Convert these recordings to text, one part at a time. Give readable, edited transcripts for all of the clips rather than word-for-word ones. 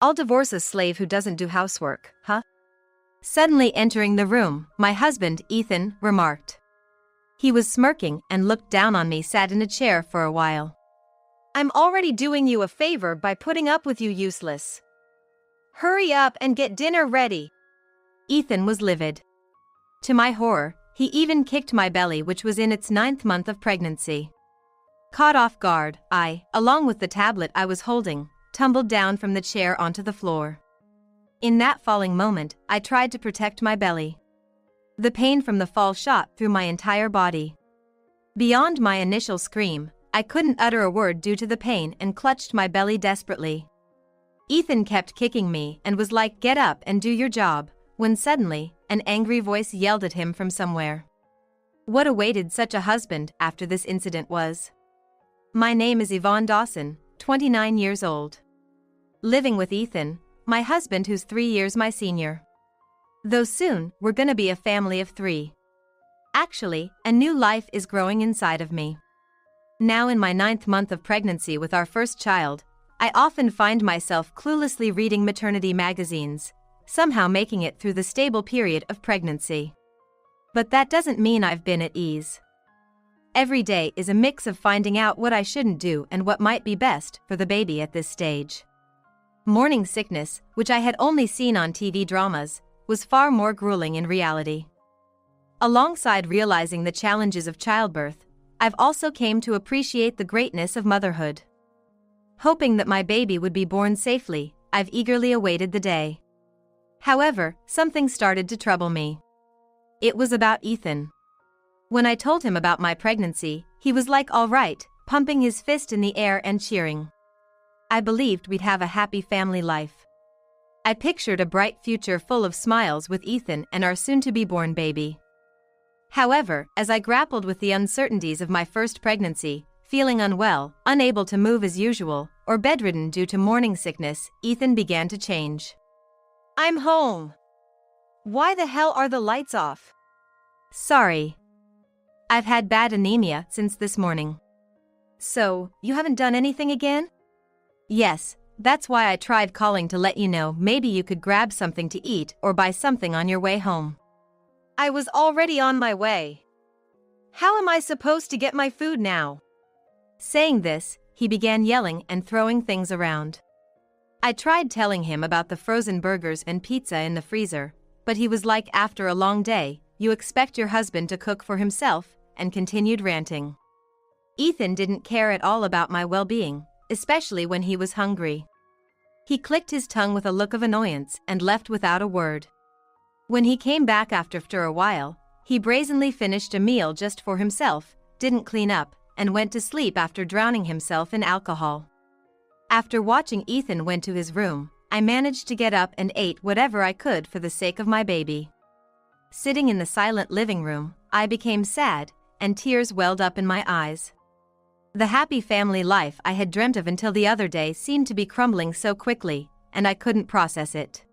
I'll divorce a slave who doesn't do housework, huh? Suddenly entering the room, my husband, Ethan, remarked. He was smirking and looked down on me, sat in a chair for a while. I'm already doing you a favor by putting up with you, useless. Hurry up and get dinner ready. Ethan was livid. To my horror, he even kicked my belly, which was in its 9th month of pregnancy. Caught off guard, I, along with the tablet I was holding, tumbled down from the chair onto the floor. In that falling moment, I tried to protect my belly. The pain from the fall shot through my entire body. Beyond my initial scream, I couldn't utter a word due to the pain and clutched my belly desperately. Ethan kept kicking me and was like, "Get up and do your job," when suddenly, an angry voice yelled at him from somewhere. What awaited such a husband after this incident was. My name is Yvonne Dawson, 29 years old. Living with Ethan, my husband who's 3 years my senior. Though soon, we're gonna be a family of 3. Actually, a new life is growing inside of me. Now in my 9th month of pregnancy with our first child, I often find myself cluelessly reading maternity magazines, somehow making it through the stable period of pregnancy. But that doesn't mean I've been at ease. Every day is a mix of finding out what I shouldn't do and what might be best for the baby at this stage. Morning sickness, which I had only seen on TV dramas, was far more grueling in reality. Alongside realizing the challenges of childbirth, I've also came to appreciate the greatness of motherhood. Hoping that my baby would be born safely, I've eagerly awaited the day. However, something started to trouble me. It was about Ethan. When I told him about my pregnancy, he was like, "All right," pumping his fist in the air and cheering. I believed we'd have a happy family life. I pictured a bright future full of smiles with Ethan and our soon-to-be-born baby. However, as I grappled with the uncertainties of my first pregnancy, feeling unwell, unable to move as usual, or bedridden due to morning sickness, Ethan began to change. I'm home. Why the hell are the lights off? Sorry. I've had bad anemia since this morning. So, you haven't done anything again? Yes, that's why I tried calling to let you know maybe you could grab something to eat or buy something on your way home. I was already on my way. How am I supposed to get my food now? Saying this, he began yelling and throwing things around. I tried telling him about the frozen burgers and pizza in the freezer, but he was like, "After a long day, you expect your husband to cook for himself," and continued ranting. Ethan didn't care at all about my well-being, especially when he was hungry. He clicked his tongue with a look of annoyance and left without a word. When he came back after a while, he brazenly finished a meal just for himself, didn't clean up, and went to sleep after drowning himself in alcohol. After watching Ethan went to his room, I managed to get up and ate whatever I could for the sake of my baby. Sitting in the silent living room, I became sad, and tears welled up in my eyes. The happy family life I had dreamt of until the other day seemed to be crumbling so quickly, and I couldn't process it.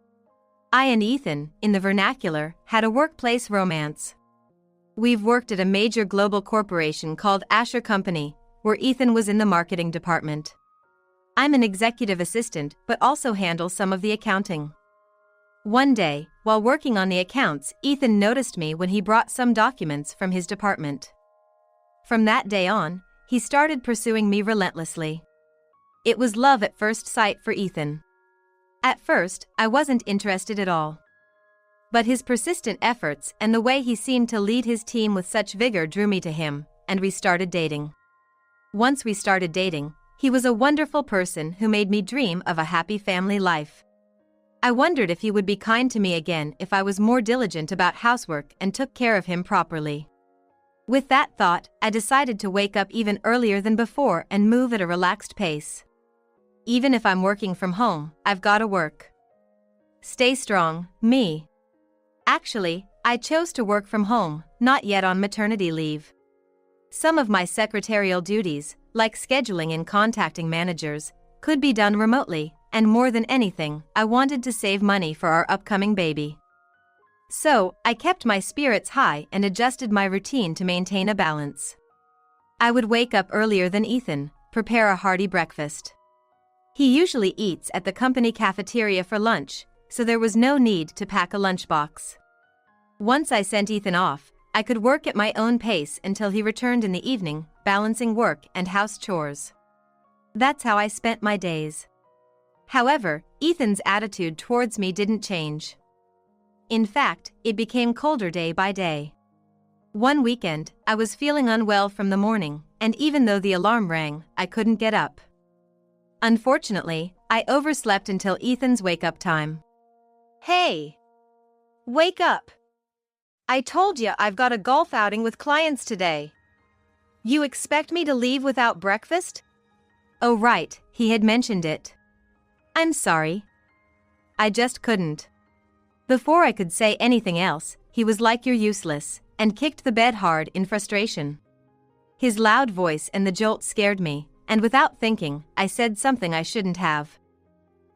I and Ethan, in the vernacular, had a workplace romance. We've worked at a major global corporation called Asher Company, where Ethan was in the marketing department. I'm an executive assistant but also handle some of the accounting. One day, while working on the accounts, Ethan noticed me when he brought some documents from his department. From that day on, he started pursuing me relentlessly. It was love at first sight for Ethan. At first, I wasn't interested at all. But his persistent efforts and the way he seemed to lead his team with such vigor drew me to him, and we started dating. Once we started dating, he was a wonderful person who made me dream of a happy family life. I wondered if he would be kind to me again if I was more diligent about housework and took care of him properly. With that thought, I decided to wake up even earlier than before and move at a relaxed pace. Even if I'm working from home, I've gotta work. Stay strong, me. Actually, I chose to work from home, not yet on maternity leave. Some of my secretarial duties, like scheduling and contacting managers, could be done remotely, and more than anything, I wanted to save money for our upcoming baby. So, I kept my spirits high and adjusted my routine to maintain a balance. I would wake up earlier than Ethan, prepare a hearty breakfast. He usually eats at the company cafeteria for lunch, so there was no need to pack a lunchbox. Once I sent Ethan off, I could work at my own pace until he returned in the evening, balancing work and house chores. That's how I spent my days. However, Ethan's attitude towards me didn't change. In fact, it became colder day by day. One weekend, I was feeling unwell from the morning, and even though the alarm rang, I couldn't get up. Unfortunately, I overslept until Ethan's wake-up time. "Hey! Wake up! I told you I've got a golf outing with clients today. You expect me to leave without breakfast?" Oh right, he had mentioned it. I'm sorry. I just couldn't. Before I could say anything else, he was like, "You're useless," and kicked the bed hard in frustration. His loud voice and the jolt scared me, and without thinking, I said something I shouldn't have.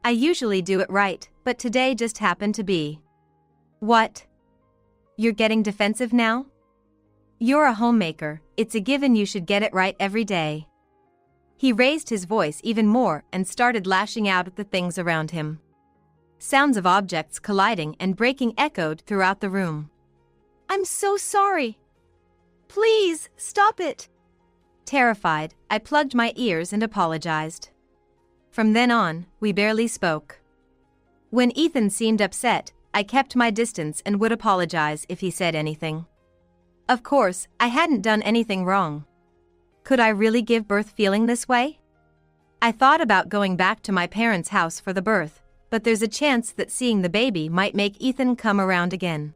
I usually do it right, but today just happened to be. "What? You're getting defensive now? You're a homemaker, it's a given you should get it right every day." He raised his voice even more and started lashing out at the things around him. Sounds of objects colliding and breaking echoed throughout the room. "I'm so sorry. Please, stop it." Terrified, I plugged my ears and apologized. From then on, we barely spoke. When Ethan seemed upset, I kept my distance and would apologize if he said anything. Of course, I hadn't done anything wrong. Could I really give birth feeling this way? I thought about going back to my parents' house for the birth, but there's a chance that seeing the baby might make Ethan come around again.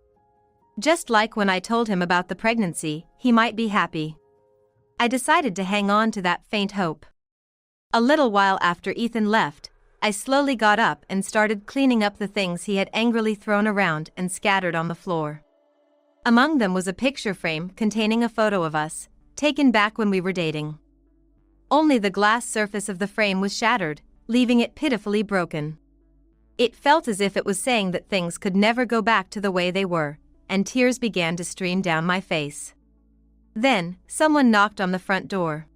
Just like when I told him about the pregnancy, he might be happy. I decided to hang on to that faint hope. A little while after Ethan left, I slowly got up and started cleaning up the things he had angrily thrown around and scattered on the floor. Among them was a picture frame containing a photo of us, taken back when we were dating. Only the glass surface of the frame was shattered, leaving it pitifully broken. It felt as if it was saying that things could never go back to the way they were, and tears began to stream down my face. Then, someone knocked on the front door.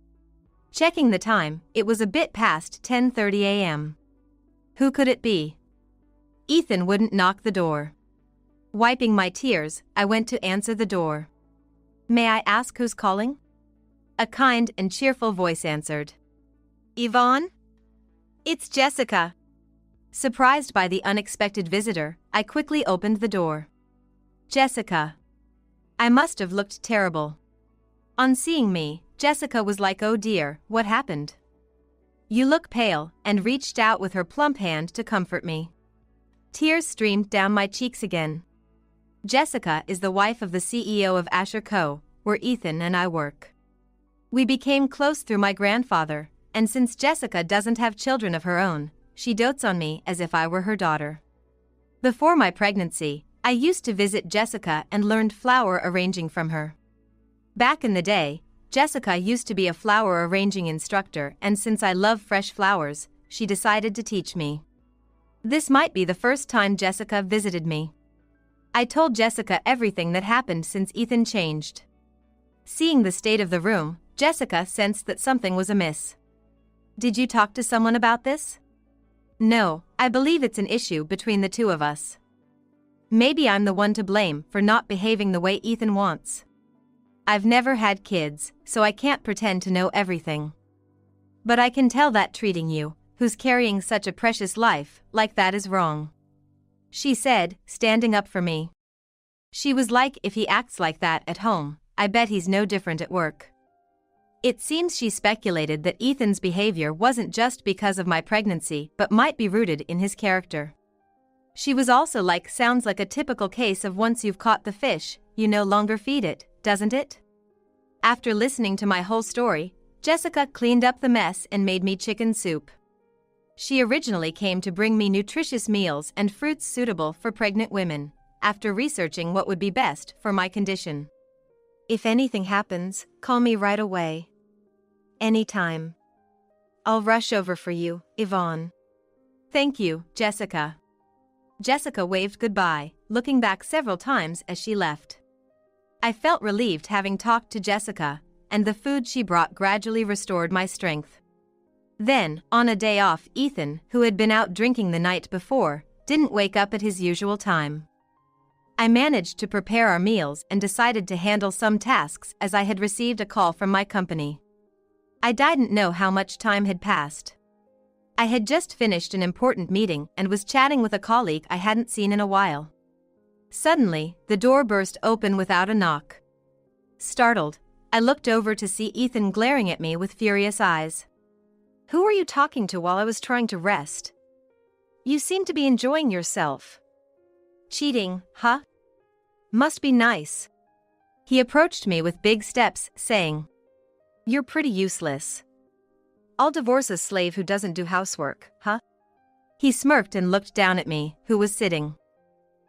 Checking the time, it was a bit past 10:30 a.m. Who could it be? Ethan wouldn't knock the door. Wiping my tears, I went to answer the door. "May I ask who's calling?" A kind and cheerful voice answered. "Yvonne? It's Jessica." Surprised by the unexpected visitor, I quickly opened the door. "Jessica." I must have looked terrible. On seeing me, Jessica was like, "Oh dear, what happened?" "You look pale," and reached out with her plump hand to comfort me. Tears streamed down my cheeks again. Jessica is the wife of the CEO of Asher Co., where Ethan and I work. We became close through my grandfather, and since Jessica doesn't have children of her own, she dotes on me as if I were her daughter. Before my pregnancy, I used to visit Jessica and learned flower arranging from her. Back in the day, Jessica used to be a flower arranging instructor, and since I love fresh flowers, she decided to teach me. This might be the first time Jessica visited me. I told Jessica everything that happened since Ethan changed. Seeing the state of the room, Jessica sensed that something was amiss. "Did you talk to someone about this?" "No, I believe it's an issue between the two of us. Maybe I'm the one to blame for not behaving the way Ethan wants. I've never had kids, so I can't pretend to know everything. But I can tell that treating you, who's carrying such a precious life, like that is wrong," she said, standing up for me. She was like, "If he acts like that at home, I bet he's no different at work." It seems she speculated that Ethan's behavior wasn't just because of my pregnancy but might be rooted in his character. She was also like, "Sounds like a typical case of once you've caught the fish, you no longer feed it, doesn't it?" After listening to my whole story, Jessica cleaned up the mess and made me chicken soup. She originally came to bring me nutritious meals and fruits suitable for pregnant women, after researching what would be best for my condition. "If anything happens, call me right away. Anytime. I'll rush over for you, Yvonne." "Thank you, Jessica." Jessica waved goodbye, looking back several times as she left. I felt relieved having talked to Jessica, and the food she brought gradually restored my strength. Then, on a day off, Ethan, who had been out drinking the night before, didn't wake up at his usual time. I managed to prepare our meals and decided to handle some tasks as I had received a call from my company. I didn't know how much time had passed. I had just finished an important meeting and was chatting with a colleague I hadn't seen in a while. Suddenly, the door burst open without a knock. Startled, I looked over to see Ethan glaring at me with furious eyes. "Who were you talking to while I was trying to rest? You seem to be enjoying yourself." "Cheating, huh? Must be nice." He approached me with big steps, saying, "You're pretty useless. I'll divorce a slave who doesn't do housework, huh?" He smirked and looked down at me, who was sitting.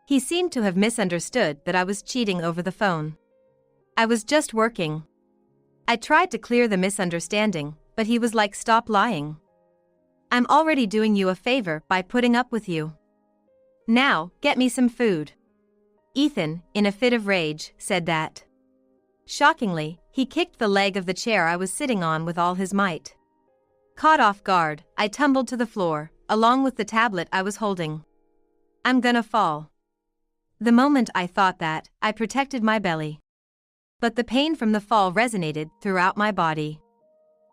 He seemed to have misunderstood that I was cheating over the phone. I was just working. I tried to clear the misunderstanding, but he was like, "Stop lying. I'm already doing you a favor by putting up with you. Now, get me some food." Ethan, in a fit of rage, said that. Shockingly, he kicked the leg of the chair I was sitting on with all his might. Caught off guard, I tumbled to the floor, along with the tablet I was holding. "I'm gonna fall." The moment I thought that, I protected my belly. But the pain from the fall resonated throughout my body.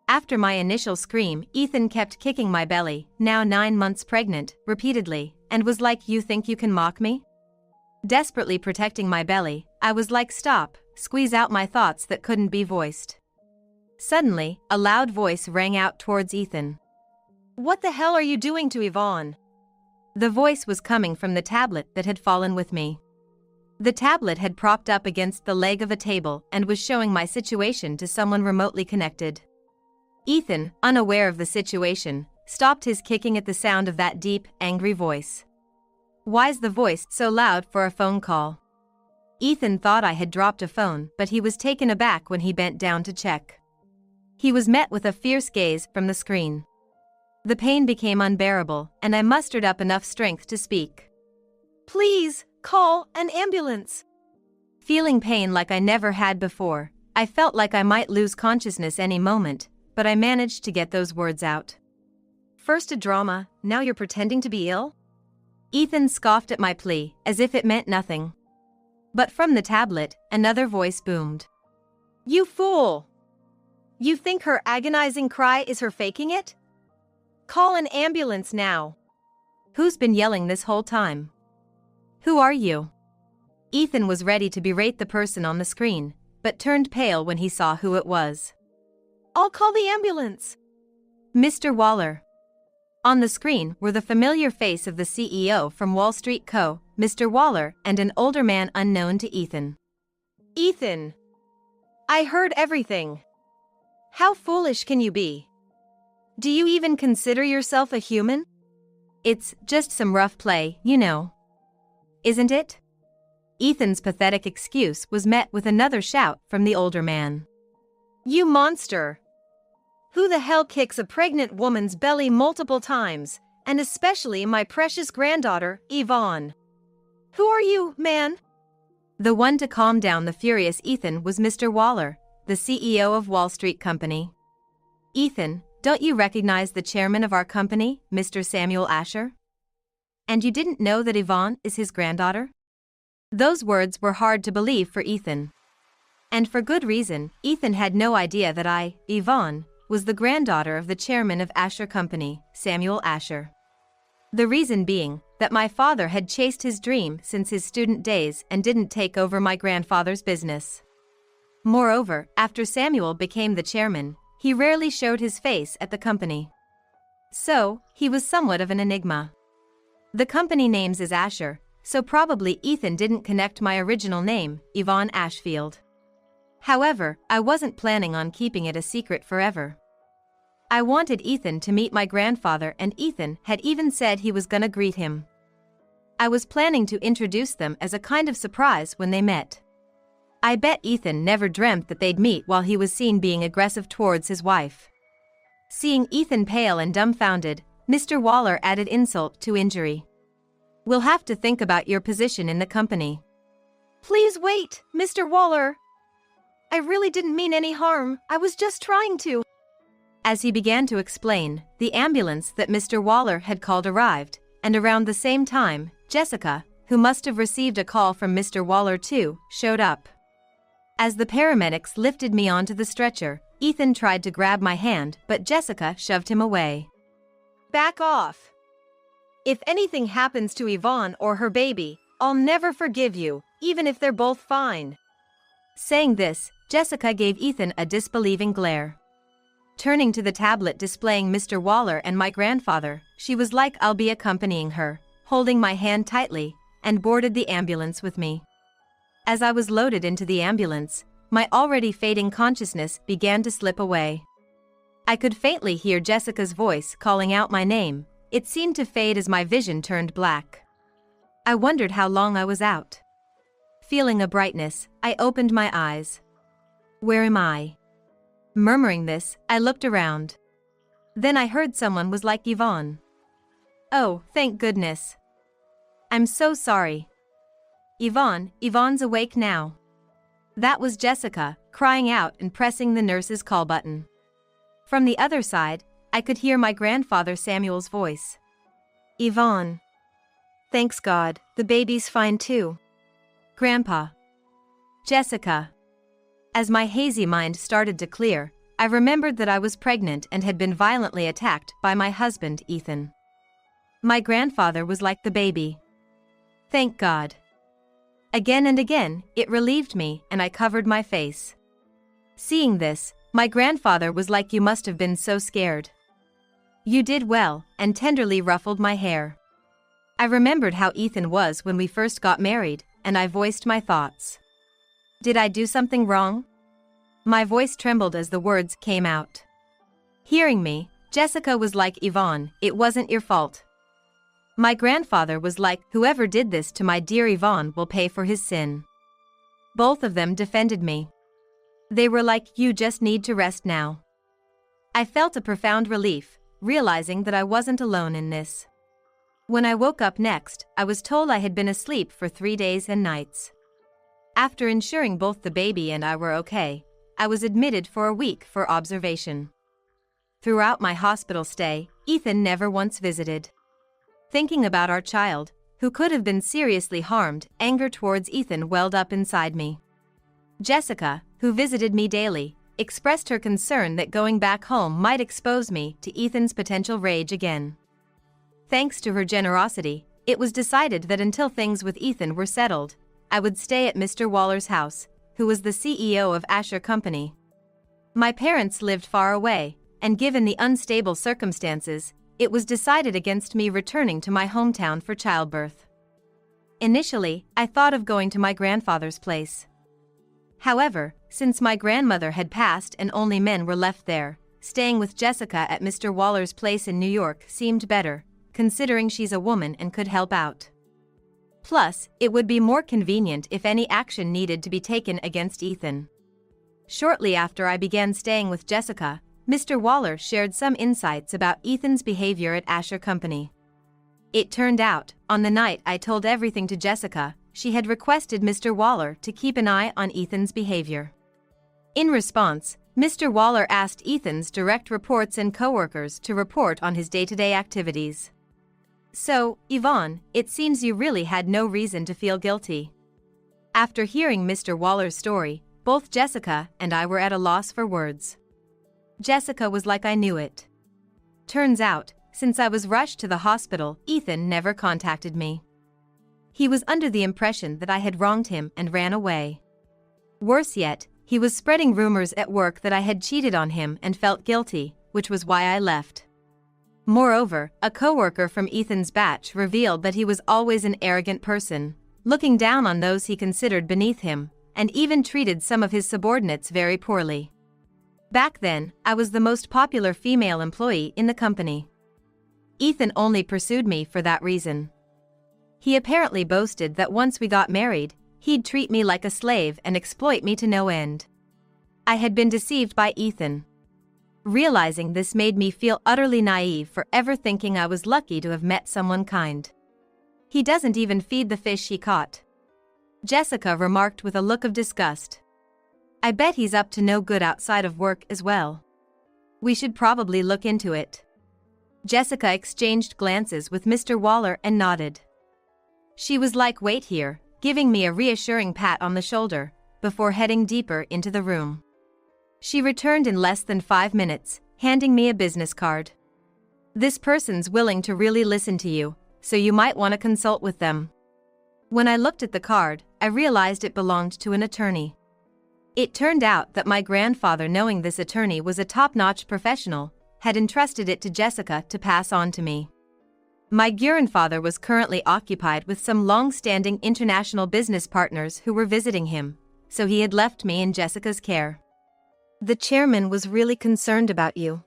After my initial scream, Ethan kept kicking my belly, now 9 months pregnant, repeatedly, and was like, "You think you can mock me?" Desperately protecting my belly, I was like, "Stop," squeeze out my thoughts that couldn't be voiced. Suddenly, a loud voice rang out towards Ethan. "What the hell are you doing to Yvonne?" The voice was coming from the tablet that had fallen with me. The tablet had propped up against the leg of a table and was showing my situation to someone remotely connected. Ethan, unaware of the situation, stopped his kicking at the sound of that deep, angry voice. Why's the voice so loud for a phone call? Ethan thought I had dropped a phone, but he was taken aback when he bent down to check. He was met with a fierce gaze from the screen. The pain became unbearable, and I mustered up enough strength to speak. "Please, call an ambulance." Feeling pain like I never had before, I felt like I might lose consciousness any moment, but I managed to get those words out. "First a drama, now you're pretending to be ill?" Ethan scoffed at my plea, as if it meant nothing. But from the tablet, another voice boomed. "You fool! You think her agonizing cry is her faking it? Call an ambulance now." "Who's been yelling this whole time? Who are you?" Ethan was ready to berate the person on the screen, but turned pale when he saw who it was. "I'll call the ambulance." "Mr. Waller." On the screen were the familiar face of the CEO from Wall Street Co., Mr. Waller, and an older man unknown to Ethan. "Ethan, I heard everything. How foolish can you be? Do you even consider yourself a human? It's just some rough play, you know. Isn't it?" Ethan's pathetic excuse was met with another shout from the older man. "You monster! Who the hell kicks a pregnant woman's belly multiple times, and especially my precious granddaughter, Yvonne? Who are you, man?" The one to calm down the furious Ethan was Mr. Waller, the CEO of Wall Street Company. "Ethan, don't you recognize the chairman of our company, Mr. Samuel Asher? And you didn't know that Yvonne is his granddaughter?" Those words were hard to believe for Ethan. And for good reason. Ethan had no idea that I, Yvonne, was the granddaughter of the chairman of Asher Company, Samuel Asher. The reason being that my father had chased his dream since his student days and didn't take over my grandfather's business. Moreover, after Samuel became the chairman, he rarely showed his face at the company. So, he was somewhat of an enigma. The company names is Asher, so probably Ethan didn't connect my original name, Yvonne Ashfield. However, I wasn't planning on keeping it a secret forever. I wanted Ethan to meet my grandfather, and Ethan had even said he was gonna greet him. I was planning to introduce them as a kind of surprise when they met. I bet Ethan never dreamt that they'd meet while he was seen being aggressive towards his wife. Seeing Ethan pale and dumbfounded, Mr. Waller added insult to injury. "We'll have to think about your position in the company." "Please wait, Mr. Waller. I really didn't mean any harm, I was just trying to." As he began to explain, the ambulance that Mr. Waller had called arrived, and around the same time, Jessica, who must have received a call from Mr. Waller too, showed up. As the paramedics lifted me onto the stretcher, Ethan tried to grab my hand, but Jessica shoved him away. "Back off. If anything happens to Yvonne or her baby, I'll never forgive you, even if they're both fine." Saying this, Jessica gave Ethan a disbelieving glare. Turning to the tablet displaying Mr. Waller and my grandfather, she was like I'll be accompanying her, holding my hand tightly, and boarded the ambulance with me. As I was loaded into the ambulance, my already fading consciousness began to slip away. I could faintly hear Jessica's voice calling out my name. It seemed to fade as my vision turned black. I wondered how long I was out. Feeling a brightness, I opened my eyes. "Where am I?" Murmuring this, I looked around. Then I heard someone was like Yvonne. "Oh, thank goodness. I'm so sorry. Yvonne's awake now." That was Jessica, crying out and pressing the nurse's call button. From the other side, I could hear my grandfather Samuel's voice. "Yvonne. Thanks God, the baby's fine too. Grandpa." Jessica. As my hazy mind started to clear, I remembered that I was pregnant and had been violently attacked by my husband, Ethan. My grandfather was like the baby. Thank God. Again and again, it relieved me, and I covered my face. Seeing this, my grandfather was like, "You must have been so scared." "You did well," and tenderly ruffled my hair. I remembered how Ethan was when we first got married, and I voiced my thoughts. Did I do something wrong? My voice trembled as the words came out. Hearing me, Jessica was like, "Yvonne, it wasn't your fault." My grandfather was like, "Whoever did this to my dear Yvonne will pay for his sin." Both of them defended me. They were like, "You just need to rest now." I felt a profound relief, realizing that I wasn't alone in this. When I woke up next, I was told I had been asleep for 3 days and nights. After ensuring both the baby and I were okay, I was admitted for a week for observation. Throughout my hospital stay, Ethan never once visited. Thinking about our child, who could have been seriously harmed, anger towards Ethan welled up inside me. Jessica, who visited me daily, expressed her concern that going back home might expose me to Ethan's potential rage again. Thanks to her generosity, it was decided that until things with Ethan were settled, I would stay at Mr. Waller's house, who was the CEO of Asher Company. My parents lived far away, and given the unstable circumstances, it was decided against me returning to my hometown for childbirth. Initially, I thought of going to my grandfather's place. However, since my grandmother had passed and only men were left there, staying with Jessica at Mr. Waller's place in New York seemed better, considering she's a woman and could help out. Plus, it would be more convenient if any action needed to be taken against Ethan. Shortly after I began staying with Jessica, Mr. Waller shared some insights about Ethan's behavior at Asher Company. It turned out, on the night I told everything to Jessica, she had requested Mr. Waller to keep an eye on Ethan's behavior. In response, Mr. Waller asked Ethan's direct reports and coworkers to report on his day-to-day activities. "So, Yvonne, it seems you really had no reason to feel guilty." After hearing Mr. Waller's story, both Jessica and I were at a loss for words. Jessica was like, "I knew it." Turns out, since I was rushed to the hospital, Ethan never contacted me. He was under the impression that I had wronged him and ran away. Worse yet, he was spreading rumors at work that I had cheated on him and felt guilty, which was why I left. Moreover, a coworker from Ethan's batch revealed that he was always an arrogant person, looking down on those he considered beneath him, and even treated some of his subordinates very poorly. Back then, I was the most popular female employee in the company. Ethan only pursued me for that reason. He apparently boasted that once we got married, he'd treat me like a slave and exploit me to no end. I had been deceived by Ethan. Realizing this made me feel utterly naive for ever thinking I was lucky to have met someone kind. "He doesn't even feed the fish he caught," Jessica remarked with a look of disgust. "I bet he's up to no good outside of work as well." We should probably look into it. Jessica exchanged glances with Mr. Waller and nodded. She was like, wait here, giving me a reassuring pat on the shoulder, before heading deeper into the room. She returned in less than 5 minutes, handing me a business card. This person's willing to really listen to you, so you might want to consult with them. When I looked at the card, I realized it belonged to an attorney. It turned out that my grandfather, knowing this attorney was a top-notch professional, had entrusted it to Jessica to pass on to me. My grandfather was currently occupied with some long-standing international business partners who were visiting him, so he had left me in Jessica's care. The chairman was really concerned about you.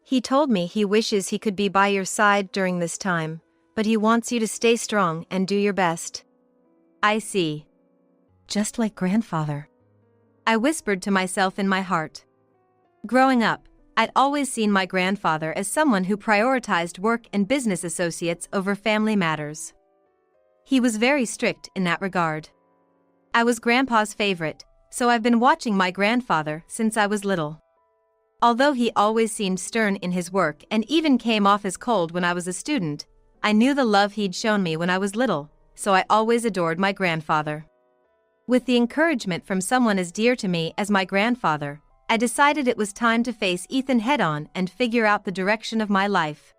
He told me he wishes he could be by your side during this time, but he wants you to stay strong and do your best. I see. Just like grandfather. I whispered to myself in my heart. Growing up, I'd always seen my grandfather as someone who prioritized work and business associates over family matters. He was very strict in that regard. I was Grandpa's favorite, so I've been watching my grandfather since I was little. Although he always seemed stern in his work and even came off as cold when I was a student, I knew the love he'd shown me when I was little, so I always adored my grandfather. With the encouragement from someone as dear to me as my grandfather, I decided it was time to face Ethan head-on and figure out the direction of my life.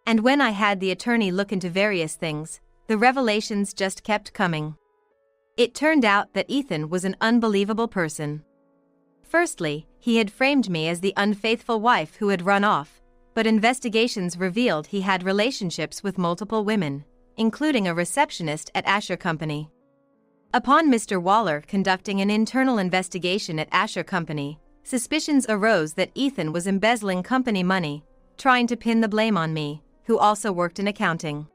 And when I had the attorney look into various things, the revelations just kept coming. It turned out that Ethan was an unbelievable person. Firstly, he had framed me as the unfaithful wife who had run off, but investigations revealed he had relationships with multiple women, including a receptionist at Asher Company. Upon Mr. Waller conducting an internal investigation at Asher Company, suspicions arose that Ethan was embezzling company money, trying to pin the blame on me, who also worked in accounting.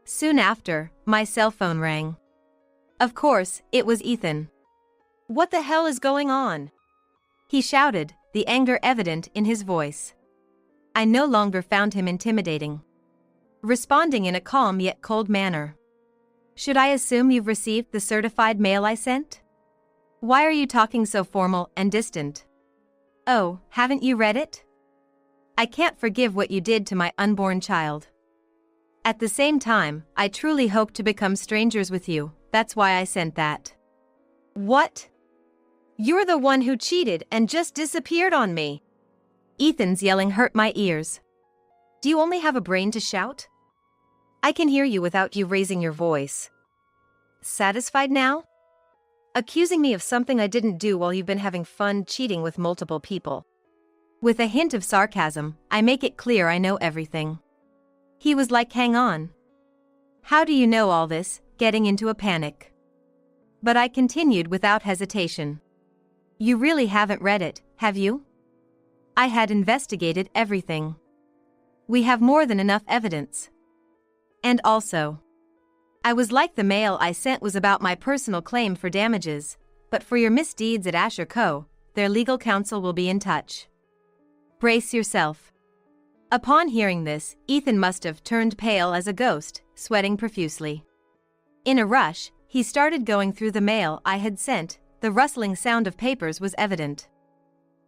Soon after, my cell phone rang. Of course, it was Ethan. "What the hell is going on?" he shouted, the anger evident in his voice. I no longer found him intimidating. Responding in a calm yet cold manner. "Should I assume you've received the certified mail I sent? Why are you talking so formal and distant? Oh, haven't you read it? I can't forgive what you did to my unborn child. At the same time, I truly hope to become strangers with you, that's why I sent that." "What? You're the one who cheated and just disappeared on me." Ethan's yelling hurt my ears. "Do you only have a brain to shout? I can hear you without you raising your voice. Satisfied now? Accusing me of something I didn't do while you've been having fun cheating with multiple people." With a hint of sarcasm, I make it clear I know everything. He was like, "Hang on. How do you know all this?" getting into a panic. But I continued without hesitation. "You really haven't read it, have you? I had investigated everything. We have more than enough evidence. And also, I was like, the mail I sent was about my personal claim for damages, but for your misdeeds at Asher Co., their legal counsel will be in touch. Brace yourself." Upon hearing this, Ethan must have turned pale as a ghost, sweating profusely. In a rush, he started going through the mail I had sent. The rustling sound of papers was evident.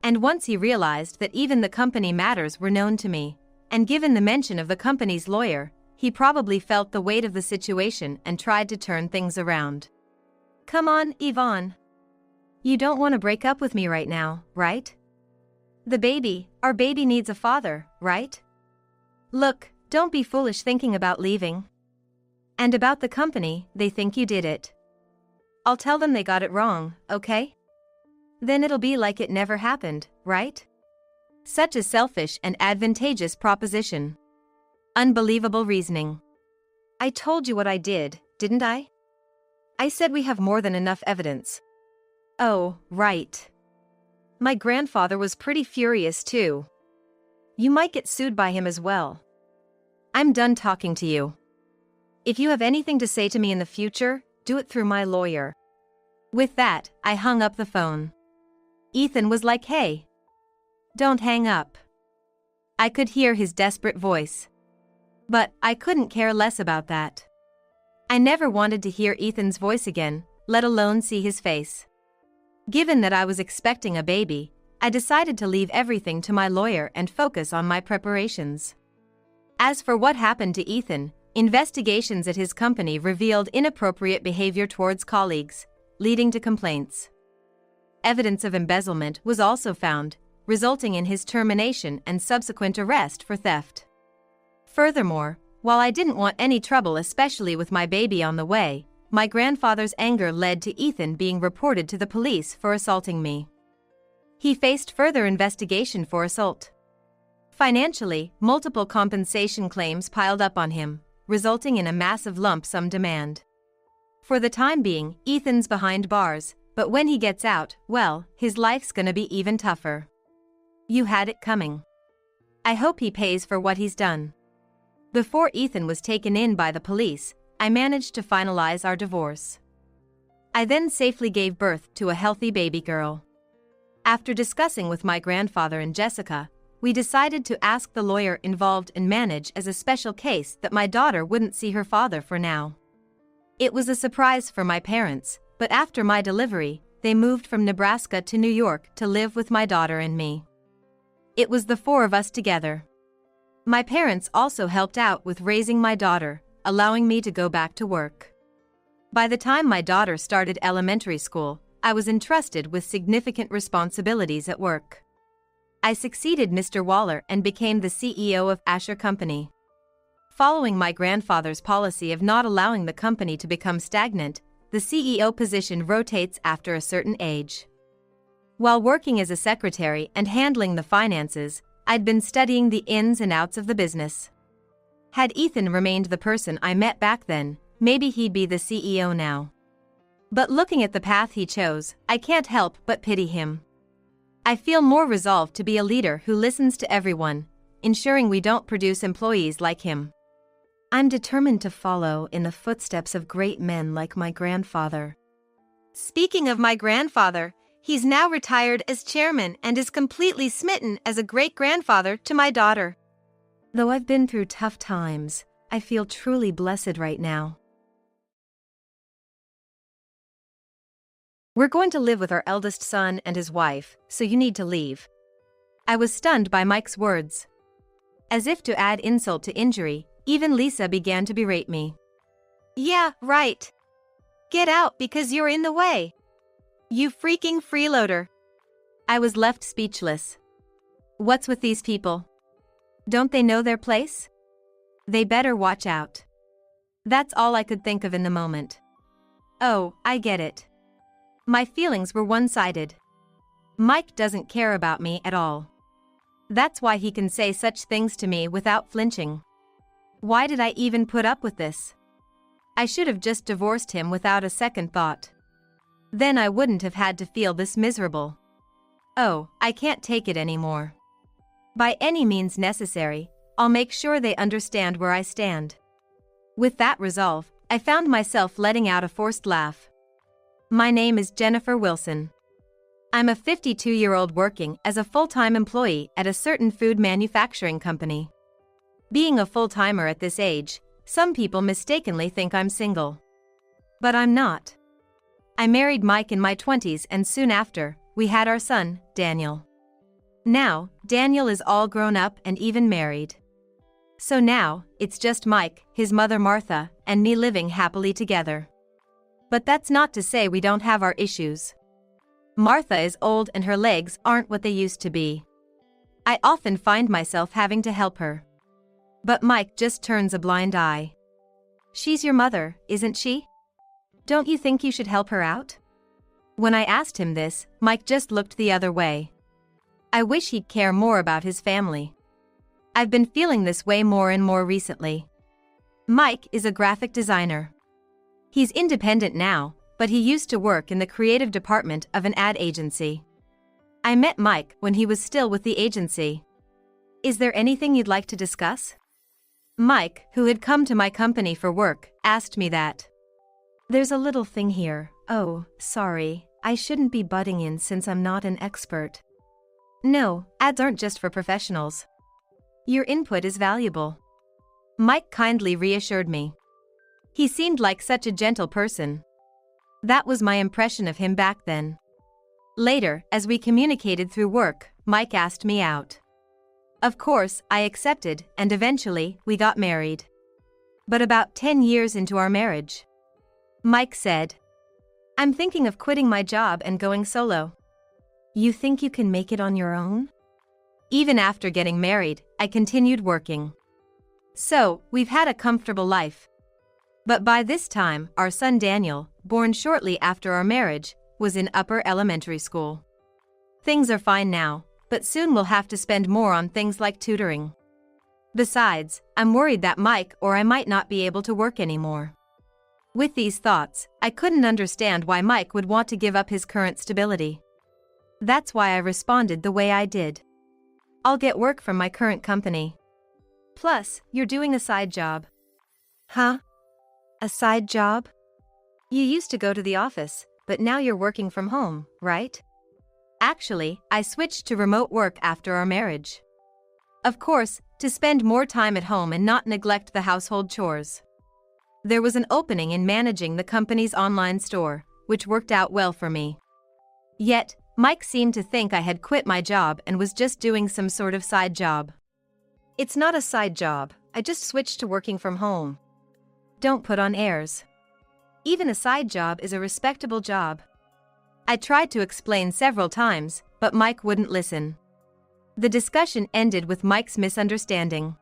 And once he realized that even the company matters were known to me, and given the mention of the company's lawyer, he probably felt the weight of the situation and tried to turn things around. "Come on, Yvonne. You don't want to break up with me right now, right? Our baby needs a father, right? Look, don't be foolish thinking about leaving. And about the company, they think you did it. I'll tell them they got it wrong, okay? Then it'll be like it never happened, right? Such a selfish and advantageous proposition. Unbelievable reasoning. I told you what I did, didn't I? I said we have more than enough evidence." "Oh, right. My grandfather was pretty furious too. You might get sued by him as well. I'm done talking to you. If you have anything to say to me in the future, do it through my lawyer." With that, I hung up the phone. Ethan was like, "Hey, don't hang up." I could hear his desperate voice. But I couldn't care less about that. I never wanted to hear Ethan's voice again, let alone see his face. Given that I was expecting a baby, I decided to leave everything to my lawyer and focus on my preparations. As for what happened to Ethan, investigations at his company revealed inappropriate behavior towards colleagues, leading to complaints. Evidence of embezzlement was also found, resulting in his termination and subsequent arrest for theft. Furthermore, while I didn't want any trouble, especially with my baby on the way, my grandfather's anger led to Ethan being reported to the police for assaulting me. He faced further investigation for assault. Financially, multiple compensation claims piled up on him, resulting in a massive lump sum demand. For the time being, Ethan's behind bars, but when he gets out, well, his life's gonna be even tougher. You had it coming. I hope he pays for what he's done. Before Ethan was taken in by the police, I managed to finalize our divorce. I then safely gave birth to a healthy baby girl. After discussing with my grandfather and Jessica, we decided to ask the lawyer involved and manage as a special case that my daughter wouldn't see her father for now. It was a surprise for my parents, but after my delivery, they moved from Nebraska to New York to live with my daughter and me. It was the four of us together. My parents also helped out with raising my daughter, allowing me to go back to work. By the time my daughter started elementary school, I was entrusted with significant responsibilities at work. I succeeded Mr. Waller and became the CEO of Asher Company. Following my grandfather's policy of not allowing the company to become stagnant, the CEO position rotates after a certain age. While working as a secretary and handling the finances, I'd been studying the ins and outs of the business. Had Ethan remained the person I met back then, maybe he'd be the CEO now. But looking at the path he chose, I can't help but pity him. I feel more resolved to be a leader who listens to everyone, ensuring we don't produce employees like him. I'm determined to follow in the footsteps of great men like my grandfather. Speaking of my grandfather, he's now retired as chairman and is completely smitten as a great-grandfather to my daughter. Though I've been through tough times, I feel truly blessed right now. We're going to live with our eldest son and his wife, so you need to leave. I was stunned by Mike's words. As if to add insult to injury, even Lisa began to berate me. Yeah, right. Get out because you're in the way. You freaking freeloader. I was left speechless. What's with these people? Don't they know their place? They better watch out. That's all I could think of in the moment. Oh, I get it. My feelings were one-sided. Mike doesn't care about me at all. That's why he can say such things to me without flinching. Why did I even put up with this? I should have just divorced him without a second thought. Then I wouldn't have had to feel this miserable. Oh, I can't take it anymore. By any means necessary, I'll make sure they understand where I stand. With that resolve, I found myself letting out a forced laugh. My name is Jennifer Wilson. I'm a 52-year-old working as a full-time employee at a certain food manufacturing company. Being a full-timer at this age, some people mistakenly think I'm single. But I'm not. I married Mike in my 20s and soon after, we had our son, Daniel. Now, Daniel is all grown up and even married. So now, it's just Mike, his mother Martha, and me living happily together. But that's not to say we don't have our issues. Martha is old and her legs aren't what they used to be. I often find myself having to help her. But Mike just turns a blind eye. She's your mother, isn't she? Don't you think you should help her out? When I asked him this, Mike just looked the other way. I wish he'd care more about his family. I've been feeling this way more and more recently. Mike is a graphic designer. He's independent now, but he used to work in the creative department of an ad agency. I met Mike when he was still with the agency. Is there anything you'd like to discuss? Mike, who had come to my company for work, asked me that. There's a little thing here. Oh, sorry, I shouldn't be butting in since I'm not an expert. No, ads aren't just for professionals. Your input is valuable. Mike kindly reassured me. He seemed like such a gentle person. That was my impression of him back then. Later, as we communicated through work, Mike asked me out. Of course, I accepted, and eventually, we got married. But about 10 years into our marriage, Mike said, "I'm thinking of quitting my job and going solo." "You think you can make it on your own?" Even after getting married, I continued working. So, we've had a comfortable life. But by this time, our son Daniel, born shortly after our marriage, was in upper elementary school. Things are fine now, but soon we'll have to spend more on things like tutoring. Besides, I'm worried that Mike or I might not be able to work anymore. With these thoughts, I couldn't understand why Mike would want to give up his current stability. That's why I responded the way I did. "I'll get work from my current company. Plus, you're doing a side job." "Huh? A side job? You used to go to the office, but now you're working from home, right?" Actually, I switched to remote work after our marriage. Of course, to spend more time at home and not neglect the household chores. There was an opening in managing the company's online store, which worked out well for me. Yet, Mike seemed to think I had quit my job and was just doing some sort of side job. "It's not a side job, I just switched to working from home. Don't put on airs. Even a side job is a respectable job." I tried to explain several times, but Mike wouldn't listen. The discussion ended with Mike's misunderstanding.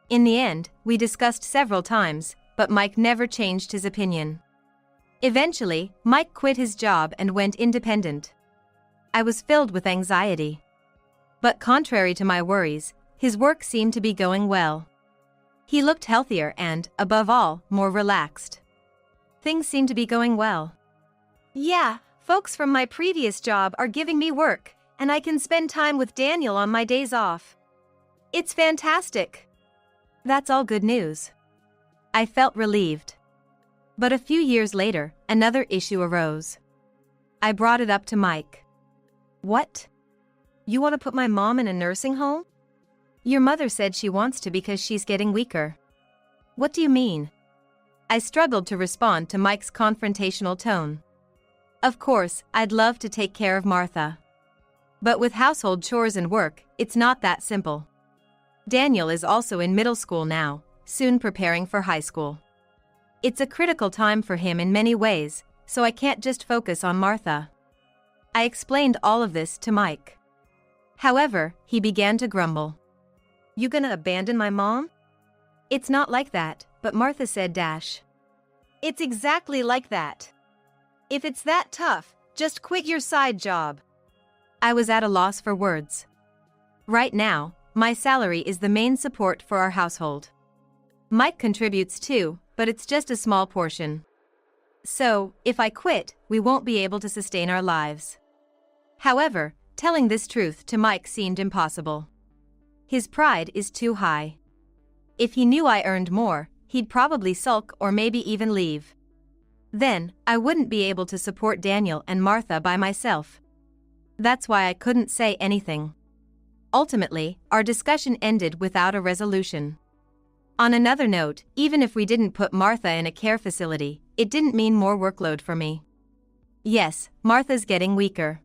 In the end, we discussed several times, but Mike never changed his opinion. Eventually, Mike quit his job and went independent. I was filled with anxiety. But contrary to my worries, his work seemed to be going well. He looked healthier and, above all, more relaxed. Things seemed to be going well. "Yeah, folks from my previous job are giving me work, and I can spend time with Daniel on my days off. It's fantastic." That's all good news. I felt relieved. But a few years later, another issue arose. I brought it up to Mike. "What? You want to put my mom in a nursing home? Your mother said she wants to because she's getting weaker." "What do you mean?" I struggled to respond to Mike's confrontational tone. Of course, I'd love to take care of Martha. But with household chores and work, it's not that simple. Daniel is also in middle school now, soon preparing for high school. It's a critical time for him in many ways, so I can't just focus on Martha. I explained all of this to Mike. However, he began to grumble. "You gonna abandon my mom?" "It's not like that, but Martha said dash." "It's exactly like that. If it's that tough, just quit your side job." I was at a loss for words. Right now, my salary is the main support for our household. Mike contributes too, but it's just a small portion. So, if I quit, we won't be able to sustain our lives. However, telling this truth to Mike seemed impossible. His pride is too high. If he knew I earned more, he'd probably sulk or maybe even leave. Then, I wouldn't be able to support Daniel and Martha by myself. That's why I couldn't say anything. Ultimately, our discussion ended without a resolution. On another note, even if we didn't put Martha in a care facility, it didn't mean more workload for me. Yes, Martha's getting weaker.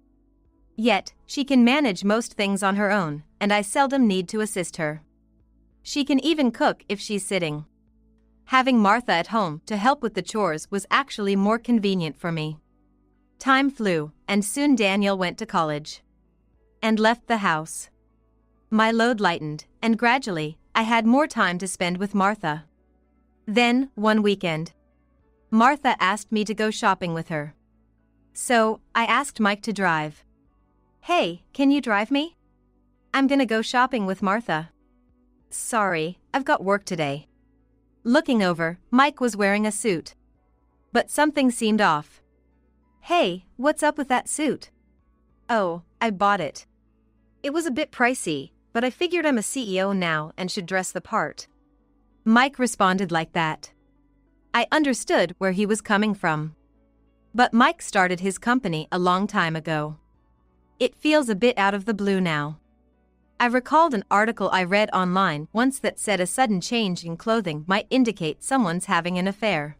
Yet, she can manage most things on her own, and I seldom need to assist her. She can even cook if she's sitting. Having Martha at home to help with the chores was actually more convenient for me. Time flew, and soon Daniel went to college. And left the house. My load lightened, and gradually, I had more time to spend with Martha. Then, one weekend, Martha asked me to go shopping with her. So, I asked Mike to drive. "Hey, can you drive me? I'm gonna go shopping with Martha." "Sorry, I've got work today." Looking over, Mike was wearing a suit. But something seemed off. "Hey, what's up with that suit?" "Oh, I bought it. It was a bit pricey, but I figured I'm a CEO now and should dress the part." Mike responded like that. I understood where he was coming from. But Mike started his company a long time ago. It feels a bit out of the blue now. I recalled an article I read online once that said a sudden change in clothing might indicate someone's having an affair.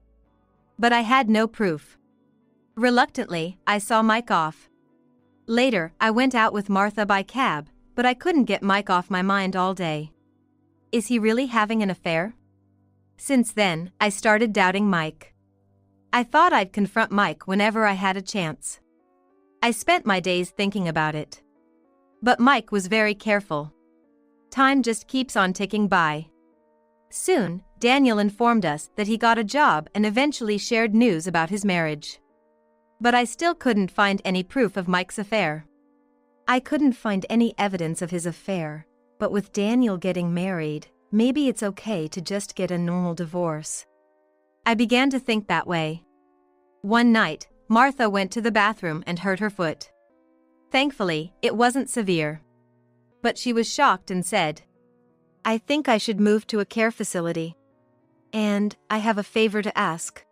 But I had no proof. Reluctantly, I saw Mike off. Later, I went out with Martha by cab, but I couldn't get Mike off my mind all day. Is he really having an affair? Since then, I started doubting Mike. I thought I'd confront Mike whenever I had a chance. I spent my days thinking about it. But Mike was very careful. Time just keeps on ticking by. Soon, Daniel informed us that he got a job and eventually shared news about his marriage. But I still couldn't find any proof of Mike's affair. I couldn't find any evidence of his affair, but with Daniel getting married, maybe it's okay to just get a normal divorce. I began to think that way. One night, Martha went to the bathroom and hurt her foot. Thankfully, it wasn't severe. But she was shocked and said, "I think I should move to a care facility. And I have a favor to ask."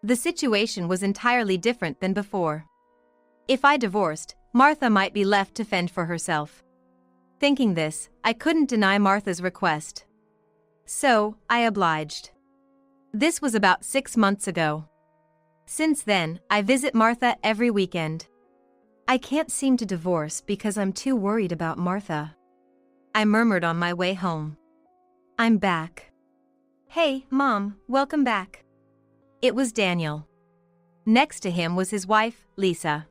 The situation was entirely different than before. If I divorced, Martha might be left to fend for herself. Thinking this, I couldn't deny Martha's request. So, I obliged. This was about 6 months ago. Since then, I visit Martha every weekend. I can't seem to divorce because I'm too worried about Martha. I murmured on my way home. I'm back. Hey, Mom, welcome back. It was Daniel. Next to him was his wife, Lisa.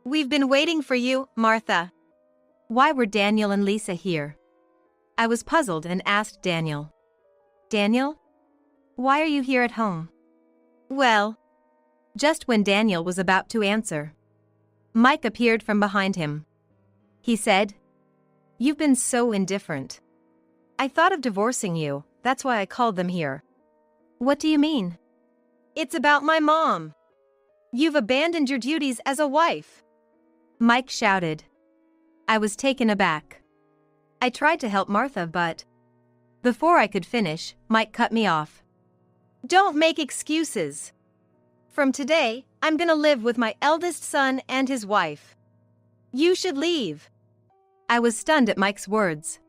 We've been waiting for you, Martha. Why were Daniel and Lisa here? I was puzzled and asked Daniel. Daniel? Why are you here at home? Well, just when Daniel was about to answer, Mike appeared from behind him. He said, "You've been so indifferent. I thought of divorcing you, that's why I called them here." What do you mean? It's about my mom. You've abandoned your duties as a wife. Mike shouted. I was taken aback. I tried to help Martha, but before I could finish, Mike cut me off. Don't make excuses. From today, I'm gonna live with my eldest son and his wife. You should leave. I was stunned at Mike's words.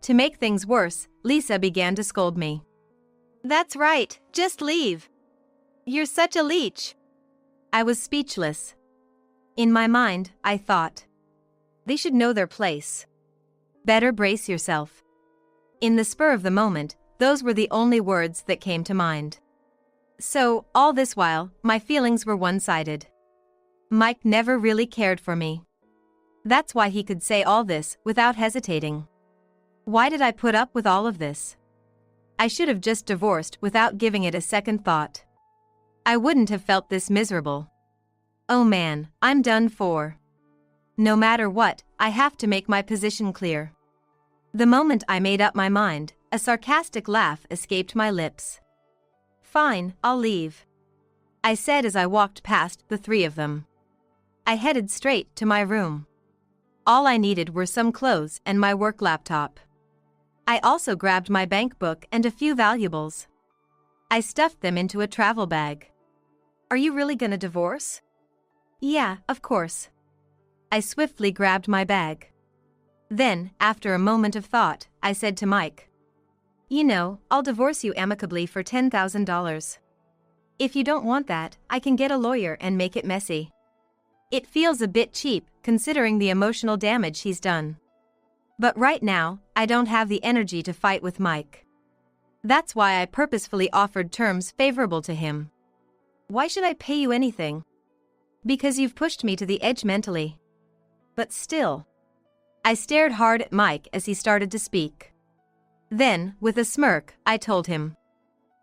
To make things worse, Lisa began to scold me. That's right, just leave. You're such a leech. I was speechless. In my mind, I thought, they should know their place. Better brace yourself. In the spur of the moment, those were the only words that came to mind. So, all this while, my feelings were one-sided. Mike never really cared for me. That's why he could say all this without hesitating. Why did I put up with all of this? I should have just divorced without giving it a second thought. I wouldn't have felt this miserable. Oh man, I'm done for. No matter what, I have to make my position clear. The moment I made up my mind, a sarcastic laugh escaped my lips. Fine, I'll leave, I said as I walked past the three of them. I headed straight to my room. All I needed were some clothes and my work laptop. I also grabbed my bank book and a few valuables. I stuffed them into a travel bag. Are you really gonna divorce? Yeah, of course. I swiftly grabbed my bag. Then, after a moment of thought, I said to Mike, "You know, I'll divorce you amicably for $10,000. If you don't want that, I can get a lawyer and make it messy. It feels a bit cheap, considering the emotional damage he's done. But right now, I don't have the energy to fight with Mike. That's why I purposefully offered terms favorable to him. Why should I pay you anything? Because you've pushed me to the edge mentally. But still." I stared hard at Mike as he started to speak. Then, with a smirk, I told him,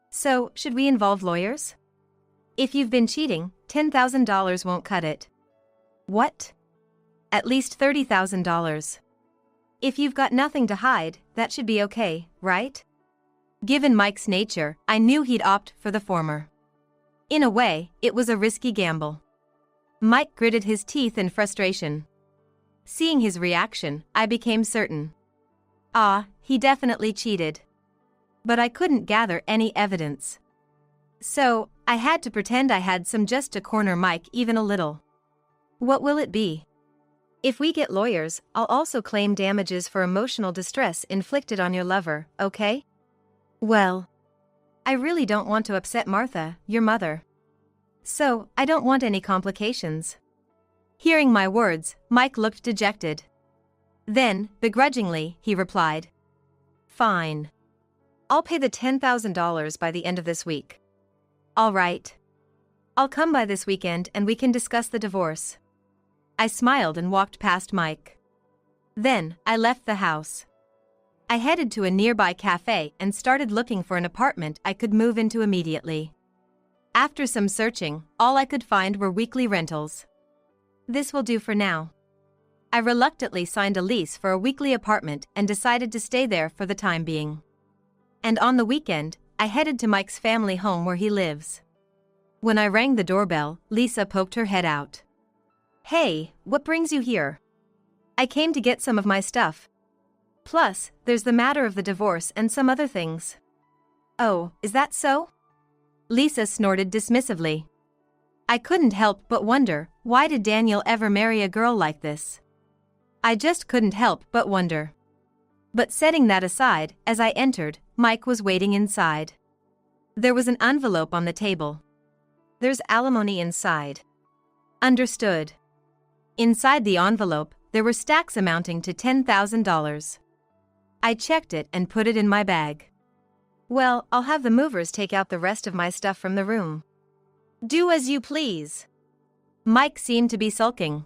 "So, should we involve lawyers? If you've been cheating, $10,000 won't cut it." What? At least $30,000. If you've got nothing to hide, that should be okay, right? Given Mike's nature, I knew he'd opt for the former. In a way, it was a risky gamble. Mike gritted his teeth in frustration. Seeing his reaction, I became certain. He definitely cheated. But I couldn't gather any evidence. So, I had to pretend I had some just to corner Mike even a little. What will it be? If we get lawyers, I'll also claim damages for emotional distress inflicted on your lover, okay? Well, I really don't want to upset Martha, your mother. So, I don't want any complications. Hearing my words, Mike looked dejected. Then, begrudgingly, he replied, "Fine. I'll pay the $10,000 by the end of this week." "All right. I'll come by this weekend and we can discuss the divorce." I smiled and walked past Mike. Then, I left the house. I headed to a nearby cafe and started looking for an apartment I could move into immediately. After some searching, all I could find were weekly rentals. This will do for now. I reluctantly signed a lease for a weekly apartment and decided to stay there for the time being. And on the weekend, I headed to Mike's family home where he lives. When I rang the doorbell, Lisa poked her head out. "Hey, what brings you here?" "I came to get some of my stuff. Plus, there's the matter of the divorce and some other things." "Oh, is that so?" Lisa snorted dismissively. I couldn't help but wonder, why did Daniel ever marry a girl like this? I just couldn't help but wonder. But setting that aside, as I entered, Mike was waiting inside. There was an envelope on the table. "There's alimony inside." "Understood." Inside the envelope, there were stacks amounting to $10,000. I checked it and put it in my bag. "Well, I'll have the movers take out the rest of my stuff from the room." "Do as you please." Mike seemed to be sulking.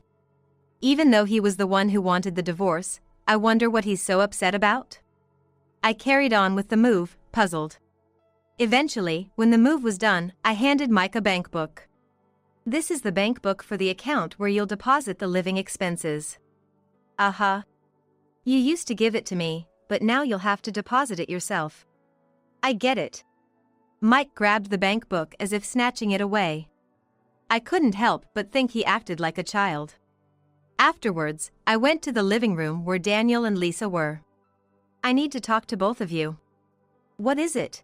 Even though he was the one who wanted the divorce, I wonder what he's so upset about? I carried on with the move, puzzled. Eventually, when the move was done, I handed Mike a bank book. "This is the bank book for the account where you'll deposit the living expenses." "Uh-huh. You used to give it to me, but now you'll have to deposit it yourself." "I get it." Mike grabbed the bank book as if snatching it away. I couldn't help but think he acted like a child. Afterwards, I went to the living room where Daniel and Lisa were. "I need to talk to both of you." "What is it?"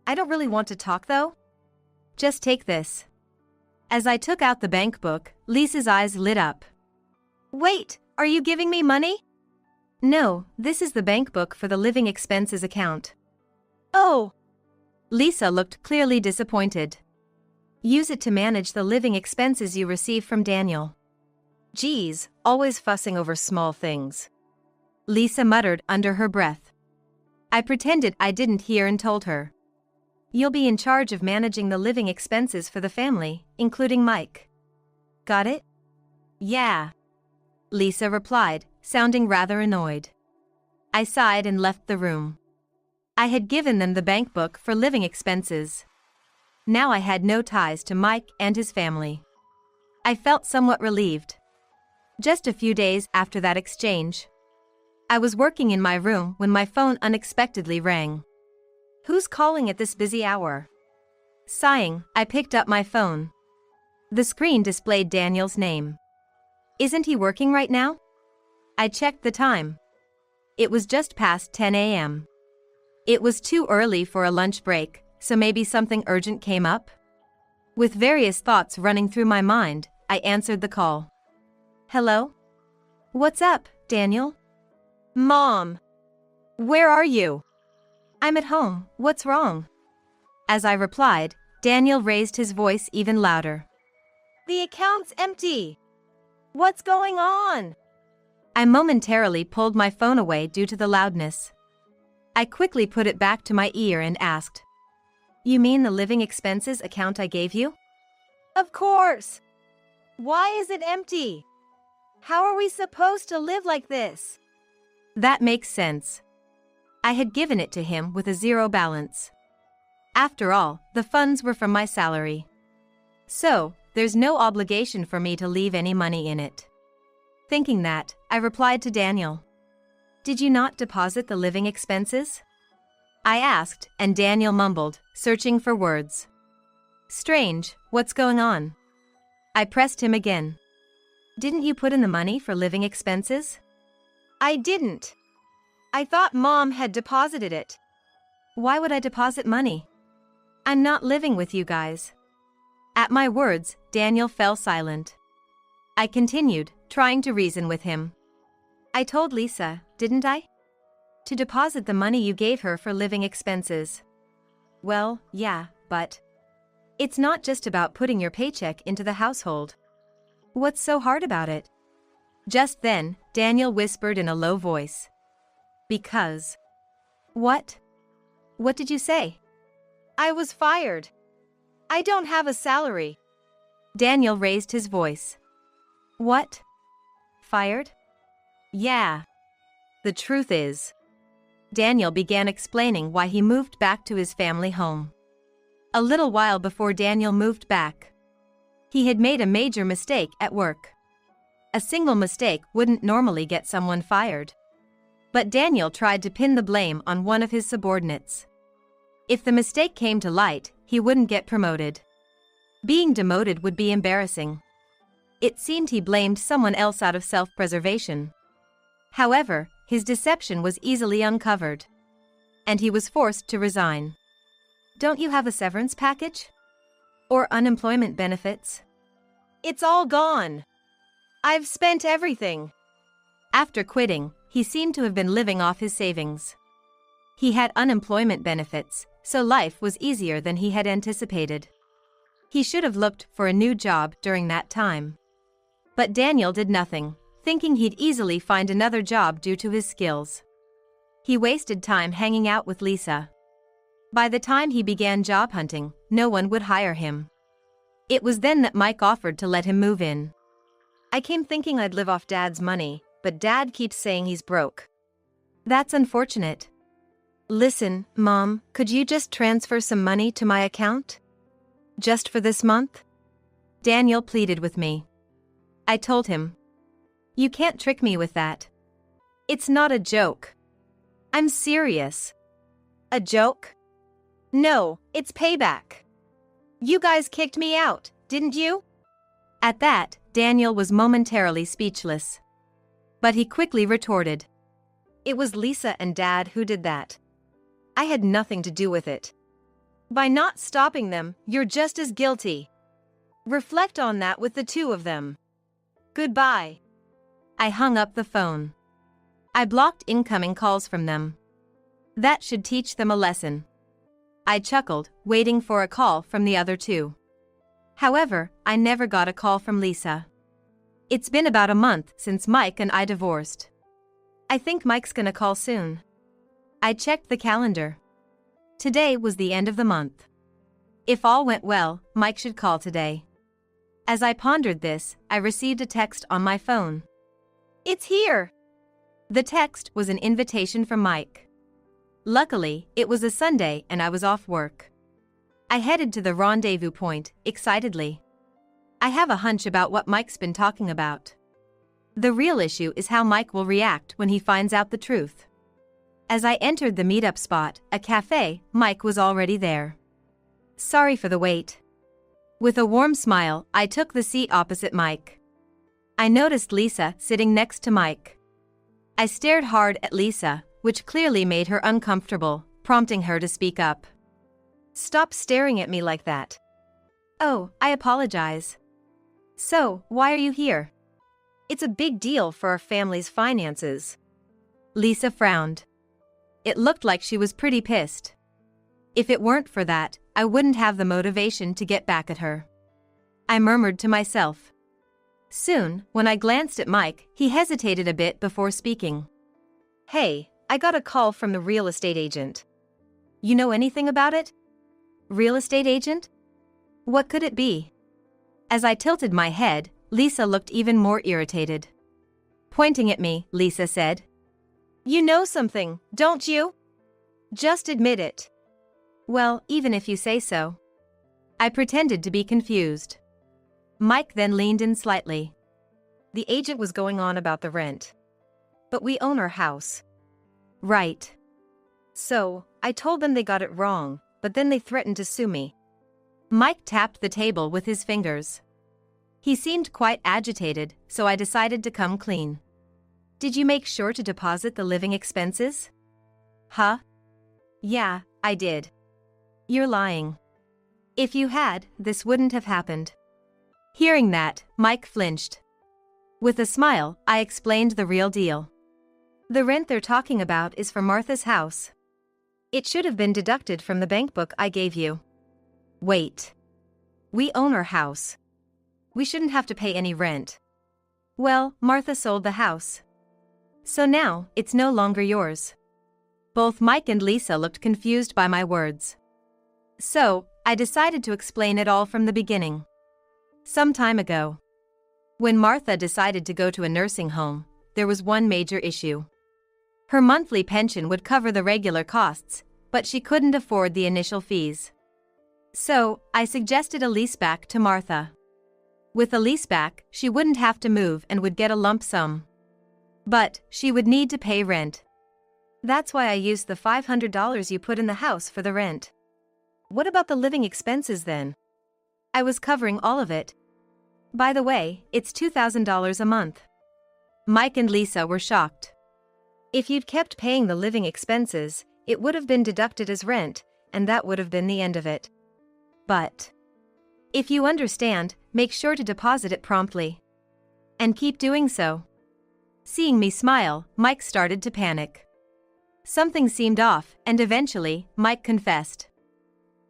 "I don't really want to talk though." "Just take this." As I took out the bank book, Lisa's eyes lit up. "Wait, are you giving me money?" "No, this is the bank book for the living expenses account." "Oh." Lisa looked clearly disappointed. "Use it to manage the living expenses you receive from Daniel." "Geez, always fussing over small things," Lisa muttered under her breath. I pretended I didn't hear and told her. "You'll be in charge of managing the living expenses for the family, including Mike." "Got it?" "Yeah," Lisa replied, sounding rather annoyed. I sighed and left the room. I had given them the bank book for living expenses. Now I had no ties to Mike and his family. I felt somewhat relieved. Just a few days after that exchange, I was working in my room when my phone unexpectedly rang. "Who's calling at this busy hour?" Sighing, I picked up my phone. The screen displayed Daniel's name. "Isn't he working right now?" I checked the time. It was just past 10 a.m. It was too early for a lunch break, so maybe something urgent came up? With various thoughts running through my mind, I answered the call. "Hello? What's up, Daniel?" "Mom! Where are you?" "I'm at home, what's wrong?" As I replied, Daniel raised his voice even louder. "The account's empty. What's going on?" I momentarily pulled my phone away due to the loudness. I quickly put it back to my ear and asked, "You mean the living expenses account I gave you?" "Of course. Why is it empty? How are we supposed to live like this?" "That makes sense." I had given it to him with a zero balance. After all, the funds were from my salary. So, there's no obligation for me to leave any money in it. Thinking that, I replied to Daniel. "Did you not deposit the living expenses?" I asked, and Daniel mumbled, searching for words. "Strange, what's going on?" I pressed him again. "Didn't you put in the money for living expenses?" "I didn't. I thought Mom had deposited it." "Why would I deposit money? I'm not living with you guys." At my words, Daniel fell silent. I continued, trying to reason with him. "I told Lisa, didn't I? To deposit the money you gave her for living expenses." "Well, yeah, but it's not just about putting your paycheck into the household. What's so hard about it? Just then, Daniel whispered in a low voice. Because. What? What did you say? I was fired. I don't have a salary. Daniel raised his voice. What? Fired? Yeah. The truth is. Daniel began explaining why he moved back to his family home. A little while before Daniel moved back, he had made a major mistake at work. A single mistake wouldn't normally get someone fired. But Daniel tried to pin the blame on one of his subordinates. If the mistake came to light, he wouldn't get promoted. Being demoted would be embarrassing. It seemed he blamed someone else out of self-preservation. However, his deception was easily uncovered, and he was forced to resign. Don't you have a severance package? Or unemployment benefits? It's all gone. I've spent everything. After quitting, he seemed to have been living off his savings. He had unemployment benefits, so life was easier than he had anticipated. He should have looked for a new job during that time. But Daniel did nothing, thinking he'd easily find another job due to his skills. He wasted time hanging out with Lisa. By the time he began job hunting, no one would hire him. It was then that Mike offered to let him move in. I came thinking I'd live off Dad's money, but Dad keeps saying he's broke. That's unfortunate. Listen, Mom, could you just transfer some money to my account? Just for this month? Daniel pleaded with me. I told him. You can't trick me with that. It's not a joke. I'm serious. A joke? No, it's payback. You guys kicked me out, didn't you? At that, Daniel was momentarily speechless. But he quickly retorted. It was Lisa and Dad who did that. I had nothing to do with it. By not stopping them, you're just as guilty. Reflect on that with the two of them. Goodbye. I hung up the phone. I blocked incoming calls from them. That should teach them a lesson. I chuckled, waiting for a call from the other two. However, I never got a call from Lisa. It's been about a month since Mike and I divorced. I think Mike's gonna call soon. I checked the calendar. Today was the end of the month. If all went well, Mike should call today. As I pondered this, I received a text on my phone. It's here! The text was an invitation from Mike. Luckily, it was a Sunday and I was off work. I headed to the rendezvous point, excitedly. I have a hunch about what Mike's been talking about. The real issue is how Mike will react when he finds out the truth. As I entered the meetup spot, a cafe, Mike was already there. Sorry for the wait. With a warm smile, I took the seat opposite Mike. I noticed Lisa sitting next to Mike. I stared hard at Lisa, which clearly made her uncomfortable, prompting her to speak up. Stop staring at me like that. Oh, I apologize. So, why are you here? It's a big deal for our family's finances. Lisa frowned. It looked like she was pretty pissed. If it weren't for that, I wouldn't have the motivation to get back at her. I murmured to myself. Soon, when I glanced at Mike, he hesitated a bit before speaking. Hey, I got a call from the real estate agent. You know anything about it? Real estate agent? What could it be? As I tilted my head, Lisa looked even more irritated. Pointing at me, Lisa said, You know something, don't you? Just admit it. Well, even if you say so. I pretended to be confused. Mike then leaned in slightly. The agent was going on about the rent. But we own our house. Right. So, I told them they got it wrong, but then they threatened to sue me. Mike tapped the table with his fingers. He seemed quite agitated, so I decided to come clean. Did you make sure to deposit the living expenses? Huh? Yeah, I did. You're lying. If you had, this wouldn't have happened. Hearing that, Mike flinched. With a smile, I explained the real deal. The rent they're talking about is for Martha's house. It should have been deducted from the bank book I gave you. Wait. We own our house. we shouldn't have to pay any rent. Well, Martha sold the house. So now, it's no longer yours. Both Mike and Lisa looked confused by my words. So, I decided to explain it all from the beginning. Some time ago, when Martha decided to go to a nursing home, there was one major issue. Her monthly pension would cover the regular costs, but she couldn't afford the initial fees. So, I suggested a leaseback to Martha. With a leaseback, she wouldn't have to move and would get a lump sum. But, she would need to pay rent. That's why I used the $500 you put in the house for the rent. What about the living expenses then? I was covering all of it. By the way, it's $2,000 a month. Mike and Lisa were shocked. If you'd kept paying the living expenses, it would have been deducted as rent, and that would have been the end of it. But if you understand, make sure to deposit it promptly. And keep doing so. Seeing me smile, Mike started to panic. Something seemed off, and eventually, Mike confessed.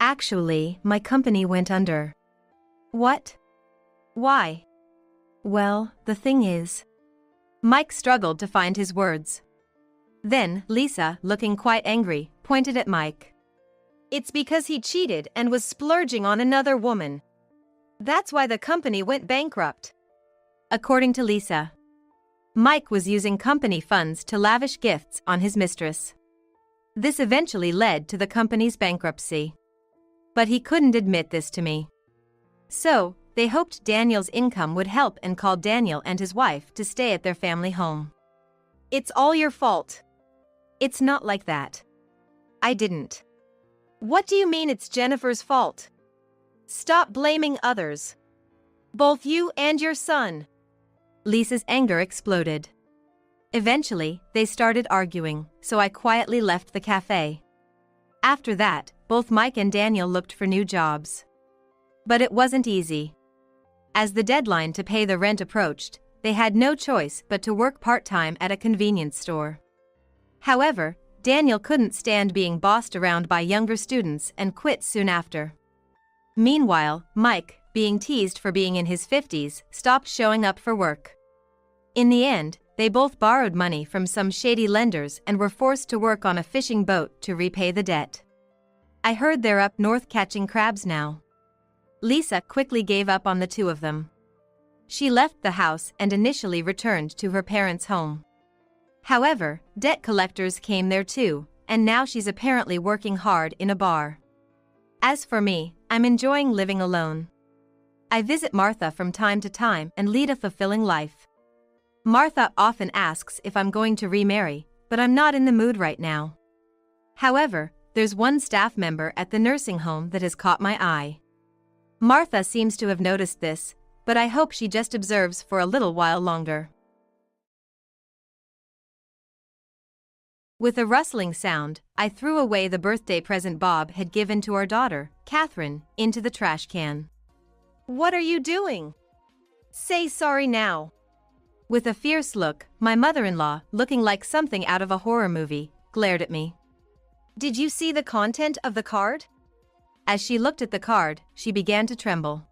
Actually, my company went under. What? Why? Well, the thing is. Mike struggled to find his words. Then, Lisa, looking quite angry, pointed at Mike. It's because he cheated and was splurging on another woman. That's why the company went bankrupt. According to Lisa, Mike was using company funds to lavish gifts on his mistress. This eventually led to the company's bankruptcy. But he couldn't admit this to me. So, they hoped Daniel's income would help and called Daniel and his wife to stay at their family home. It's all your fault. It's not like that. I didn't. What do you mean it's Jennifer's fault? Stop blaming others. Both you and your son. Lisa's anger exploded. Eventually, they started arguing, so I quietly left the cafe. After that, both Mike and Daniel looked for new jobs. But it wasn't easy. As the deadline to pay the rent approached, they had no choice but to work part-time at a convenience store. However, Daniel couldn't stand being bossed around by younger students and quit soon after. Meanwhile, Mike, being teased for being in his 50s, stopped showing up for work. In the end, they both borrowed money from some shady lenders and were forced to work on a fishing boat to repay the debt. I heard they're up north catching crabs now. Lisa quickly gave up on the two of them. She left the house and initially returned to her parents' home. However, debt collectors came there too, and now she's apparently working hard in a bar. As for me, I'm enjoying living alone. I visit Martha from time to time and lead a fulfilling life. Martha often asks if I'm going to remarry, but I'm not in the mood right now. However, there's one staff member at the nursing home that has caught my eye. Martha seems to have noticed this, but I hope she just observes for a little while longer. With a rustling sound, I threw away the birthday present Bob had given to our daughter, Catherine, into the trash can. What are you doing? Say sorry now. With a fierce look, my mother-in-law, looking like something out of a horror movie, glared at me. Did you see the content of the card? As she looked at the card, she began to tremble.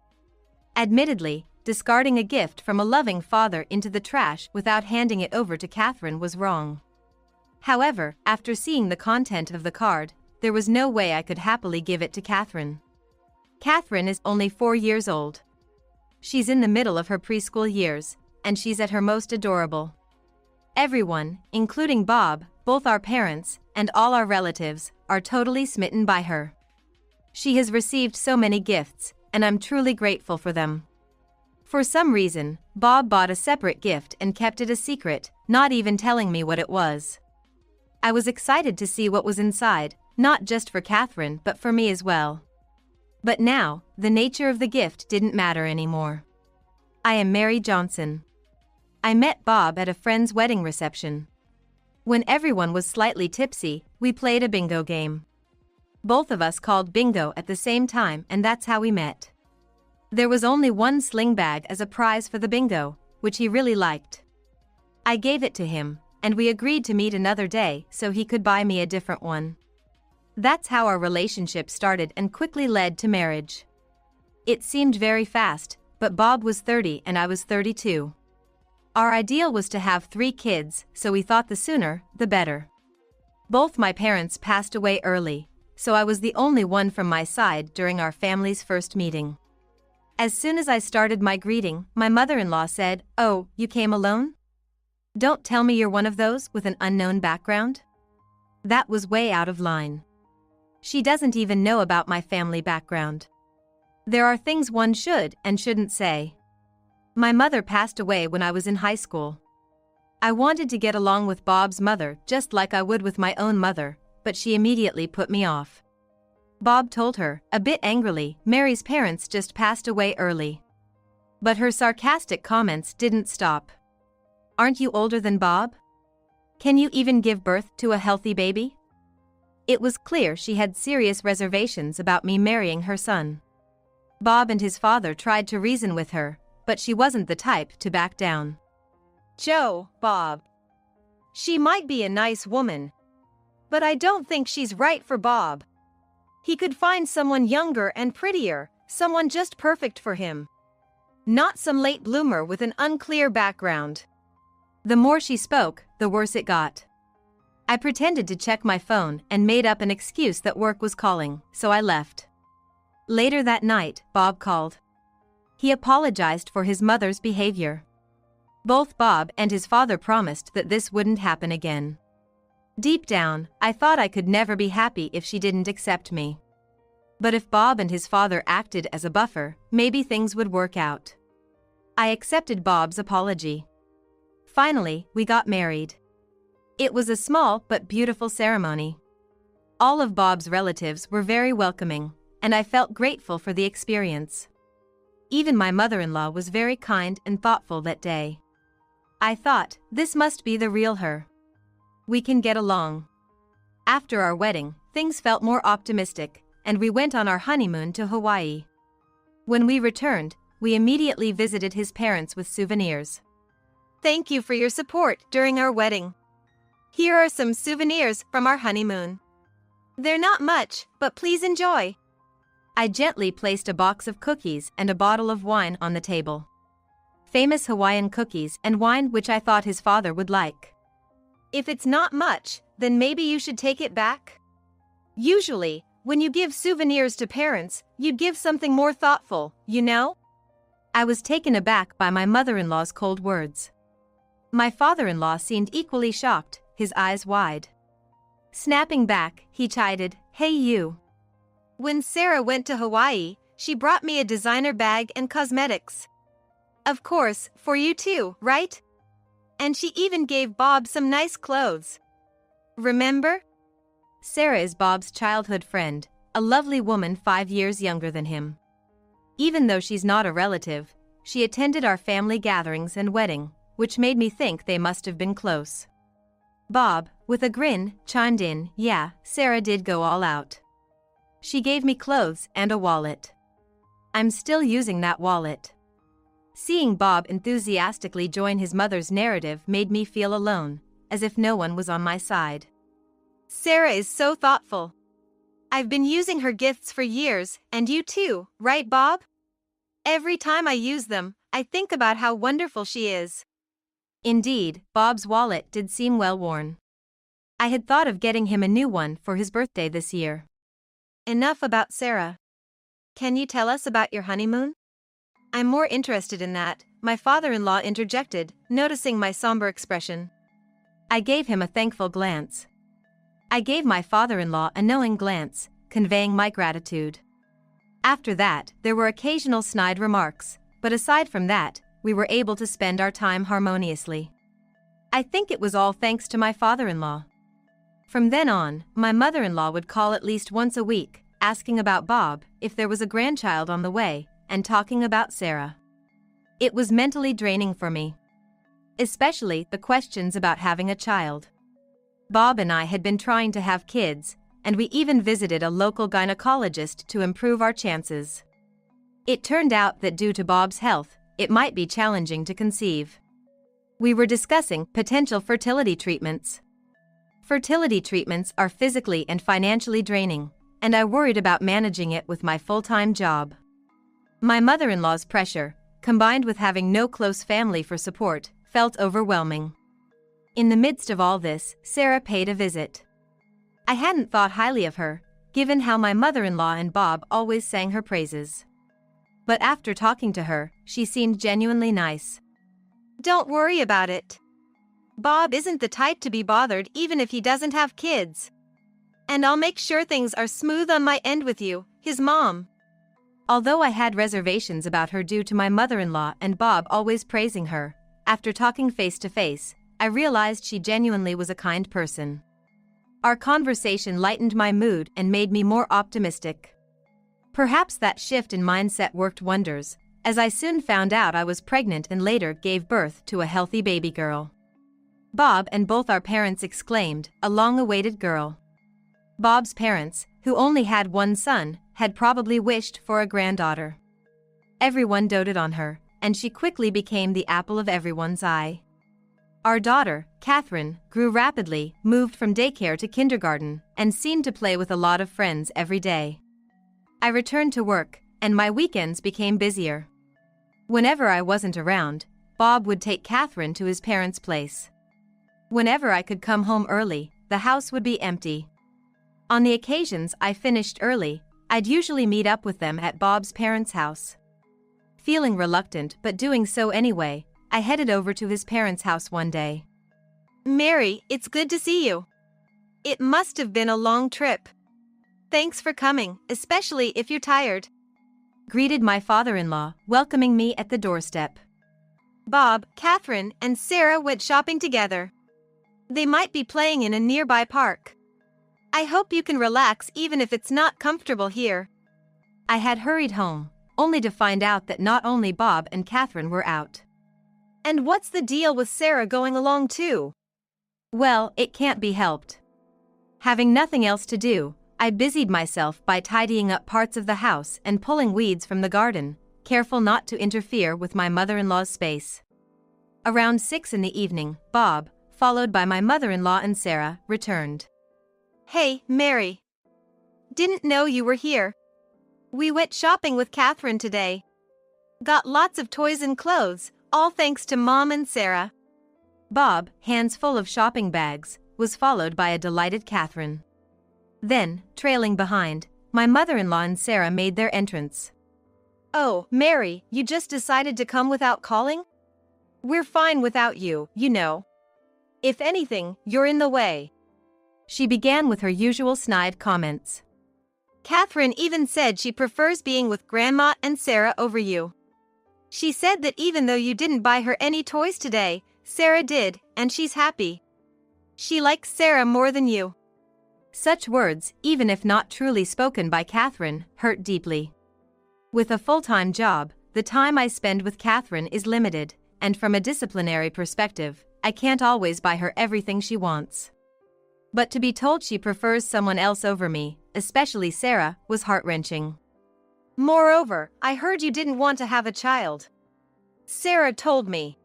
Admittedly, discarding a gift from a loving father into the trash without handing it over to Catherine was wrong. However, after seeing the content of the card, there was no way I could happily give it to Catherine. Catherine is only 4 years old. She's in the middle of her preschool years, and she's at her most adorable. Everyone, including Bob, both our parents, and all our relatives, are totally smitten by her. She has received so many gifts, and I'm truly grateful for them. For some reason, Bob bought a separate gift and kept it a secret, not even telling me what it was. I was excited to see what was inside, not just for Catherine but for me as well. But now, the nature of the gift didn't matter anymore. I am Mary Johnson. I met Bob at a friend's wedding reception. When everyone was slightly tipsy, we played a bingo game. Both of us called bingo at the same time, and that's how we met. There was only one sling bag as a prize for the bingo, which he really liked. I gave it to him, and we agreed to meet another day so he could buy me a different one. That's how our relationship started and quickly led to marriage. It seemed very fast, but Bob was 30 and I was 32. Our ideal was to have 3 kids, so we thought the sooner, the better. Both my parents passed away early, so I was the only one from my side during our family's first meeting. As soon as I started my greeting, my mother-in-law said, "Oh, you came alone? Don't tell me you're one of those with an unknown background?" That was way out of line. She doesn't even know about my family background. There are things one should and shouldn't say. My mother passed away when I was in high school. I wanted to get along with Bob's mother just like I would with my own mother, but she immediately put me off. Bob told her, a bit angrily, Mary's parents just passed away early. But her sarcastic comments didn't stop. "Aren't you older than Bob? Can you even give birth to a healthy baby?" It was clear she had serious reservations about me marrying her son. Bob and his father tried to reason with her, but she wasn't the type to back down. "Joe, Bob. She might be a nice woman, but I don't think she's right for Bob. He could find someone younger and prettier, someone just perfect for him. Not some late bloomer with an unclear background." The more she spoke, the worse it got. I pretended to check my phone and made up an excuse that work was calling, so I left. Later that night, Bob called. He apologized for his mother's behavior. Both Bob and his father promised that this wouldn't happen again. Deep down, I thought I could never be happy if she didn't accept me. But if Bob and his father acted as a buffer, maybe things would work out. I accepted Bob's apology. Finally, we got married. It was a small but beautiful ceremony. All of Bob's relatives were very welcoming, and I felt grateful for the experience. Even my mother-in-law was very kind and thoughtful that day. I thought, this must be the real her. We can get along. After our wedding, things felt more optimistic, and we went on our honeymoon to Hawaii. When we returned, we immediately visited his parents with souvenirs. "Thank you for your support during our wedding. Here are some souvenirs from our honeymoon. They're not much, but please enjoy." I gently placed a box of cookies and a bottle of wine on the table. Famous Hawaiian cookies and wine which I thought his father would like. "If it's not much, then maybe you should take it back. Usually, when you give souvenirs to parents, you'd give something more thoughtful, you know?" I was taken aback by my mother-in-law's cold words. My father-in-law seemed equally shocked, his eyes wide. Snapping back, he chided, "Hey you. When Sarah went to Hawaii, she brought me a designer bag and cosmetics. Of course, for you too, right? And she even gave Bob some nice clothes. Remember?" Sarah is Bob's childhood friend, a lovely woman 5 years younger than him. Even though she's not a relative, she attended our family gatherings and wedding, which made me think they must have been close. Bob, with a grin, chimed in, "Yeah, Sarah did go all out. She gave me clothes and a wallet. I'm still using that wallet." Seeing Bob enthusiastically join his mother's narrative made me feel alone, as if no one was on my side. "Sarah is so thoughtful. I've been using her gifts for years, and you too, right, Bob? Every time I use them, I think about how wonderful she is." Indeed, Bob's wallet did seem well worn. I had thought of getting him a new one for his birthday this year. Enough about Sarah. Can you tell us about your honeymoon? I'm more interested in that, my father-in-law interjected, noticing my somber expression. I gave him a thankful glance. I gave my father-in-law a knowing glance, conveying my gratitude. After that, there were occasional snide remarks, but aside from that, we were able to spend our time harmoniously. I think it was all thanks to my father-in-law. From then on, my mother-in-law would call at least once a week, asking about Bob, if there was a grandchild on the way, and talking about Sarah. It was mentally draining for me. Especially the questions about having a child. Bob and I had been trying to have kids, and we even visited a local gynecologist to improve our chances. It turned out that due to Bob's health, it might be challenging to conceive. We were discussing potential fertility treatments. Fertility treatments are physically and financially draining, and I worried about managing it with my full-time job. My mother-in-law's pressure, combined with having no close family for support, felt overwhelming. In the midst of all this, Sarah paid a visit. I hadn't thought highly of her, given how my mother-in-law and Bob always sang her praises. But after talking to her, she seemed genuinely nice. Don't worry about it. Bob isn't the type to be bothered even if he doesn't have kids. And I'll make sure things are smooth on my end with you, his mom. Although I had reservations about her due to my mother-in-law and Bob always praising her, after talking face to face, I realized she genuinely was a kind person. Our conversation lightened my mood and made me more optimistic. Perhaps that shift in mindset worked wonders, as I soon found out I was pregnant and later gave birth to a healthy baby girl. Bob and both our parents exclaimed, "A long-awaited girl." Bob's parents, who only had one son, had probably wished for a granddaughter. Everyone doted on her, and she quickly became the apple of everyone's eye. Our daughter, Catherine, grew rapidly, moved from daycare to kindergarten, and seemed to play with a lot of friends every day. I returned to work, and my weekends became busier. Whenever I wasn't around, Bob would take Catherine to his parents' place. Whenever I could come home early, the house would be empty. On the occasions I finished early, I'd usually meet up with them at Bob's parents' house. Feeling reluctant but doing so anyway, I headed over to his parents' house one day. "Mary, it's good to see you. It must have been a long trip. Thanks for coming, especially if you're tired," greeted my father-in-law, welcoming me at the doorstep. Bob, Catherine, and Sarah went shopping together. They might be playing in a nearby park. I hope you can relax even if it's not comfortable here. I had hurried home, only to find out that not only Bob and Catherine were out. And what's the deal with Sarah going along too? Well, it can't be helped. Having nothing else to do, I busied myself by tidying up parts of the house and pulling weeds from the garden, careful not to interfere with my mother-in-law's space. Around 6 in the evening, Bob, followed by my mother-in-law and Sarah, returned. "Hey, Mary. Didn't know you were here. We went shopping with Catherine today. Got lots of toys and clothes, all thanks to Mom and Sarah." Bob, hands full of shopping bags, was followed by a delighted Catherine. Then, trailing behind, my mother-in-law and Sarah made their entrance. "Oh, Mary, you just decided to come without calling? We're fine without you, you know. If anything, you're in the way." She began with her usual snide comments. "Catherine even said she prefers being with Grandma and Sarah over you. She said that even though you didn't buy her any toys today, Sarah did, and she's happy. She likes Sarah more than you." Such words, even if not truly spoken by Catherine, hurt deeply. With a full-time job, the time I spend with Catherine is limited, and from a disciplinary perspective, I can't always buy her everything she wants. But to be told she prefers someone else over me, especially Sarah, was heart-wrenching. "Moreover, I heard you didn't want to have a child. Sarah told me.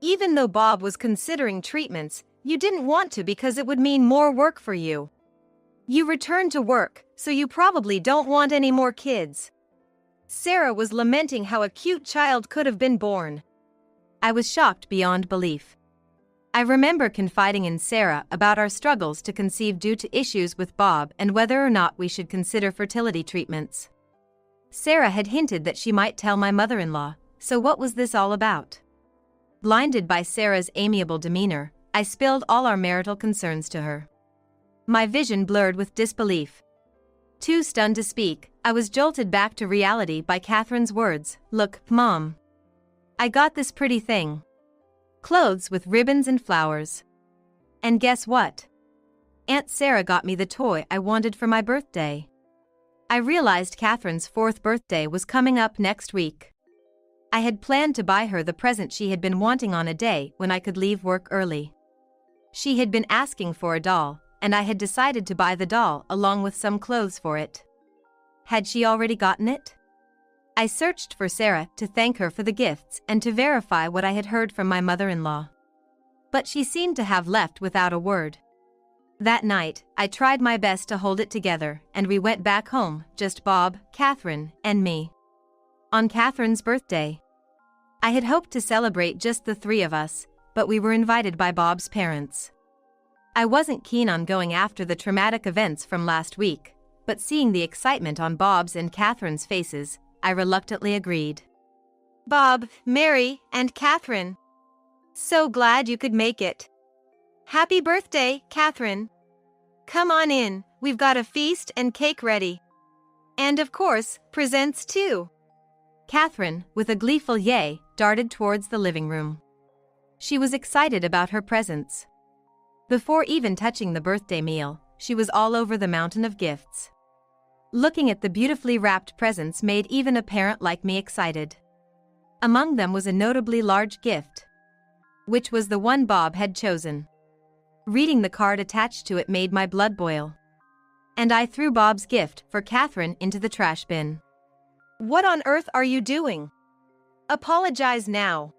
Even though Bob was considering treatments, you didn't want to because it would mean more work for you. You returned to work, so you probably don't want any more kids." Sarah was lamenting how a cute child could have been born. I was shocked beyond belief. I remember confiding in Sarah about our struggles to conceive due to issues with Bob and whether or not we should consider fertility treatments. Sarah had hinted that she might tell my mother-in-law, so what was this all about? Blinded by Sarah's amiable demeanor, I spilled all our marital concerns to her. My vision blurred with disbelief. Too stunned to speak, I was jolted back to reality by Catherine's words, "Look, Mom. I got this pretty thing. Clothes with ribbons and flowers. And guess what? Aunt Sarah got me the toy I wanted for my birthday." I realized Catherine's 4th birthday was coming up next week. I had planned to buy her the present she had been wanting on a day when I could leave work early. She had been asking for a doll, and I had decided to buy the doll along with some clothes for it. Had she already gotten it? I searched for Sarah to thank her for the gifts and to verify what I had heard from my mother-in-law. But she seemed to have left without a word. That night, I tried my best to hold it together, and we went back home, just Bob, Catherine, and me. On Catherine's birthday. I had hoped to celebrate just the three of us, but we were invited by Bob's parents. I wasn't keen on going after the traumatic events from last week, but seeing the excitement on Bob's and Catherine's faces, I reluctantly agreed. Bob, Mary, and Catherine. So glad you could make it. Happy birthday, Catherine. Come on in, we've got a feast and cake ready. And of course, presents too. Catherine, with a gleeful yay, darted towards the living room. She was excited about her presents. Before even touching the birthday meal, she was all over the mountain of gifts. Looking at the beautifully wrapped presents made even a parent like me excited. Among them was a notably large gift, which was the one Bob had chosen. Reading the card attached to it made my blood boil. And I threw Bob's gift for Catherine into the trash bin. What on earth are you doing? Apologize now.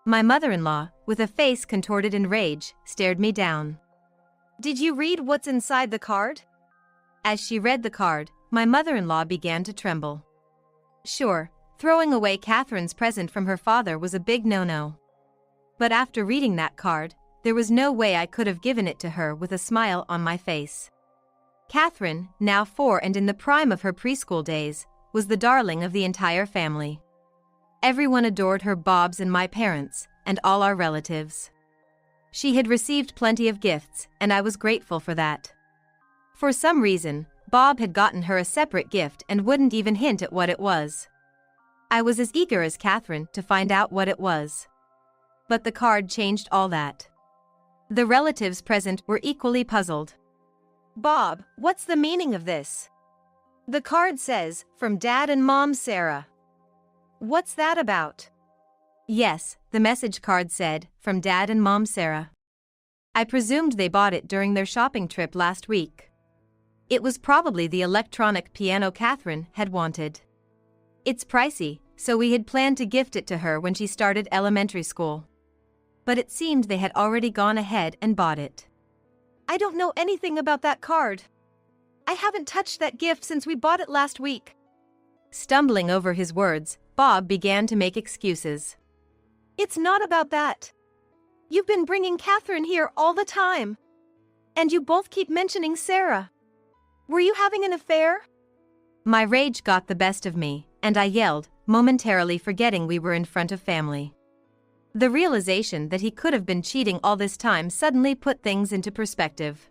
My mother-in-law, with a face contorted in rage, stared me down. Did you read what's inside the card? As she read the card, my mother-in-law began to tremble. Sure, throwing away Catherine's present from her father was a big no-no. But after reading that card, there was no way I could have given it to her with a smile on my face. Catherine, now 4 and in the prime of her preschool days, was the darling of the entire family. Everyone adored her, Bob's and my parents, and all our relatives. She had received plenty of gifts, and I was grateful for that. For some reason, Bob had gotten her a separate gift and wouldn't even hint at what it was. I was as eager as Catherine to find out what it was. But the card changed all that. The relatives present were equally puzzled. Bob, what's the meaning of this? The card says, from Dad and Mom Sarah. What's that about? Yes, the message card said, from Dad and Mom Sarah. I presumed they bought it during their shopping trip last week. It was probably the electronic piano Catherine had wanted. It's pricey, so we had planned to gift it to her when she started elementary school. But it seemed they had already gone ahead and bought it. I don't know anything about that card. I haven't touched that gift since we bought it last week. Stumbling over his words, Bob began to make excuses. It's not about that. You've been bringing Catherine here all the time. And you both keep mentioning Sarah. Were you having an affair? My rage got the best of me, and I yelled, momentarily forgetting we were in front of family. The realization that he could have been cheating all this time suddenly put things into perspective.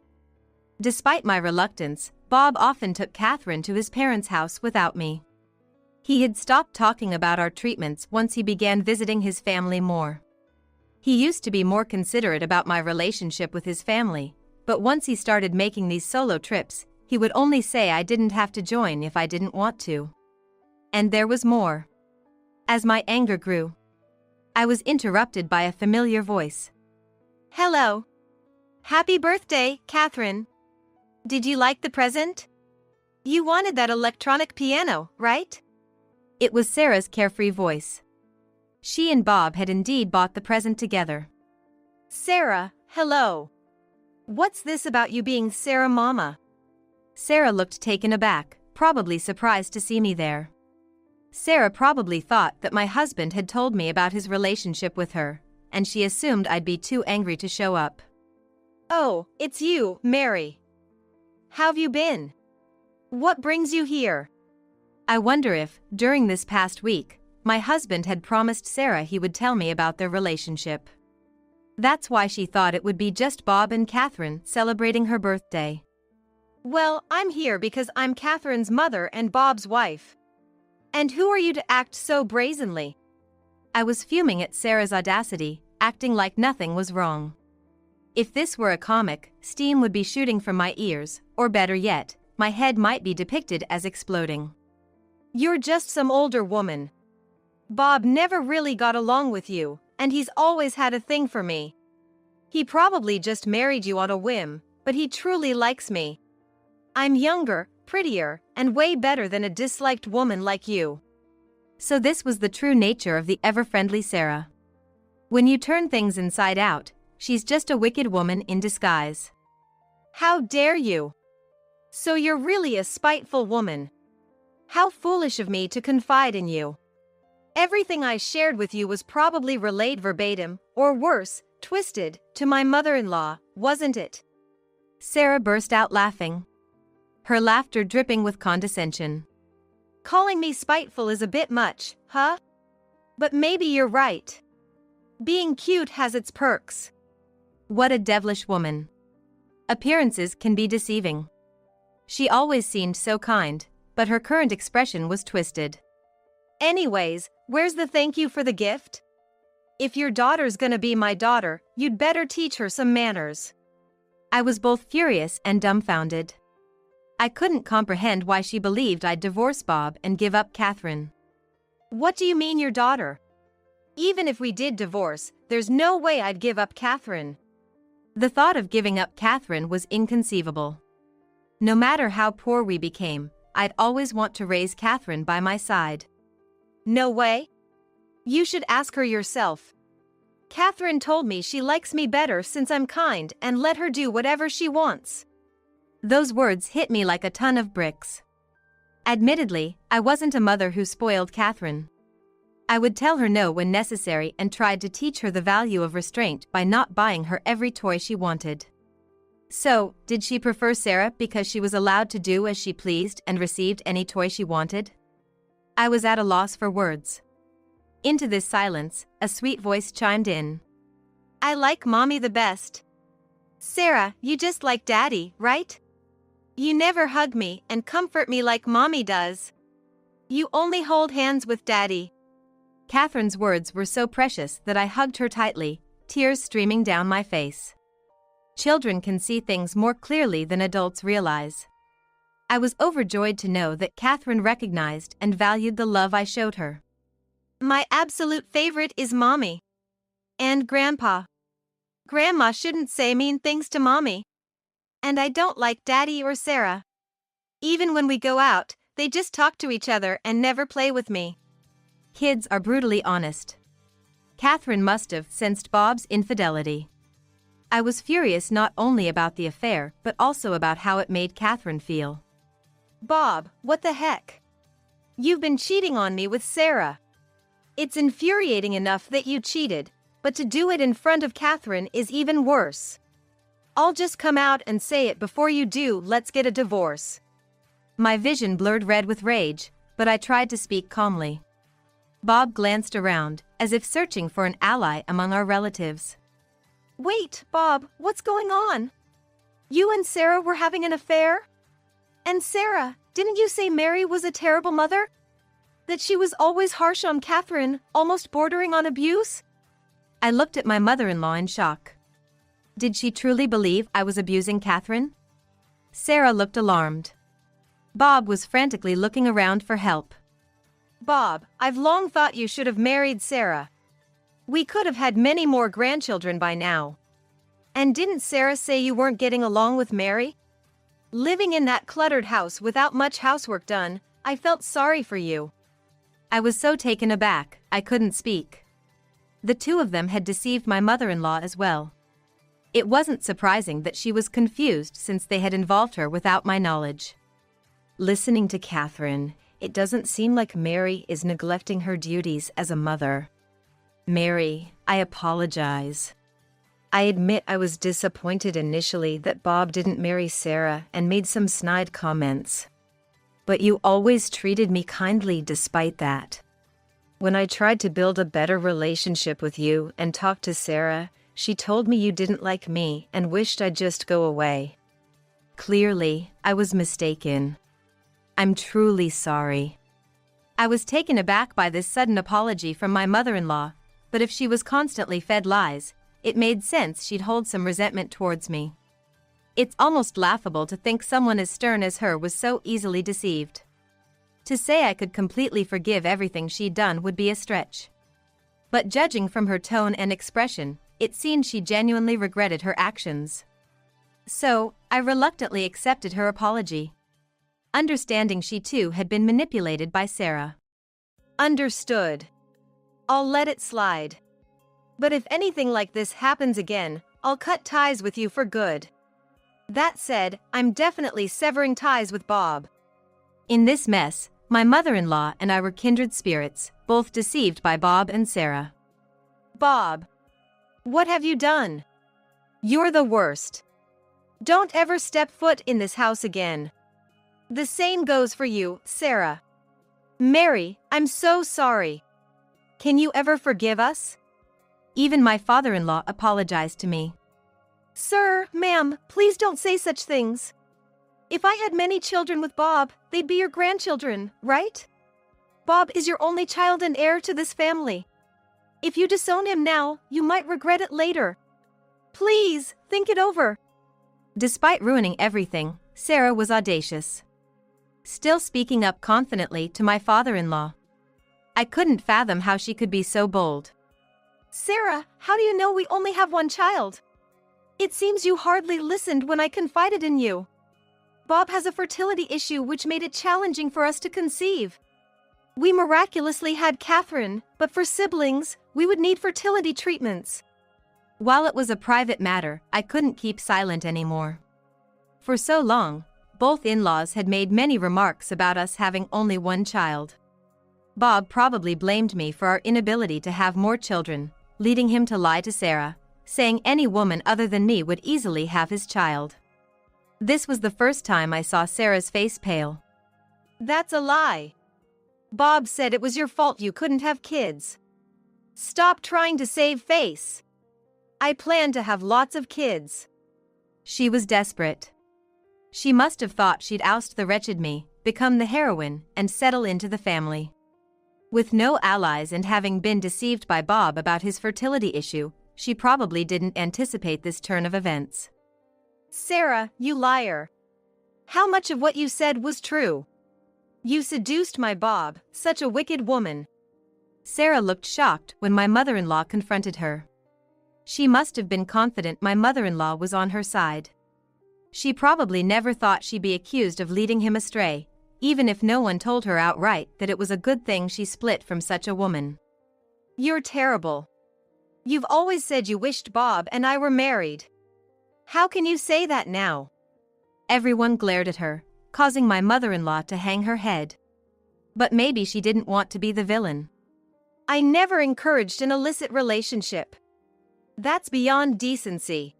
Despite my reluctance, Bob often took Catherine to his parents' house without me. He had stopped talking about our treatments once he began visiting his family more. He used to be more considerate about my relationship with his family, but once he started making these solo trips, he would only say I didn't have to join if I didn't want to. And there was more. As my anger grew, I was interrupted by a familiar voice. Hello. Happy birthday, Catherine. Did you like the present? You wanted that electronic piano, right? It was Sarah's carefree voice. She and Bob had indeed bought the present together. Sarah, hello. What's this about you being Sarah Mama? Sarah looked taken aback, probably surprised to see me there. Sarah probably thought that my husband had told me about his relationship with her, and she assumed I'd be too angry to show up. Oh, it's you, Mary. How've you been? What brings you here? I wonder if, during this past week, my husband had promised Sarah he would tell me about their relationship. That's why she thought it would be just Bob and Catherine celebrating her birthday. Well, I'm here because I'm Catherine's mother and Bob's wife. And who are you to act so brazenly? I was fuming at Sarah's audacity, acting like nothing was wrong. If this were a comic, steam would be shooting from my ears, or better yet, my head might be depicted as exploding. You're just some older woman. Bob never really got along with you, and he's always had a thing for me. He probably just married you on a whim, but he truly likes me. I'm younger, prettier, and way better than a disliked woman like you. So this was the true nature of the ever-friendly Sarah. When you turn things inside out, she's just a wicked woman in disguise. How dare you? So you're really a spiteful woman. How foolish of me to confide in you. Everything I shared with you was probably relayed verbatim, or worse, twisted, to my mother-in-law, wasn't it? Sarah burst out laughing, her laughter dripping with condescension. Calling me spiteful is a bit much, huh? But maybe you're right. Being cute has its perks. What a devilish woman. Appearances can be deceiving. She always seemed so kind, but her current expression was twisted. Anyways, where's the thank you for the gift? If your daughter's gonna be my daughter, you'd better teach her some manners. I was both furious and dumbfounded. I couldn't comprehend why she believed I'd divorce Bob and give up Catherine. What do you mean your daughter? Even if we did divorce, there's no way I'd give up Catherine. The thought of giving up Catherine was inconceivable. No matter how poor we became, I'd always want to raise Catherine by my side. No way? You should ask her yourself. Catherine told me she likes me better since I'm kind and let her do whatever she wants. Those words hit me like a ton of bricks. Admittedly, I wasn't a mother who spoiled Catherine. I would tell her no when necessary and tried to teach her the value of restraint by not buying her every toy she wanted. So, did she prefer Sarah because she was allowed to do as she pleased and received any toy she wanted? I was at a loss for words. Into this silence, a sweet voice chimed in. I like Mommy the best. Sarah, you just like Daddy, right? You never hug me and comfort me like Mommy does. You only hold hands with Daddy. Catherine's words were so precious that I hugged her tightly, tears streaming down my face. Children can see things more clearly than adults realize. I was overjoyed to know that Catherine recognized and valued the love I showed her. My absolute favorite is Mommy. And Grandpa. Grandma shouldn't say mean things to Mommy. And I don't like Daddy or Sarah. Even when we go out, they just talk to each other and never play with me. Kids are brutally honest. Catherine must have sensed Bob's infidelity. I was furious not only about the affair but also about how it made Catherine feel. Bob, what the heck? You've been cheating on me with Sarah. It's infuriating enough that you cheated, but to do it in front of Catherine is even worse. I'll just come out and say it before you do. Let's get a divorce. My vision blurred red with rage, but I tried to speak calmly. Bob glanced around, as if searching for an ally among our relatives. Wait, Bob, what's going on? You and Sarah were having an affair? And Sarah, didn't you say Mary was a terrible mother? That she was always harsh on Catherine, almost bordering on abuse? I looked at my mother-in-law in shock. Did she truly believe I was abusing Catherine? Sarah looked alarmed. Bob was frantically looking around for help. Bob, I've long thought you should have married Sarah. We could have had many more grandchildren by now. And didn't Sarah say you weren't getting along with Mary? Living in that cluttered house without much housework done, I felt sorry for you. I was so taken aback, I couldn't speak. The two of them had deceived my mother-in-law as well. It wasn't surprising that she was confused since they had involved her without my knowledge. Listening to Catherine, it doesn't seem like Mary is neglecting her duties as a mother. Mary, I apologize. I admit I was disappointed initially that Bob didn't marry Sarah and made some snide comments. But you always treated me kindly despite that. When I tried to build a better relationship with you and talk to Sarah, she told me you didn't like me and wished I'd just go away. Clearly, I was mistaken. I'm truly sorry. I was taken aback by this sudden apology from my mother-in-law, but if she was constantly fed lies, it made sense she'd hold some resentment towards me. It's almost laughable to think someone as stern as her was so easily deceived. To say I could completely forgive everything she'd done would be a stretch. But judging from her tone and expression, it seemed she genuinely regretted her actions. So, I reluctantly accepted her apology, understanding she too had been manipulated by Sarah. Understood. I'll let it slide. But if anything like this happens again, I'll cut ties with you for good. That said, I'm definitely severing ties with Bob. In this mess, My mother-in-law and I were kindred spirits, both deceived by Bob and Sarah. Bob, what have you done? You're the worst. Don't ever step foot in this house again. The same goes for you, Sarah. Mary, I'm so sorry. Can you ever forgive us? Even my father-in-law apologized to me. Sir, ma'am, please don't say such things. If I had many children with Bob, they'd be your grandchildren, right? Bob is your only child and heir to this family. If you disown him now, you might regret it later. Please, think it over. Despite ruining everything, Sarah was audacious. Still speaking up confidently to my father-in-law. I couldn't fathom how she could be so bold. Sarah, how do you know we only have one child? It seems you hardly listened when I confided in you. Bob has a fertility issue which made it challenging for us to conceive. We miraculously had Catherine, but for siblings, we would need fertility treatments. While it was a private matter, I couldn't keep silent anymore. For so long, both in-laws had made many remarks about us having only one child. Bob probably blamed me for our inability to have more children, leading him to lie to Sarah, saying any woman other than me would easily have his child. This was the first time I saw Sarah's face pale. That's a lie. Bob said it was your fault you couldn't have kids. Stop trying to save face. I plan to have lots of kids. She was desperate. She must have thought she'd oust the wretched me, become the heroine, and settle into the family. With no allies and having been deceived by Bob about his fertility issue, she probably didn't anticipate this turn of events. Sarah, you liar. How much of what you said was true? You seduced my Bob, such a wicked woman. Sarah looked shocked when my mother-in-law confronted her. She must have been confident my mother-in-law was on her side. She probably never thought she'd be accused of leading him astray, even if no one told her outright that it was a good thing she split from such a woman. You're terrible. You've always said you wished Bob and I were married. How can you say that now? Everyone glared at her, causing my mother-in-law to hang her head. But maybe she didn't want to be the villain. I never encouraged an illicit relationship. That's beyond decency.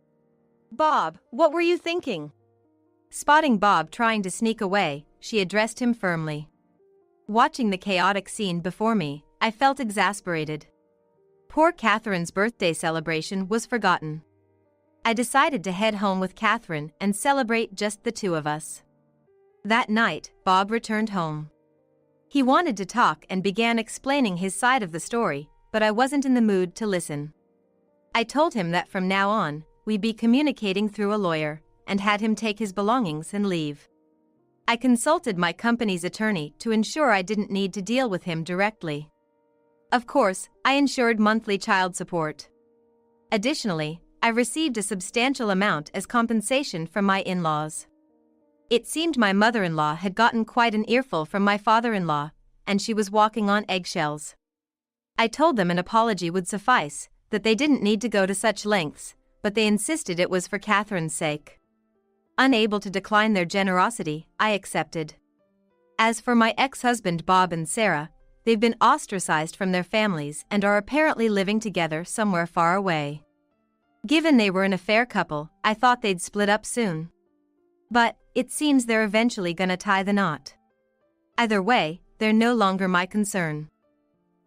Bob, what were you thinking? Spotting Bob trying to sneak away, she addressed him firmly. Watching the chaotic scene before me, I felt exasperated. Poor Catherine's birthday celebration was forgotten. I decided to head home with Catherine and celebrate just the two of us. That night, Bob returned home. He wanted to talk and began explaining his side of the story, but I wasn't in the mood to listen. I told him that from now on, we'd be communicating through a lawyer, and had him take his belongings and leave. I consulted my company's attorney to ensure I didn't need to deal with him directly. Of course, I ensured monthly child support. Additionally, I received a substantial amount as compensation from my in-laws. It seemed my mother-in-law had gotten quite an earful from my father-in-law, and she was walking on eggshells. I told them an apology would suffice, that they didn't need to go to such lengths, but they insisted it was for Catherine's sake. Unable to decline their generosity, I accepted. As for my ex-husband Bob and Sarah, they've been ostracized from their families and are apparently living together somewhere far away. Given they were an affair couple, I thought they'd split up soon. But it seems they're eventually gonna tie the knot. Either way, they're no longer my concern.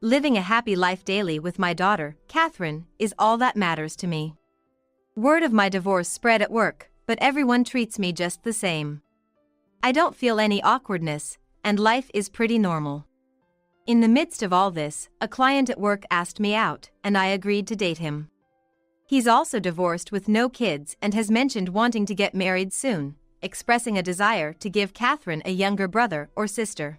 Living a happy life daily with my daughter, Catherine, is all that matters to me. Word of my divorce spread at work, but everyone treats me just the same. I don't feel any awkwardness, and life is pretty normal. In the midst of all this, a client at work asked me out, and I agreed to date him. He's also divorced with no kids and has mentioned wanting to get married soon, expressing a desire to give Catherine a younger brother or sister.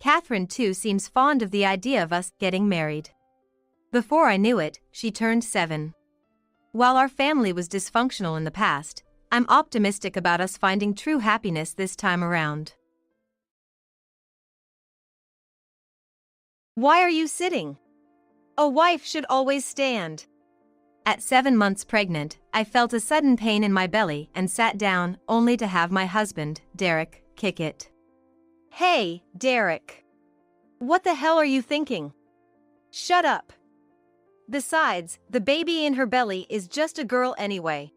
Catherine too seems fond of the idea of us getting married. Before I knew it, she turned 7. While our family was dysfunctional in the past, I'm optimistic about us finding true happiness this time around. Why are you sitting? A wife should always stand. At 7 months pregnant, I felt a sudden pain in my belly and sat down only to have my husband, Derek, kick it. Hey, Derek. What the hell are you thinking? Shut up. Besides, the baby in her belly is just a girl anyway.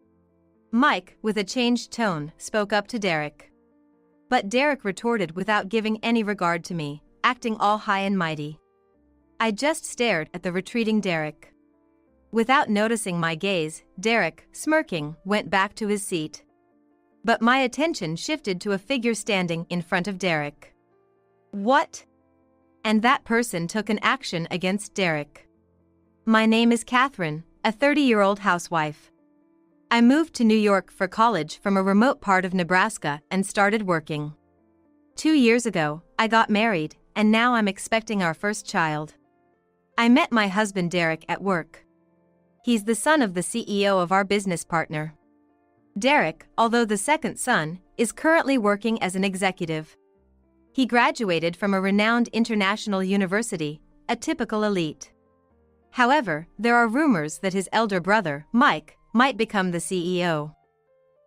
Mike, with a changed tone, spoke up to Derek. But Derek retorted without giving any regard to me, acting all high and mighty. I just stared at the retreating Derek. Without noticing my gaze, Derek, smirking, went back to his seat. But my attention shifted to a figure standing in front of Derek. What? And that person took an action against Derek. My name is Catherine, a 30-year-old housewife. I moved to New York for college from a remote part of Nebraska and started working. 2 years ago, I got married, and now I'm expecting our first child. I met my husband Derek at work. He's the son of the CEO of our business partner. Derek, although the second son, is currently working as an executive. He graduated from a renowned international university, a typical elite. However, there are rumors that his elder brother, Mike, might become the CEO.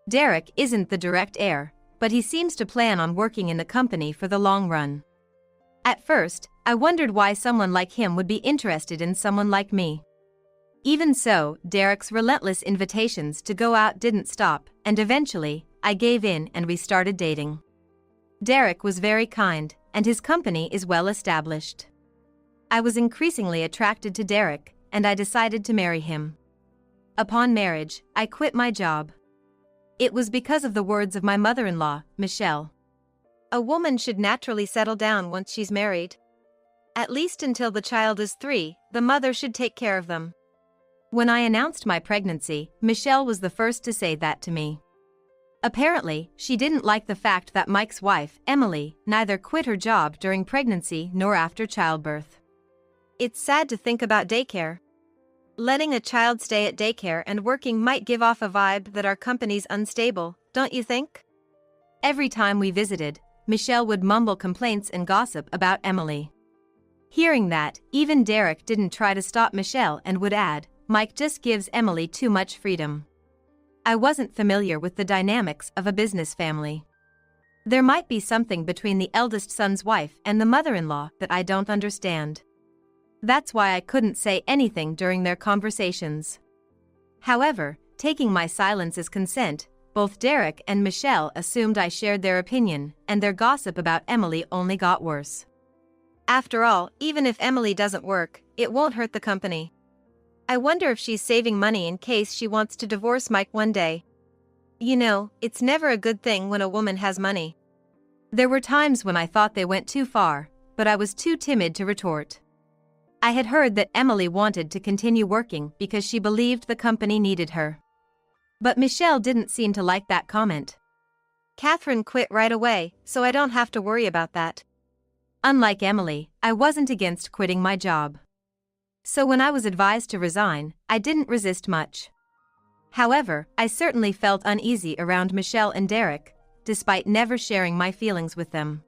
Derek isn't the direct heir, but he seems to plan on working in the company for the long run. At first, I wondered why someone like him would be interested in someone like me. Even so, Derek's relentless invitations to go out didn't stop, and eventually, I gave in and we started dating. Derek was very kind, and his company is well established. I was increasingly attracted to Derek, and I decided to marry him. Upon marriage, I quit my job. It was because of the words of my mother-in-law, Michelle. A woman should naturally settle down once she's married. At least until the child is 3, the mother should take care of them. When I announced my pregnancy, Michelle was the first to say that to me. Apparently, she didn't like the fact that Mike's wife, Emily, neither quit her job during pregnancy nor after childbirth. It's sad to think about daycare. Letting a child stay at daycare and working might give off a vibe that our company's unstable, don't you think? Every time we visited, Michelle would mumble complaints and gossip about Emily. Hearing that, even Derek didn't try to stop Michelle and would add, "Mike just gives Emily too much freedom." I wasn't familiar with the dynamics of a business family. There might be something between the eldest son's wife and the mother-in-law that I don't understand. That's why I couldn't say anything during their conversations. However, taking my silence as consent, both Derek and Michelle assumed I shared their opinion, and their gossip about Emily only got worse. After all, even if Emily doesn't work, it won't hurt the company. I wonder if she's saving money in case she wants to divorce Mike one day. You know, it's never a good thing when a woman has money. There were times when I thought they went too far, but I was too timid to retort. I had heard that Emily wanted to continue working because she believed the company needed her. But Michelle didn't seem to like that comment. Catherine quit right away, so I don't have to worry about that. Unlike Emily, I wasn't against quitting my job. So when I was advised to resign, I didn't resist much. However, I certainly felt uneasy around Michelle and Derek, despite never sharing my feelings with them.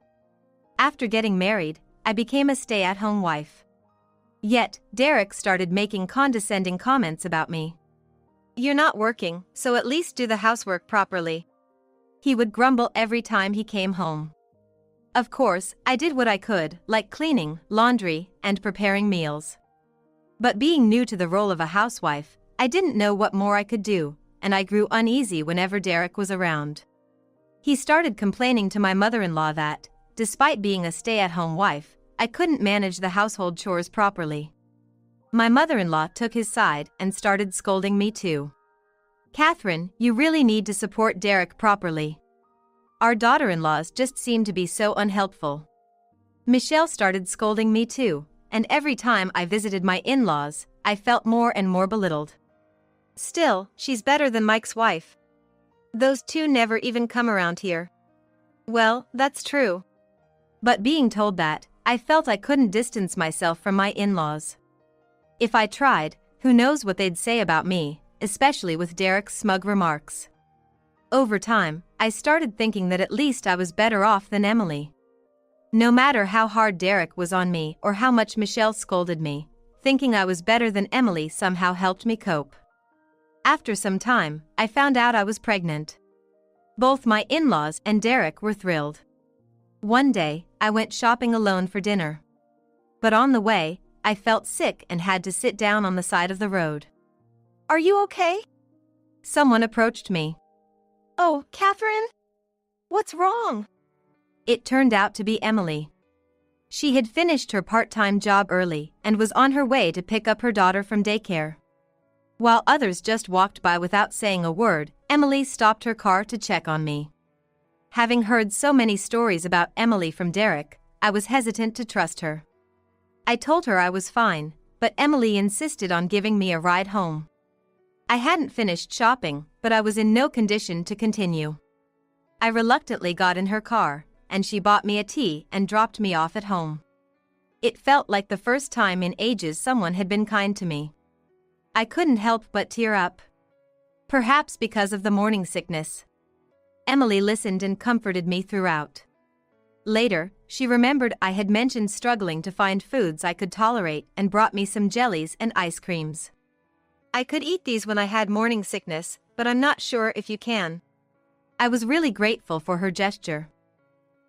After getting married, I became a stay-at-home wife. Yet, Derek started making condescending comments about me. "You're not working, so at least do the housework properly," he would grumble every time he came home. Of course, I did what I could, like cleaning, laundry, and preparing meals. But being new to the role of a housewife, I didn't know what more I could do, and I grew uneasy whenever Derek was around. He started complaining to my mother-in-law that, despite being a stay-at-home wife, I couldn't manage the household chores properly. My mother-in-law took his side and started scolding me too. "Catherine, you really need to support Derek properly. Our daughter-in-laws just seem to be so unhelpful." Michelle started scolding me too, and every time I visited my in-laws, I felt more and more belittled. Still, she's better than Mike's wife. Those two never even come around here. Well, that's true. But being told that, I felt I couldn't distance myself from my in-laws. If I tried, who knows what they'd say about me, especially with Derek's smug remarks. Over time, I started thinking that at least I was better off than Emily. No matter how hard Derek was on me or how much Michelle scolded me, thinking I was better than Emily somehow helped me cope. After some time, I found out I was pregnant. Both my in-laws and Derek were thrilled. One day, I went shopping alone for dinner. But on the way, I felt sick and had to sit down on the side of the road. Are you okay? Someone approached me. Oh, Catherine? What's wrong? It turned out to be Emily. She had finished her part-time job early and was on her way to pick up her daughter from daycare. While others just walked by without saying a word, Emily stopped her car to check on me. Having heard so many stories about Emily from Derek, I was hesitant to trust her. I told her I was fine, but Emily insisted on giving me a ride home. I hadn't finished shopping, but I was in no condition to continue. I reluctantly got in her car, and she bought me a tea and dropped me off at home. It felt like the first time in ages someone had been kind to me. I couldn't help but tear up. Perhaps because of the morning sickness. Emily listened and comforted me throughout. Later, she remembered I had mentioned struggling to find foods I could tolerate and brought me some jellies and ice creams. I could eat these when I had morning sickness, but I'm not sure if you can. I was really grateful for her gesture.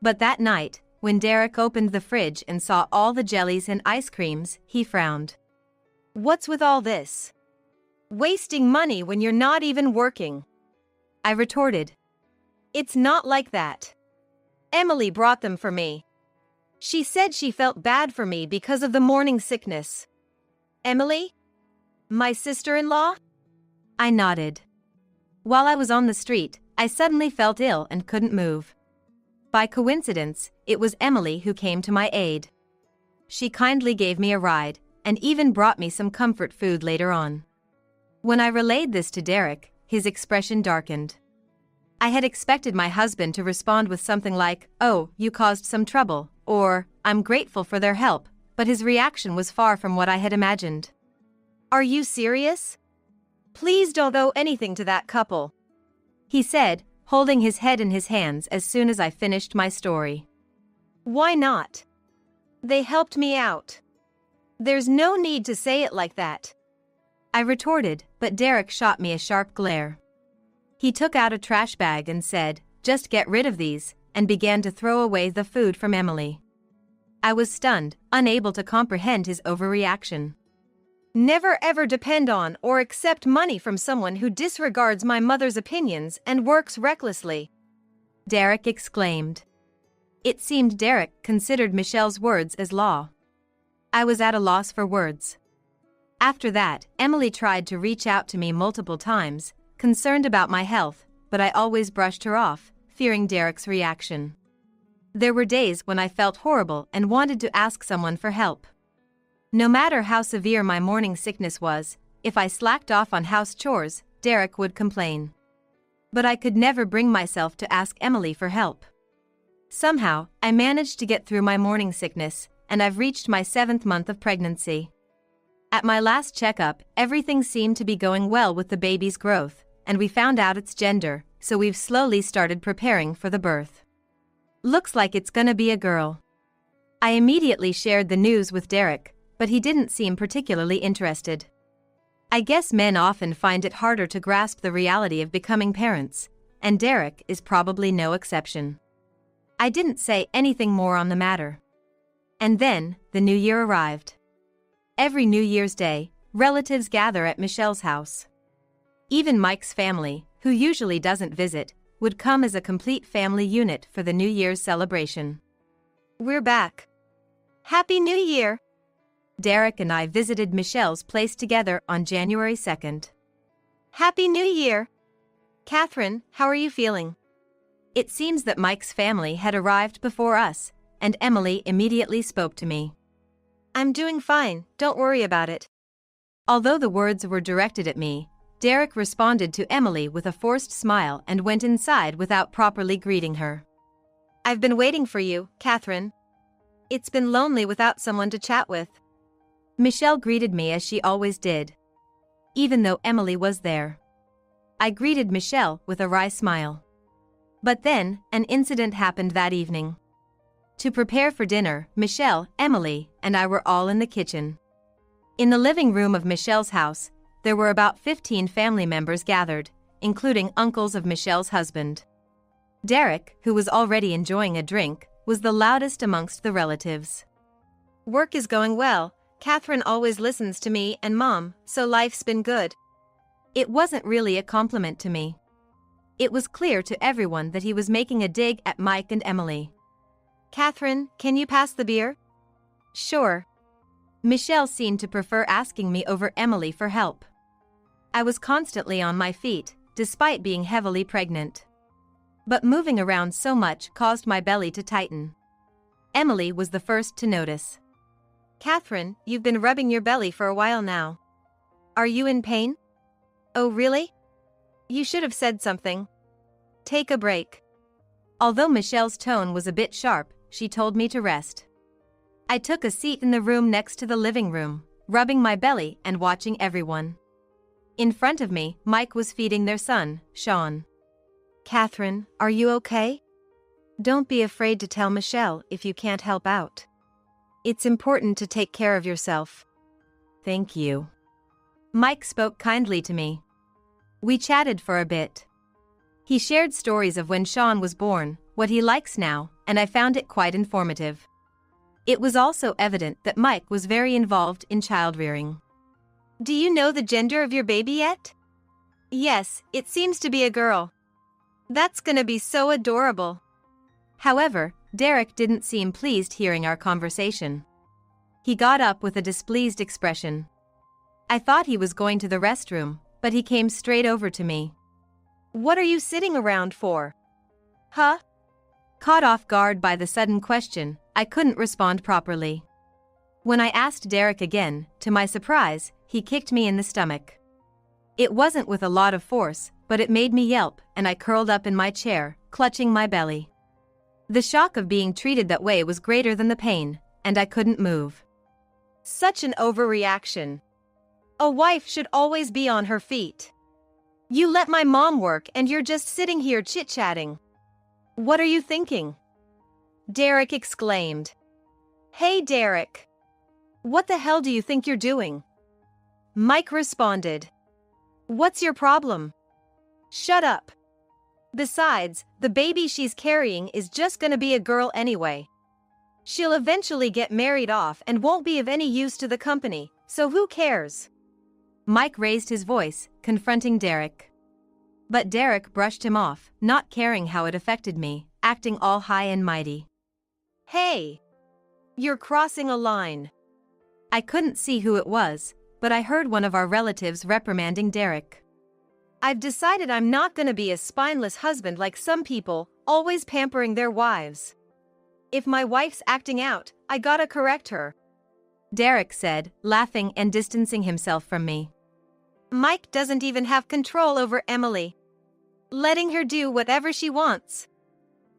But that night, when Derek opened the fridge and saw all the jellies and ice creams, he frowned. What's with all this? Wasting money when you're not even working. I retorted. It's not like that. Emily brought them for me. She said she felt bad for me because of the morning sickness. Emily? My sister-in-law? I nodded. While I was on the street, I suddenly felt ill and couldn't move. By coincidence, it was Emily who came to my aid. She kindly gave me a ride, and even brought me some comfort food later on. When I relayed this to Derek, his expression darkened. I had expected my husband to respond with something like, "Oh, you caused some trouble," or, "I'm grateful for their help," but his reaction was far from what I had imagined. Are you serious? Please don't owe anything to that couple, he said, holding his head in his hands as soon as I finished my story. Why not? They helped me out. There's no need to say it like that, I retorted, but Derek shot me a sharp glare. He took out a trash bag and said, "Just get rid of these," and began to throw away the food from Emily. I was stunned, unable to comprehend his overreaction. Never ever depend on or accept money from someone who disregards my mother's opinions and works recklessly, Derek exclaimed. It seemed Derek considered Michelle's words as law. I was at a loss for words. After that, Emily tried to reach out to me multiple times, concerned about my health, but I always brushed her off, fearing Derek's reaction. There were days when I felt horrible and wanted to ask someone for help. No matter how severe my morning sickness was, if I slacked off on house chores, Derek would complain. But I could never bring myself to ask Emily for help. Somehow, I managed to get through my morning sickness, and I've reached my 7th month of pregnancy. At my last checkup, everything seemed to be going well with the baby's growth, and we found out its gender, so we've slowly started preparing for the birth. Looks like it's gonna be a girl. I immediately shared the news with Derek, but he didn't seem particularly interested. I guess men often find it harder to grasp the reality of becoming parents, and Derek is probably no exception. I didn't say anything more on the matter. And then, the new year arrived. Every New Year's Day, relatives gather at Michelle's house. Even Mike's family, who usually doesn't visit, would come as a complete family unit for the New Year's celebration. We're back. Happy New Year! Derek and I visited Michelle's place together on January 2nd. Happy New Year! Catherine, how are you feeling? It seems that Mike's family had arrived before us, and Emily immediately spoke to me. I'm doing fine, don't worry about it. Although the words were directed at me, Derek responded to Emily with a forced smile and went inside without properly greeting her. I've been waiting for you, Catherine. It's been lonely without someone to chat with. Michelle greeted me as she always did. Even though Emily was there. I greeted Michelle with a wry smile. But then, an incident happened that evening. To prepare for dinner, Michelle, Emily, and I were all in the kitchen. In the living room of Michelle's house, there were about 15 family members gathered, including uncles of Michelle's husband. Derek, who was already enjoying a drink, was the loudest amongst the relatives. Work is going well. Catherine always listens to me and Mom, so life's been good. It wasn't really a compliment to me. It was clear to everyone that he was making a dig at Mike and Emily. Catherine, can you pass the beer? Sure. Michelle seemed to prefer asking me over Emily for help. I was constantly on my feet, despite being heavily pregnant. But moving around so much caused my belly to tighten. Emily was the first to notice. Catherine, you've been rubbing your belly for a while now. Are you in pain? Oh, really? You should have said something. Take a break. Although Michelle's tone was a bit sharp, she told me to rest. I took a seat in the room next to the living room, rubbing my belly and watching everyone. In front of me, Mike was feeding their son, Sean. Catherine, are you okay? Don't be afraid to tell Michelle if you can't help out. It's important to take care of yourself. Thank you. Mike spoke kindly to me. We chatted for a bit. He shared stories of when Sean was born, what he likes now, and I found it quite informative. It was also evident that Mike was very involved in child-rearing. Do you know the gender of your baby yet? Yes, it seems to be a girl. That's gonna be so adorable. However, Derek didn't seem pleased hearing our conversation. He got up with a displeased expression. I thought he was going to the restroom, but he came straight over to me. What are you sitting around for? Huh? Caught off guard by the sudden question, I couldn't respond properly. When I asked Derek again, to my surprise, he kicked me in the stomach. It wasn't with a lot of force, but it made me yelp, and I curled up in my chair, clutching my belly. The shock of being treated that way was greater than the pain, and I couldn't move. Such an overreaction. A wife should always be on her feet. You let my mom work and you're just sitting here chit-chatting. What are you thinking? Derek exclaimed. Hey Derek. What the hell do you think you're doing? Mike responded. What's your problem? Shut up. Besides, the baby she's carrying is just gonna be a girl anyway. She'll eventually get married off and won't be of any use to the company, so who cares? Mike raised his voice, confronting Derek. But Derek brushed him off, not caring how it affected me, acting all high and mighty. Hey! You're crossing a line. I couldn't see who it was, but I heard one of our relatives reprimanding Derek. I've decided I'm not gonna be a spineless husband like some people, always pampering their wives. If my wife's acting out, I gotta correct her. Derek said, laughing and distancing himself from me. Mike doesn't even have control over Emily. Letting her do whatever she wants.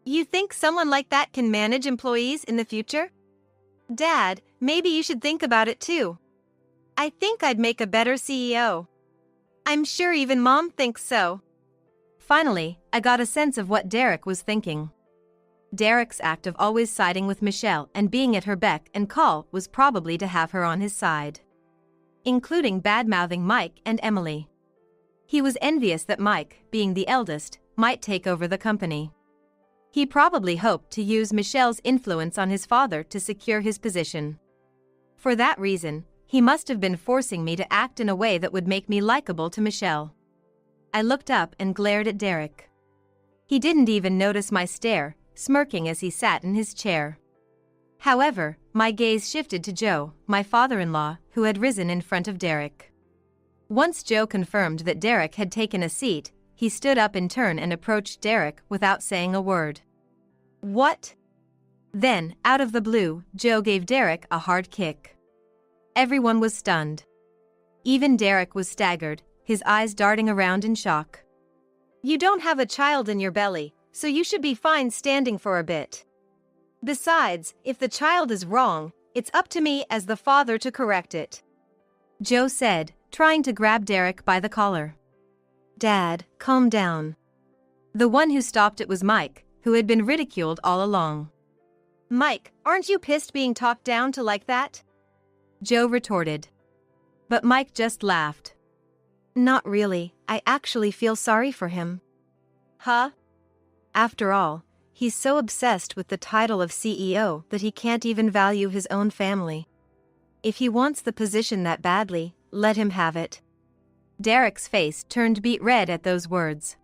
You think someone like that can manage employees in the future? Dad, maybe you should think about it too. I think I'd make a better CEO. I'm sure even Mom thinks so. Finally, I got a sense of what Derek was thinking. Derek's act of always siding with Michelle and being at her beck and call was probably to have her on his side, including bad-mouthing Mike and Emily. He was envious that Mike, being the eldest, might take over the company. He probably hoped to use Michelle's influence on his father to secure his position. For that reason, he must have been forcing me to act in a way that would make me likable to Michelle. I looked up and glared at Derek. He didn't even notice my stare, smirking as he sat in his chair. However, my gaze shifted to Joe, my father-in-law, who had risen in front of Derek. Once Joe confirmed that Derek had taken a seat, he stood up in turn and approached Derek without saying a word. What? Then, out of the blue, Joe gave Derek a hard kick. Everyone was stunned. Even Derek was staggered, his eyes darting around in shock. You don't have a child in your belly, so you should be fine standing for a bit. Besides, if the child is wrong, it's up to me as the father to correct it. Joe said, trying to grab Derek by the collar. Dad, calm down. The one who stopped it was Mike, who had been ridiculed all along. Mike, aren't you pissed being talked down to like that? Joe retorted. But Mike just laughed. Not really, I actually feel sorry for him. Huh? After all, he's so obsessed with the title of CEO that he can't even value his own family. If he wants the position that badly, let him have it. Derek's face turned beet red at those words.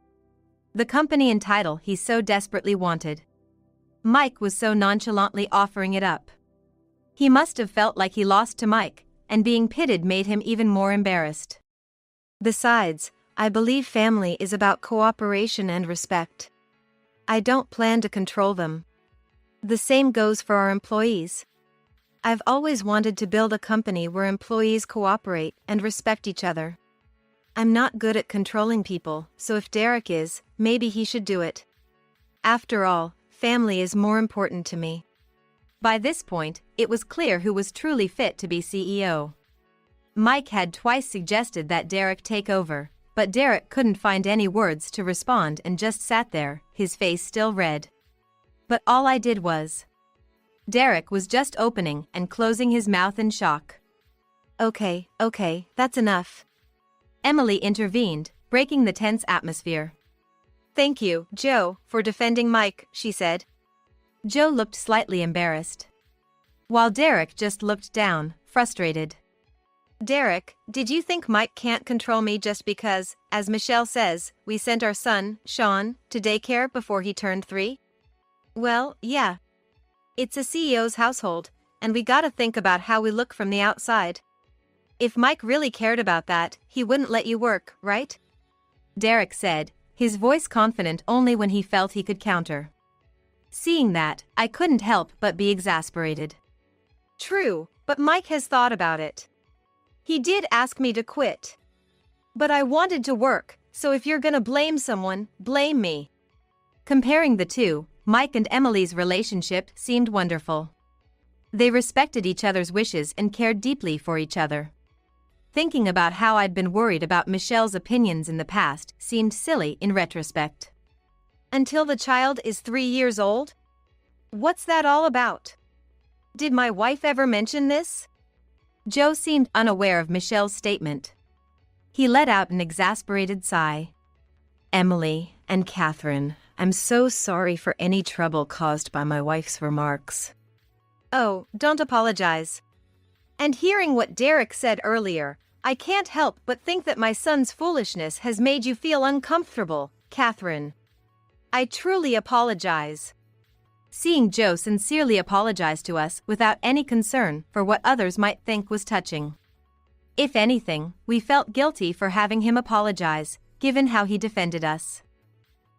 The company and title he so desperately wanted. Mike was so nonchalantly offering it up. He must have felt like he lost to Mike, and being pitted made him even more embarrassed. Besides, I believe family is about cooperation and respect. I don't plan to control them. The same goes for our employees. I've always wanted to build a company where employees cooperate and respect each other. I'm not good at controlling people, so if Derek is, maybe he should do it. After all, family is more important to me. By this point, it was clear who was truly fit to be CEO. Mike had twice suggested that Derek take over, but Derek couldn't find any words to respond and just sat there, his face still red. But all I did was. Derek was just opening and closing his mouth in shock. Okay, that's enough. Emily intervened, breaking the tense atmosphere. Thank you, Joe, for defending Mike, she said. Joe looked slightly embarrassed, while Derek just looked down, frustrated. Derek, did you think Mike can't control me just because, as Michelle says, we sent our son, Sean, to daycare before he turned 3? Well, yeah. It's a CEO's household, and we gotta think about how we look from the outside. If Mike really cared about that, he wouldn't let you work, right? Derek said, his voice confident only when he felt he could counter. Seeing that, I couldn't help but be exasperated. True, but Mike has thought about it. He did ask me to quit. But I wanted to work, so if you're gonna blame someone, blame me. Comparing the two, Mike and Emily's relationship seemed wonderful. They respected each other's wishes and cared deeply for each other. Thinking about how I'd been worried about Michelle's opinions in the past seemed silly in retrospect. Until the child is 3 years old? What's that all about? Did my wife ever mention this? Joe seemed unaware of Michelle's statement. He let out an exasperated sigh. Emily and Catherine, I'm so sorry for any trouble caused by my wife's remarks. Oh, don't apologize. And hearing what Derek said earlier, I can't help but think that my son's foolishness has made you feel uncomfortable, Catherine. I truly apologize. Seeing Joe sincerely apologize to us without any concern for what others might think was touching. If anything, we felt guilty for having him apologize, given how he defended us.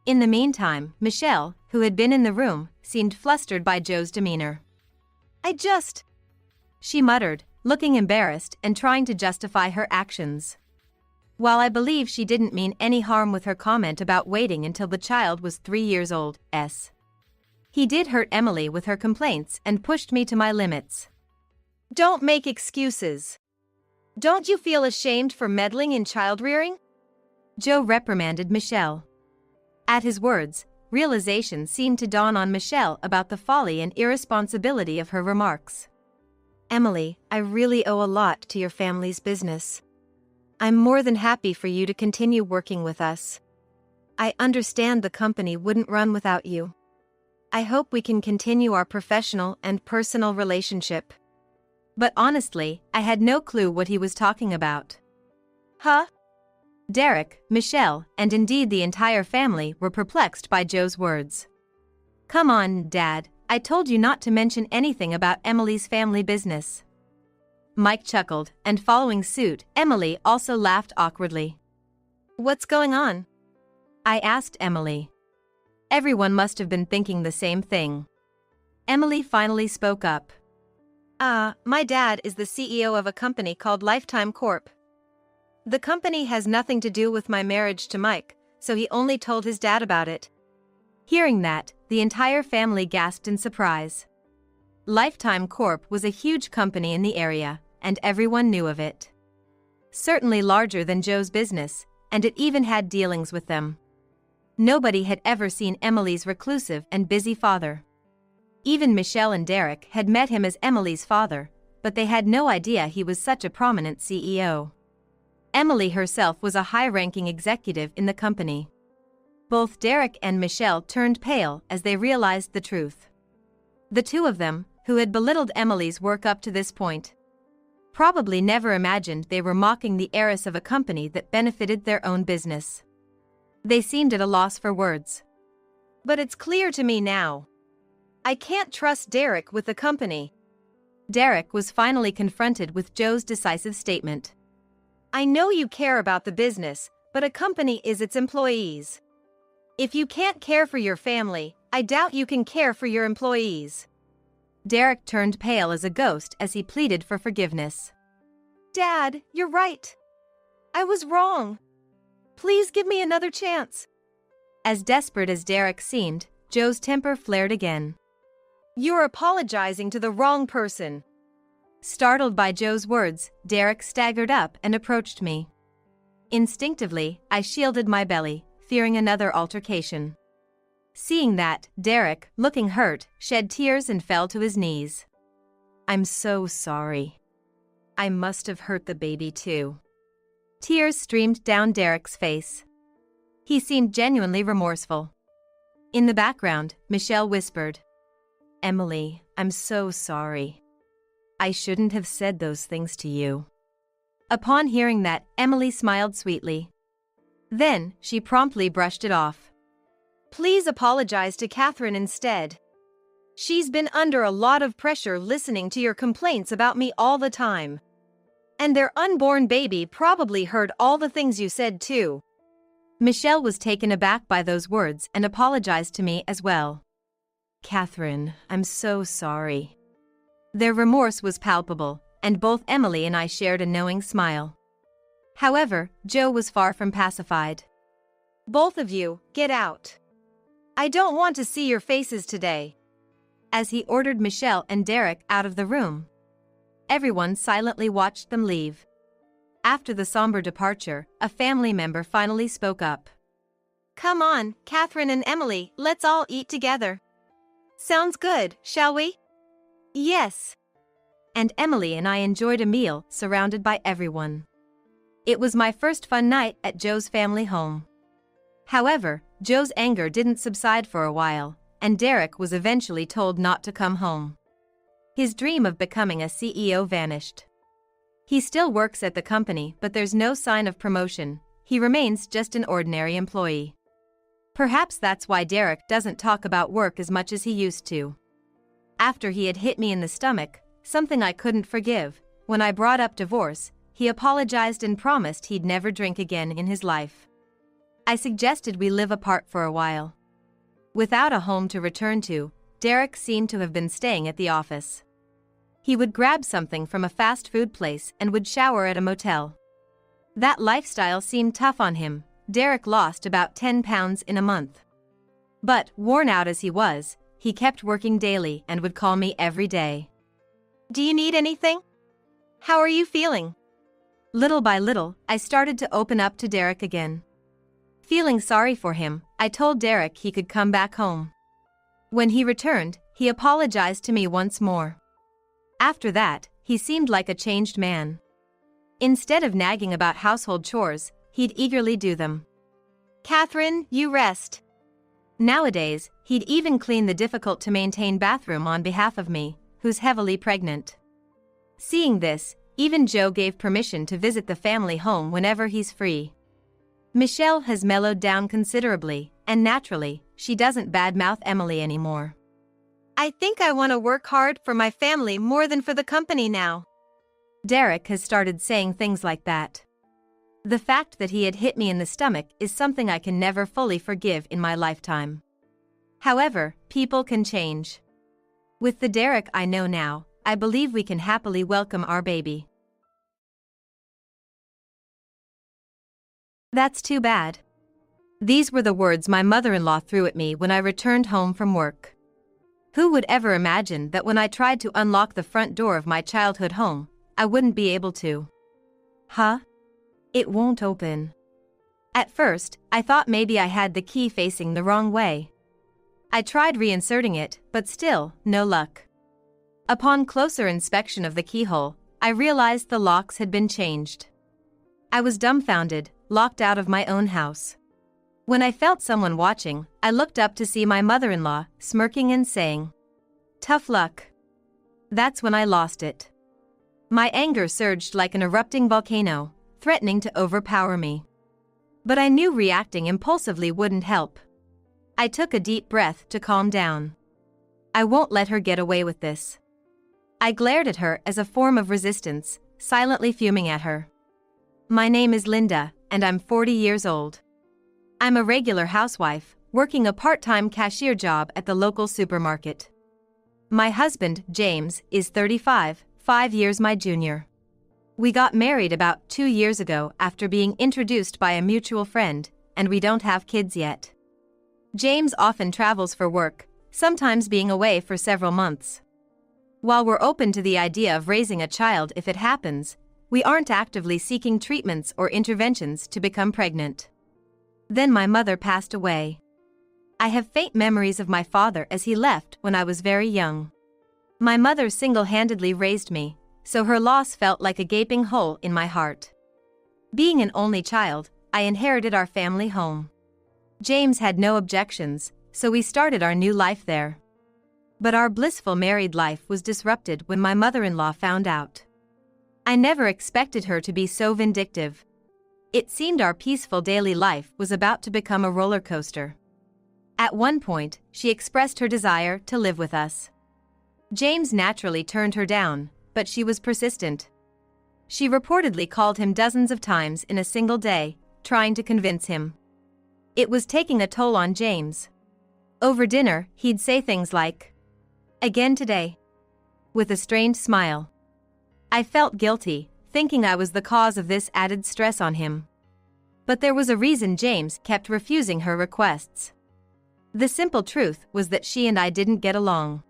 In the meantime, Michelle, who had been in the room, seemed flustered by Joe's demeanor. She muttered, looking embarrassed and trying to justify her actions. While I believe she didn't mean any harm with her comment about waiting until the child was 3 years old, he did hurt Emily with her complaints and pushed me to my limits. Don't make excuses. Don't you feel ashamed for meddling in child-rearing? Joe reprimanded Michelle. At his words, realization seemed to dawn on Michelle about the folly and irresponsibility of her remarks. Emily, I really owe a lot to your family's business. I'm more than happy for you to continue working with us. I understand the company wouldn't run without you. I hope we can continue our professional and personal relationship. But honestly, I had no clue what he was talking about. Huh? Derek, Michelle, and indeed the entire family were perplexed by Joe's words. Come on, Dad, I told you not to mention anything about Emily's family business. Mike chuckled, and following suit, Emily also laughed awkwardly. What's going on? I asked Emily. Everyone must have been thinking the same thing. Emily finally spoke up. My dad is the CEO of a company called Lifetime Corp. The company has nothing to do with my marriage to Mike, so he only told his dad about it. Hearing that, the entire family gasped in surprise. Lifetime Corp was a huge company in the area, and everyone knew of it. Certainly larger than Joe's business, and it even had dealings with them. Nobody had ever seen Emily's reclusive and busy father. Even Michelle and Derek had met him as Emily's father, but they had no idea he was such a prominent CEO. Emily herself was a high-ranking executive in the company. Both Derek and Michelle turned pale as they realized the truth. The two of them, who had belittled Emily's work up to this point, probably never imagined they were mocking the heiress of a company that benefited their own business. They seemed at a loss for words. But it's clear to me now. I can't trust Derek with the company. Derek was finally confronted with Joe's decisive statement. I know you care about the business, but a company is its employees. If you can't care for your family, I doubt you can care for your employees. Derek turned pale as a ghost as he pleaded for forgiveness. Dad, you're right. I was wrong. Please give me another chance. As desperate as Derek seemed, Joe's temper flared again. You're apologizing to the wrong person. Startled by Joe's words, Derek staggered up and approached me. Instinctively, I shielded my belly, fearing another altercation. Seeing that, Derek, looking hurt, shed tears and fell to his knees. I'm so sorry. I must have hurt the baby too. Tears streamed down Derek's face. He seemed genuinely remorseful. In the background, Michelle whispered, Emily, I'm so sorry. I shouldn't have said those things to you. Upon hearing that, Emily smiled sweetly. Then, she promptly brushed it off. Please apologize to Catherine instead. She's been under a lot of pressure listening to your complaints about me all the time. And their unborn baby probably heard all the things you said too. Michelle was taken aback by those words and apologized to me as well. Catherine, I'm so sorry. Their remorse was palpable, and both Emily and I shared a knowing smile. However, Joe was far from pacified. Both of you, get out. I don't want to see your faces today. As he ordered Michelle and Derek out of the room, everyone silently watched them leave. After the somber departure, a family member finally spoke up. Come on, Catherine and Emily, let's all eat together. Sounds good, shall we? Yes. And Emily and I enjoyed a meal surrounded by everyone. It was my first fun night at Joe's family home. However, Joe's anger didn't subside for a while, and Derek was eventually told not to come home. His dream of becoming a CEO vanished. He still works at the company, but there's no sign of promotion. He remains just an ordinary employee. Perhaps that's why Derek doesn't talk about work as much as he used to. After he had hit me in the stomach, something I couldn't forgive, when I brought up divorce, he apologized and promised he'd never drink again in his life. I suggested we live apart for a while. Without a home to return to, Derek seemed to have been staying at the office. He would grab something from a fast food place and would shower at a motel. That lifestyle seemed tough on him. Derek lost about 10 pounds in a month. But, worn out as he was, he kept working daily and would call me every day. Do you need anything? How are you feeling? Little by little, I started to open up to Derek again. Feeling sorry for him, I told Derek he could come back home. When he returned, he apologized to me once more. After that, he seemed like a changed man. Instead of nagging about household chores, he'd eagerly do them. Catherine, you rest. Nowadays, he'd even clean the difficult-to-maintain bathroom on behalf of me, who's heavily pregnant. Seeing this, even Joe gave permission to visit the family home whenever he's free. Michelle has mellowed down considerably, and naturally, she doesn't badmouth Emily anymore. I think I want to work hard for my family more than for the company now. Derek has started saying things like that. The fact that he had hit me in the stomach is something I can never fully forgive in my lifetime. However, people can change. With the Derek I know now, I believe we can happily welcome our baby. That's too bad. These were the words my mother-in-law threw at me when I returned home from work. Who would ever imagine that when I tried to unlock the front door of my childhood home, I wouldn't be able to? Huh? It won't open. At first, I thought maybe I had the key facing the wrong way. I tried reinserting it, but still, no luck. Upon closer inspection of the keyhole, I realized the locks had been changed. I was dumbfounded, locked out of my own house. When I felt someone watching, I looked up to see my mother-in-law, smirking and saying, "Tough luck." That's when I lost it. My anger surged like an erupting volcano, threatening to overpower me. But I knew reacting impulsively wouldn't help. I took a deep breath to calm down. I won't let her get away with this. I glared at her as a form of resistance, silently fuming at her. My name is Linda, and I'm 40 years old. I'm a regular housewife, working a part-time cashier job at the local supermarket. My husband, James, is 35, 5 years my junior. We got married about 2 years ago after being introduced by a mutual friend, and we don't have kids yet. James often travels for work, sometimes being away for several months. While we're open to the idea of raising a child if it happens, we aren't actively seeking treatments or interventions to become pregnant. Then my mother passed away. I have faint memories of my father as he left when I was very young. My mother single-handedly raised me, so her loss felt like a gaping hole in my heart. Being an only child, I inherited our family home. James had no objections, so we started our new life there. But our blissful married life was disrupted when my mother-in-law found out. I never expected her to be so vindictive. It seemed our peaceful daily life was about to become a roller coaster. At one point, she expressed her desire to live with us. James naturally turned her down, but she was persistent. She reportedly called him dozens of times in a single day, trying to convince him. It was taking a toll on James. Over dinner, he'd say things like, "Again today?" with a strained smile. I felt guilty, thinking I was the cause of this added stress on him. But there was a reason James kept refusing her requests. The simple truth was that she and I didn't get along.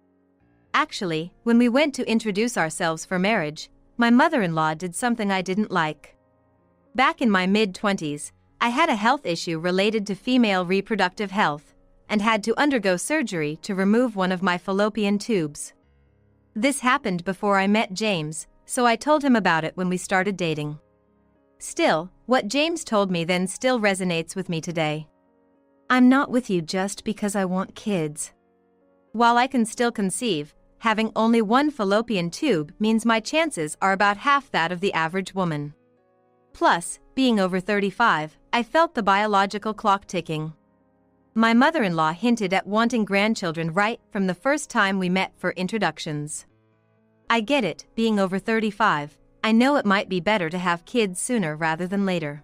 Actually, when we went to introduce ourselves for marriage, my mother-in-law did something I didn't like. Back in my mid-20s, I had a health issue related to female reproductive health, and had to undergo surgery to remove one of my fallopian tubes. This happened before I met James, so I told him about it when we started dating. Still, what James told me then still resonates with me today. "I'm not with you just because I want kids. While I can still conceive, having only one fallopian tube means my chances are about half that of the average woman. Plus, being over 35, I felt the biological clock ticking." My mother-in-law hinted at wanting grandchildren right from the first time we met for introductions. I get it, being over 35, I know it might be better to have kids sooner rather than later.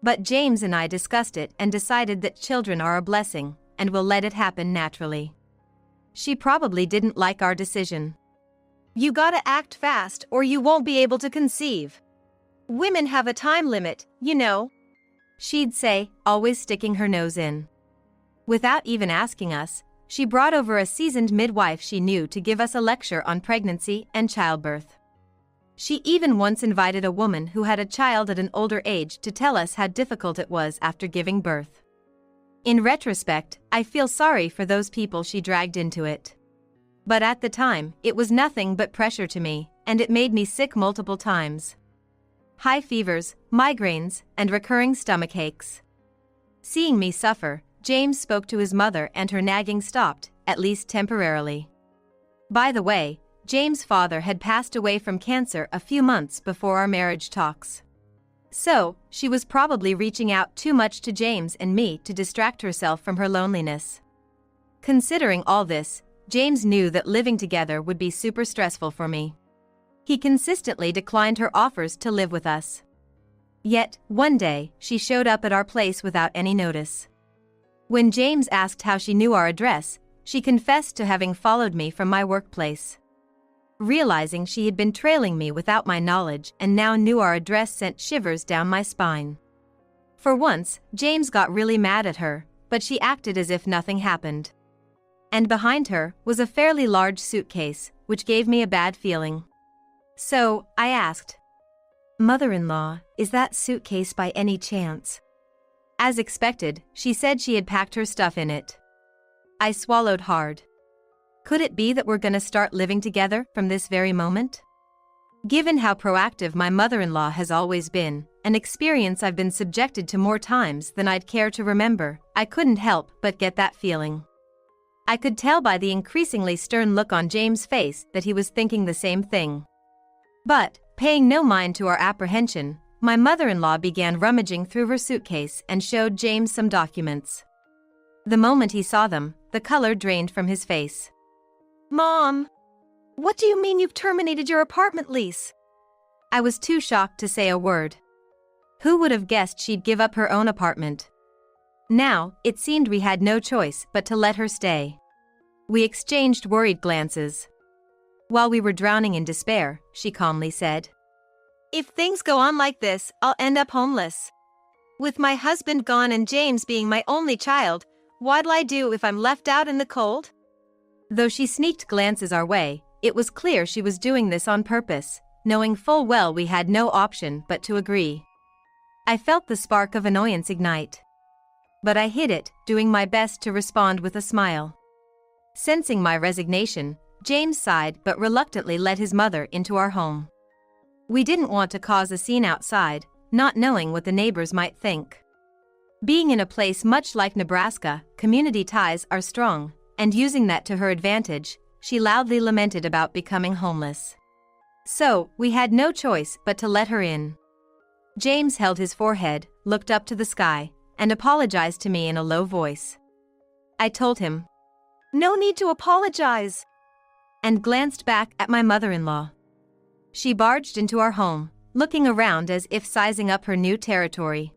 But James and I discussed it and decided that children are a blessing, and we'll let it happen naturally. She probably didn't like our decision. "You gotta act fast or you won't be able to conceive. Women have a time limit, you know," she'd say, always sticking her nose in. Without even asking us, she brought over a seasoned midwife she knew to give us a lecture on pregnancy and childbirth. She even once invited a woman who had a child at an older age to tell us how difficult it was after giving birth. In retrospect, I feel sorry for those people she dragged into it. But at the time, it was nothing but pressure to me, and it made me sick multiple times. High fevers, migraines, and recurring stomach aches. Seeing me suffer, James spoke to his mother and her nagging stopped, at least temporarily. By the way, James' father had passed away from cancer a few months before our marriage talks. So, she was probably reaching out too much to James and me to distract herself from her loneliness. Considering all this, James knew that living together would be super stressful for me. He consistently declined her offers to live with us. Yet, one day, she showed up at our place without any notice. When James asked how she knew our address, she confessed to having followed me from my workplace. Realizing she had been trailing me without my knowledge and now knew our address sent shivers down my spine. For once, James got really mad at her, but she acted as if nothing happened. And behind her was a fairly large suitcase, which gave me a bad feeling. So, I asked, "Mother-in-law, is that suitcase by any chance?" As expected, she said she had packed her stuff in it. I swallowed hard. Could it be that we're gonna start living together from this very moment? Given how proactive my mother-in-law has always been, an experience I've been subjected to more times than I'd care to remember. I couldn't help but get that feeling. I could tell by the increasingly stern look on James' face that he was thinking the same thing. But, paying no mind to our apprehension, my mother-in-law began rummaging through her suitcase and showed James some documents. The moment he saw them, the color drained from his face. Mom! What do you mean you've terminated your apartment lease? I was too shocked to say a word. Who would have guessed she'd give up her own apartment? Now, it seemed we had no choice but to let her stay. We exchanged worried glances. While we were drowning in despair, she calmly said, "If things go on like this, I'll end up homeless. With my husband gone and James being my only child, what'll I do if I'm left out in the cold?" Though she sneaked glances our way, it was clear she was doing this on purpose, knowing full well we had no option but to agree. I felt the spark of annoyance ignite. But I hid it, doing my best to respond with a smile. Sensing my resignation, James sighed but reluctantly led his mother into our home. We didn't want to cause a scene outside, not knowing what the neighbors might think. Being in a place much like Nebraska, community ties are strong, and using that to her advantage, she loudly lamented about becoming homeless. So, we had no choice but to let her in. James held his forehead, looked up to the sky, and apologized to me in a low voice. I told him, "No need to apologize," and glanced back at my mother-in-law. She barged into our home, looking around as if sizing up her new territory.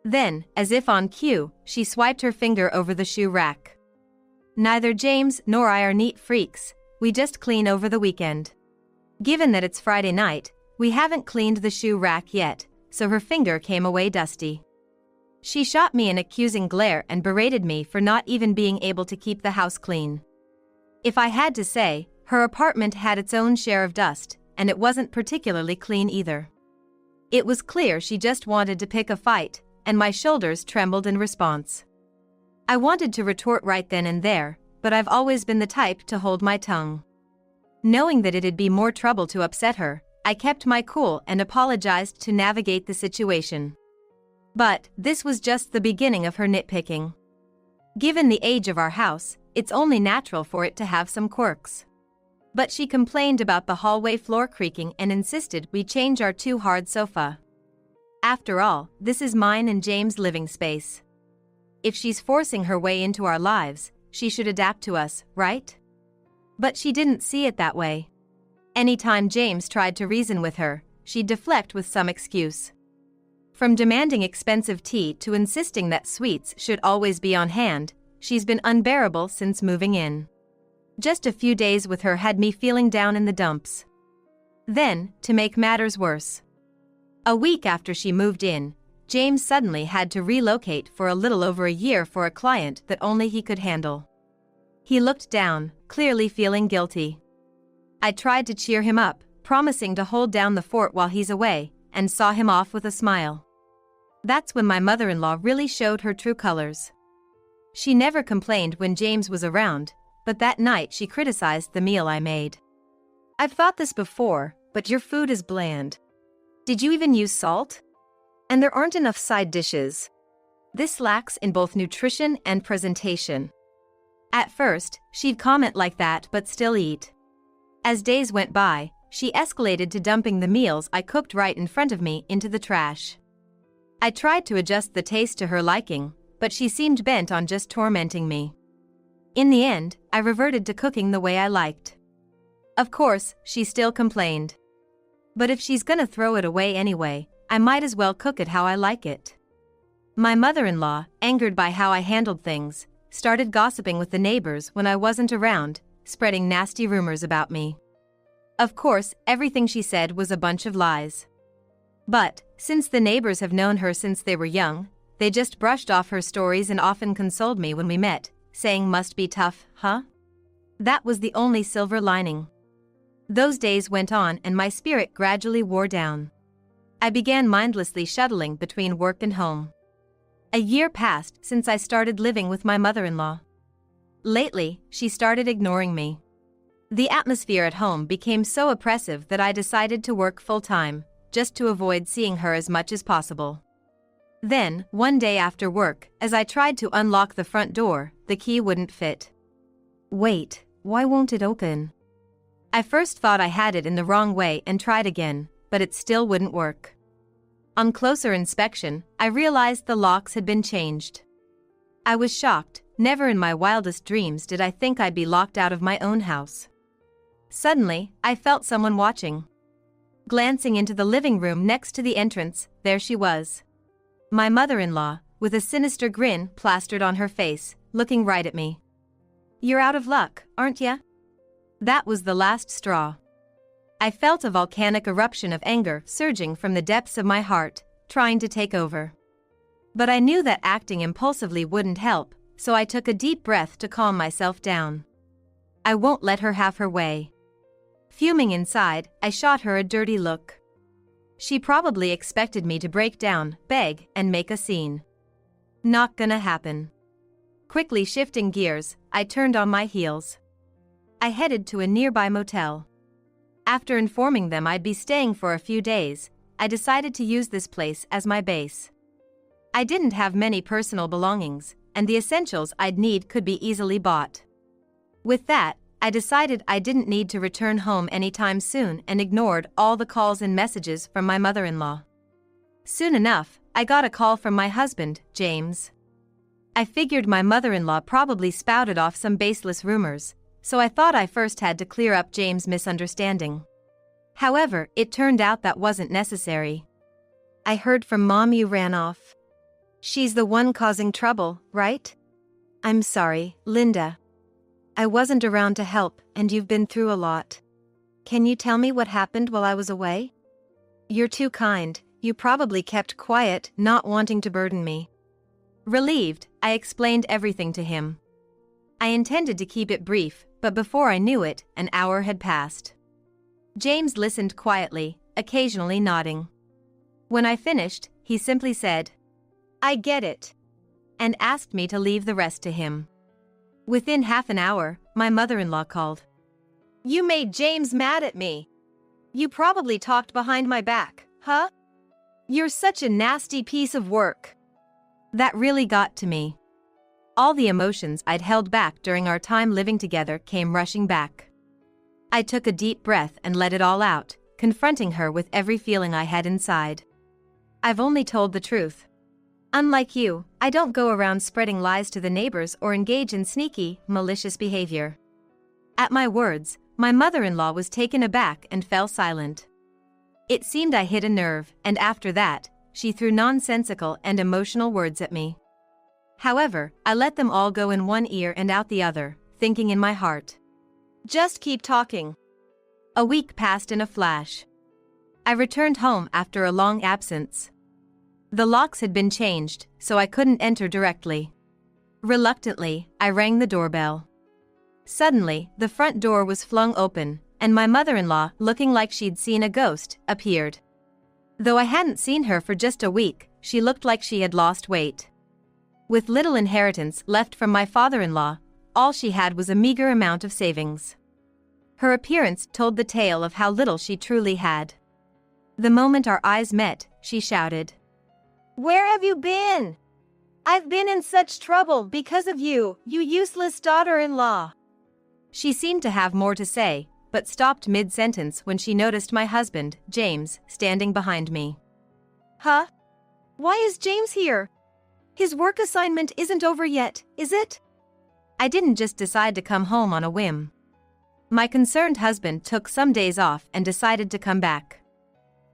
Then, as if on cue, she swiped her finger over the shoe rack. Neither James nor I are neat freaks, we just clean over the weekend. Given that it's Friday night, we haven't cleaned the shoe rack yet, so her finger came away dusty. She shot me an accusing glare and berated me for not even being able to keep the house clean. If I had to say, her apartment had its own share of dust, and it wasn't particularly clean either. It was clear she just wanted to pick a fight, and my shoulders trembled in response. I wanted to retort right then and there, but I've always been the type to hold my tongue. Knowing that it'd be more trouble to upset her, I kept my cool and apologized to navigate the situation. But this was just the beginning of her nitpicking. Given the age of our house, it's only natural for it to have some quirks. But she complained about the hallway floor creaking and insisted we change our too hard sofa. After all, this is mine and James' living space. If she's forcing her way into our lives, she should adapt to us, right? But she didn't see it that way. Anytime James tried to reason with her, she'd deflect with some excuse. From demanding expensive tea to insisting that sweets should always be on hand, she's been unbearable since moving in. Just a few days with her had me feeling down in the dumps. Then, to make matters worse, a week after she moved in, James suddenly had to relocate for a little over a year for a client that only he could handle. He looked down, clearly feeling guilty. I tried to cheer him up, promising to hold down the fort while he's away, and saw him off with a smile. That's when my mother-in-law really showed her true colors. She never complained when James was around, but that night she criticized the meal I made. "I've thought this before, but your food is bland. Did you even use salt? And there aren't enough side dishes. This lacks in both nutrition and presentation." At first, she'd comment like that but still eat. As days went by, she escalated to dumping the meals I cooked right in front of me into the trash. I tried to adjust the taste to her liking, but she seemed bent on just tormenting me. In the end, I reverted to cooking the way I liked. Of course, she still complained. But if she's gonna throw it away anyway, I might as well cook it how I like it. My mother-in-law, angered by how I handled things, started gossiping with the neighbors when I wasn't around, spreading nasty rumors about me. Of course, everything she said was a bunch of lies. But, since the neighbors have known her since they were young, they just brushed off her stories and often consoled me when we met, saying must be tough, huh? That was the only silver lining. Those days went on and my spirit gradually wore down. I began mindlessly shuttling between work and home. A year passed since I started living with my mother-in-law. Lately, she started ignoring me. The atmosphere at home became so oppressive that I decided to work full-time, just to avoid seeing her as much as possible. Then, one day after work, as I tried to unlock the front door, the key wouldn't fit. Wait, why won't it open? I first thought I had it in the wrong way and tried again, but it still wouldn't work. On closer inspection, I realized the locks had been changed. I was shocked. Never in my wildest dreams did I think I'd be locked out of my own house. Suddenly, I felt someone watching. Glancing into the living room next to the entrance, there she was. My mother-in-law, with a sinister grin plastered on her face, looking right at me. "You're out of luck, aren't ya?" That was the last straw. I felt a volcanic eruption of anger surging from the depths of my heart, trying to take over. But I knew that acting impulsively wouldn't help, so I took a deep breath to calm myself down. I won't let her have her way. Fuming inside, I shot her a dirty look. She probably expected me to break down, beg, and make a scene. Not gonna happen. Quickly shifting gears, I turned on my heels. I headed to a nearby motel. After informing them I'd be staying for a few days, I decided to use this place as my base. I didn't have many personal belongings, and the essentials I'd need could be easily bought. With that, I decided I didn't need to return home anytime soon and ignored all the calls and messages from my mother-in-law. Soon enough, I got a call from my husband, James. I figured my mother-in-law probably spouted off some baseless rumors, so I thought I first had to clear up James' misunderstanding. However, it turned out that wasn't necessary. "I heard from Mom you ran off. She's the one causing trouble, right?" "I'm sorry, Linda. I wasn't around to help, and you've been through a lot. Can you tell me what happened while I was away?" "You're too kind. You probably kept quiet, not wanting to burden me." Relieved, I explained everything to him. I intended to keep it brief, but before I knew it, an hour had passed. James listened quietly, occasionally nodding. When I finished, he simply said, "I get it," and asked me to leave the rest to him. Within half an hour, my mother-in-law called. "You made James mad at me. You probably talked behind my back, huh? You're such a nasty piece of work." That really got to me. All the emotions I'd held back during our time living together came rushing back. I took a deep breath and let it all out, confronting her with every feeling I had inside. "I've only told the truth. Unlike you, I don't go around spreading lies to the neighbors or engage in sneaky, malicious behavior." At my words, my mother-in-law was taken aback and fell silent. It seemed I hit a nerve, and after that, she threw nonsensical and emotional words at me. However, I let them all go in one ear and out the other, thinking in my heart, "Just keep talking." A week passed in a flash. I returned home after a long absence. The locks had been changed, so I couldn't enter directly. Reluctantly, I rang the doorbell. Suddenly, the front door was flung open, and my mother-in-law, looking like she'd seen a ghost, appeared. Though I hadn't seen her for just a week, she looked like she had lost weight. With little inheritance left from my father-in-law, all she had was a meager amount of savings. Her appearance told the tale of how little she truly had. The moment our eyes met, she shouted, "Where have you been? I've been in such trouble because of you, you useless daughter-in-law." She seemed to have more to say, but stopped mid-sentence when she noticed my husband, James, standing behind me. "Huh? Why is James here? His work assignment isn't over yet, is it?" I didn't just decide to come home on a whim. My concerned husband took some days off and decided to come back.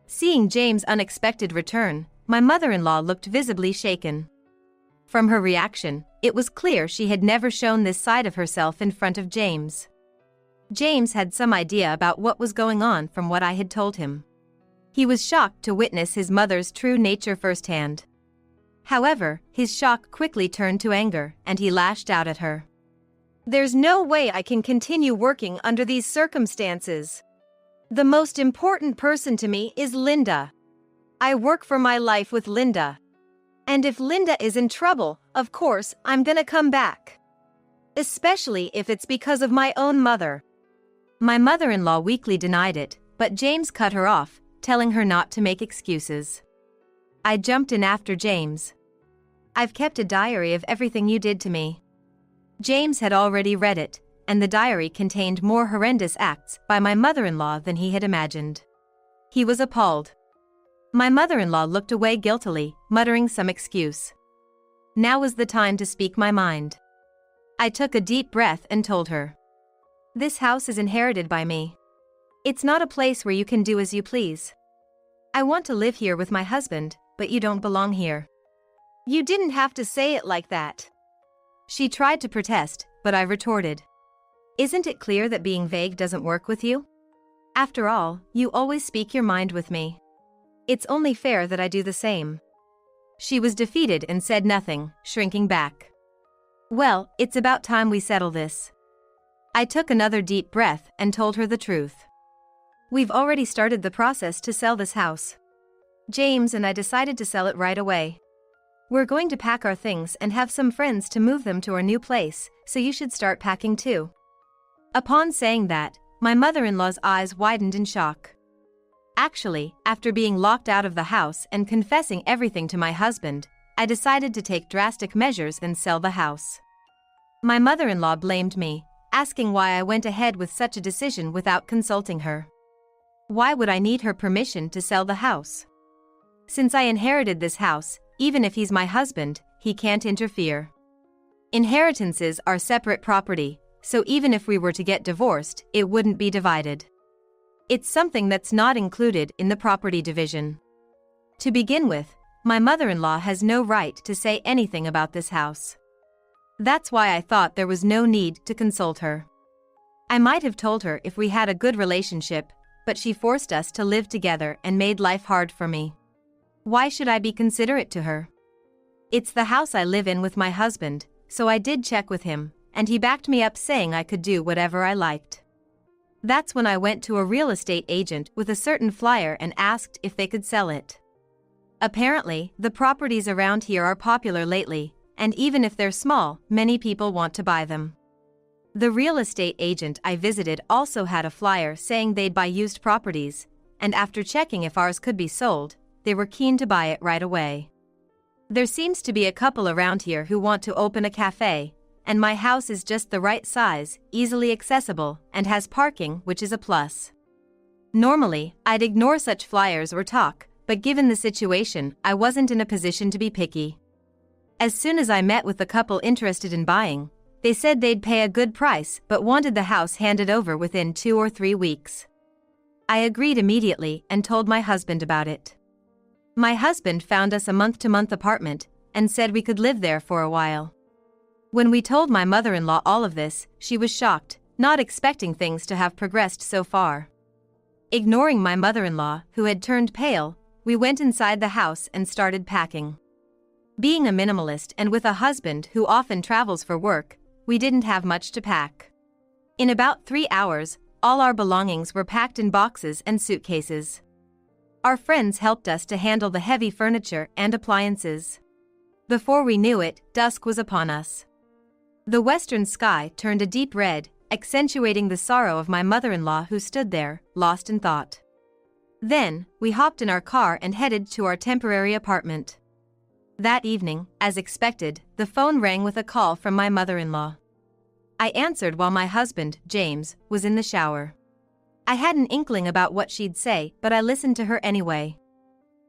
Seeing James' unexpected return, my mother-in-law looked visibly shaken. From her reaction, it was clear she had never shown this side of herself in front of James. James had some idea about what was going on from what I had told him. He was shocked to witness his mother's true nature firsthand. However, his shock quickly turned to anger, and he lashed out at her. "There's no way I can continue working under these circumstances. The most important person to me is Linda. I work for my life with Linda. And if Linda is in trouble, of course, I'm gonna come back. Especially if it's because of my own mother." My mother-in-law weakly denied it, but James cut her off, telling her not to make excuses. I jumped in after James. "I've kept a diary of everything you did to me." James had already read it, and the diary contained more horrendous acts by my mother-in-law than he had imagined. He was appalled. My mother-in-law looked away guiltily, muttering some excuse. Now was the time to speak my mind. I took a deep breath and told her. "This house is inherited by me. It's not a place where you can do as you please. I want to live here with my husband, but you don't belong here." "You didn't have to say it like that." She tried to protest, but I retorted. "Isn't it clear that being vague doesn't work with you? After all, you always speak your mind with me. It's only fair that I do the same." She was defeated and said nothing, shrinking back. "Well, it's about time we settle this." I took another deep breath and told her the truth. "We've already started the process to sell this house. James and I decided to sell it right away. We're going to pack our things and have some friends to move them to our new place, so you should start packing too." Upon saying that, my mother-in-law's eyes widened in shock. Actually, after being locked out of the house and confessing everything to my husband, I decided to take drastic measures and sell the house. My mother-in-law blamed me, asking why I went ahead with such a decision without consulting her. Why would I need her permission to sell the house? Since I inherited this house, even if he's my husband, he can't interfere. Inheritances are separate property, so even if we were to get divorced, it wouldn't be divided. It's something that's not included in the property division. To begin with, my mother-in-law has no right to say anything about this house. That's why I thought there was no need to consult her. I might have told her if we had a good relationship, but she forced us to live together and made life hard for me. Why should I be considerate to her? It's the house I live in with my husband, so I did check with him, and he backed me up saying I could do whatever I liked. That's when I went to a real estate agent with a certain flyer and asked if they could sell it. Apparently, the properties around here are popular lately, and even if they're small, many people want to buy them. The real estate agent I visited also had a flyer saying they'd buy used properties, and after checking if ours could be sold, they were keen to buy it right away. There seems to be a couple around here who want to open a cafe, and my house is just the right size, easily accessible, and has parking, which is a plus. Normally, I'd ignore such flyers or talk, but given the situation, I wasn't in a position to be picky. As soon as I met with the couple interested in buying, they said they'd pay a good price but wanted the house handed over within 2 or 3 weeks. I agreed immediately and told my husband about it. My husband found us a month-to-month apartment and said we could live there for a while. When we told my mother-in-law all of this, she was shocked, not expecting things to have progressed so far. Ignoring my mother-in-law, who had turned pale, we went inside the house and started packing. Being a minimalist and with a husband who often travels for work, we didn't have much to pack. In about 3 hours, all our belongings were packed in boxes and suitcases. Our friends helped us to handle the heavy furniture and appliances. Before we knew it, dusk was upon us. The western sky turned a deep red, accentuating the sorrow of my mother-in-law who stood there, lost in thought. Then, we hopped in our car and headed to our temporary apartment. That evening, as expected, the phone rang with a call from my mother-in-law. I answered while my husband, James, was in the shower. I had an inkling about what she'd say, but I listened to her anyway.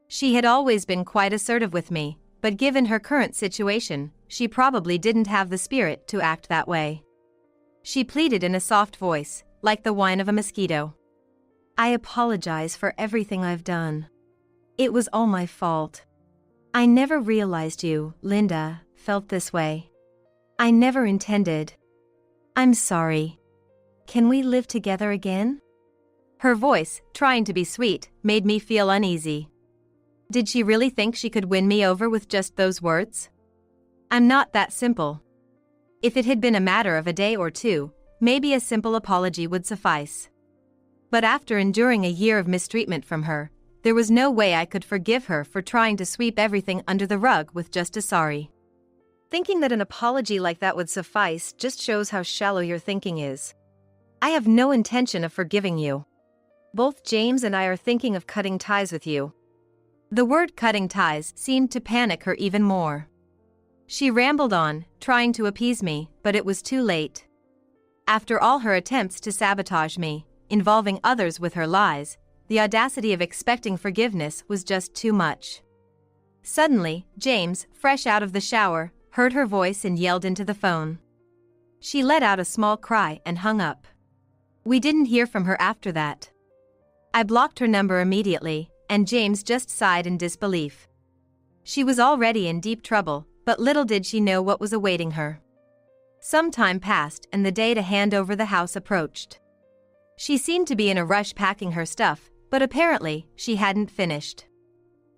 She had always been quite assertive with me, but given her current situation, she probably didn't have the spirit to act that way. She pleaded in a soft voice, like the whine of a mosquito. "I apologize for everything I've done. It was all my fault. I never realized you, Linda, felt this way. I never intended. I'm sorry. Can we live together again?" Her voice, trying to be sweet, made me feel uneasy. Did she really think she could win me over with just those words? I'm not that simple. If it had been a matter of a day or two, maybe a simple apology would suffice. But after enduring a year of mistreatment from her, there was no way I could forgive her for trying to sweep everything under the rug with just a sorry. Thinking that an apology like that would suffice just shows how shallow your thinking is. I have no intention of forgiving you. Both James and I are thinking of cutting ties with you. The word cutting ties seemed to panic her even more. She rambled on, trying to appease me, but it was too late. After all her attempts to sabotage me, involving others with her lies, the audacity of expecting forgiveness was just too much. Suddenly, James, fresh out of the shower, heard her voice and yelled into the phone. She let out a small cry and hung up. We didn't hear from her after that. I blocked her number immediately, and James just sighed in disbelief. She was already in deep trouble, but little did she know what was awaiting her. Some time passed and the day to hand over the house approached. She seemed to be in a rush packing her stuff, but apparently, she hadn't finished.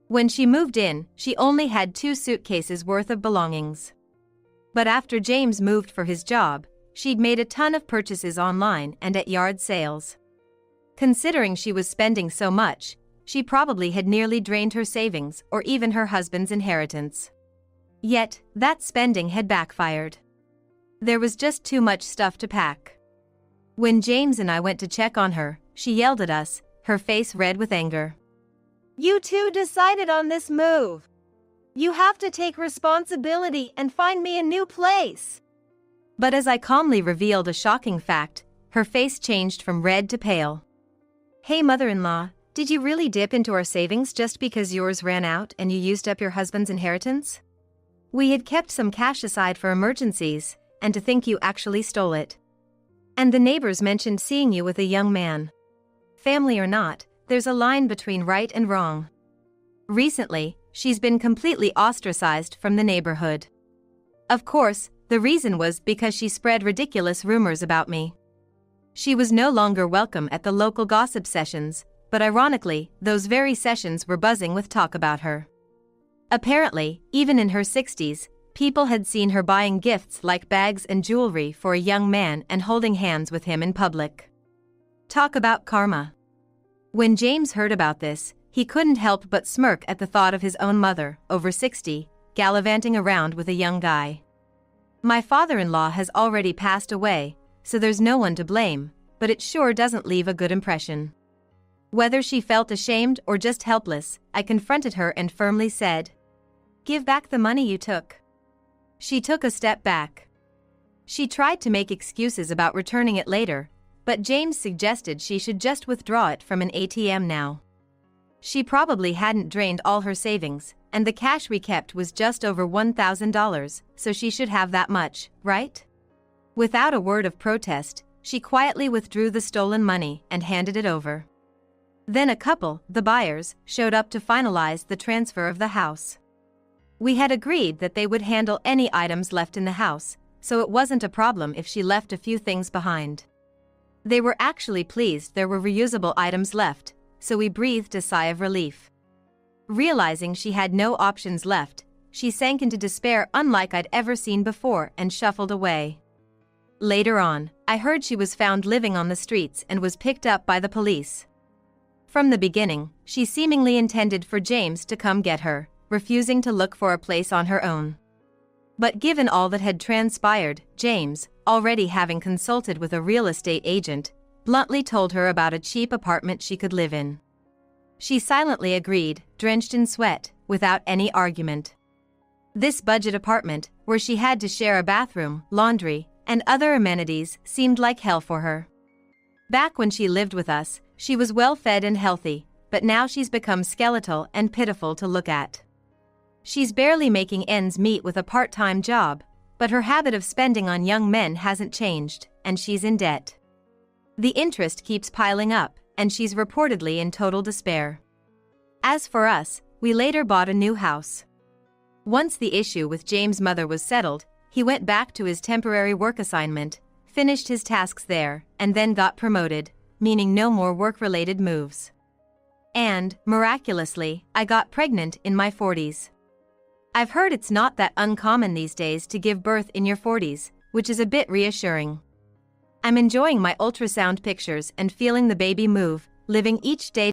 When she moved in, she only had 2 suitcases worth of belongings. But after James moved for his job, she'd made a ton of purchases online and at yard sales. Considering she was spending so much, she probably had nearly drained her savings or even her husband's inheritance. Yet, that spending had backfired. There was just too much stuff to pack. When James and I went to check on her, she yelled at us, her face red with anger. You two decided on this move. You have to take responsibility and find me a new place. But as I calmly revealed a shocking fact, her face changed from red to pale. Hey mother-in-law, did you really dip into our savings just because yours ran out and you used up your husband's inheritance? We had kept some cash aside for emergencies, and to think you actually stole it. And the neighbors mentioned seeing you with a young man. Family or not, there's a line between right and wrong. Recently, she's been completely ostracized from the neighborhood. Of course, the reason was because she spread ridiculous rumors about me. She was no longer welcome at the local gossip sessions, but ironically, those very sessions were buzzing with talk about her. Apparently, even in her 60s, people had seen her buying gifts like bags and jewelry for a young man and holding hands with him in public. Talk about karma. When James heard about this, he couldn't help but smirk at the thought of his own mother, over 60, gallivanting around with a young guy. My father-in-law has already passed away, so there's no one to blame, but it sure doesn't leave a good impression. Whether she felt ashamed or just helpless, I confronted her and firmly said, "Give back the money you took." She took a step back. She tried to make excuses about returning it later, but James suggested she should just withdraw it from an ATM now. She probably hadn't drained all her savings, and the cash we kept was just over $1,000, so she should have that much, right? Without a word of protest, she quietly withdrew the stolen money and handed it over. Then a couple, the buyers, showed up to finalize the transfer of the house. We had agreed that they would handle any items left in the house, so it wasn't a problem if she left a few things behind. They were actually pleased there were reusable items left, so we breathed a sigh of relief. Realizing she had no options left, she sank into despair unlike I'd ever seen before and shuffled away. Later on, I heard she was found living on the streets and was picked up by the police. From the beginning, she seemingly intended for James to come get her, refusing to look for a place on her own. But given all that had transpired, James, already having consulted with a real estate agent, bluntly told her about a cheap apartment she could live in. She silently agreed, drenched in sweat, without any argument. This budget apartment, where she had to share a bathroom, laundry, and other amenities, seemed like hell for her. Back when she lived with us, she was well-fed and healthy, but now she's become skeletal and pitiful to look at. She's barely making ends meet with a part-time job, but her habit of spending on young men hasn't changed, and she's in debt. The interest keeps piling up, and she's reportedly in total despair. As for us, we later bought a new house. Once the issue with James' mother was settled, he went back to his temporary work assignment, finished his tasks there, and then got promoted, meaning no more work-related moves. And, miraculously, I got pregnant in my 40s. I've heard it's not that uncommon these days to give birth in your 40s, which is a bit reassuring. I'm enjoying my ultrasound pictures and feeling the baby move, living each day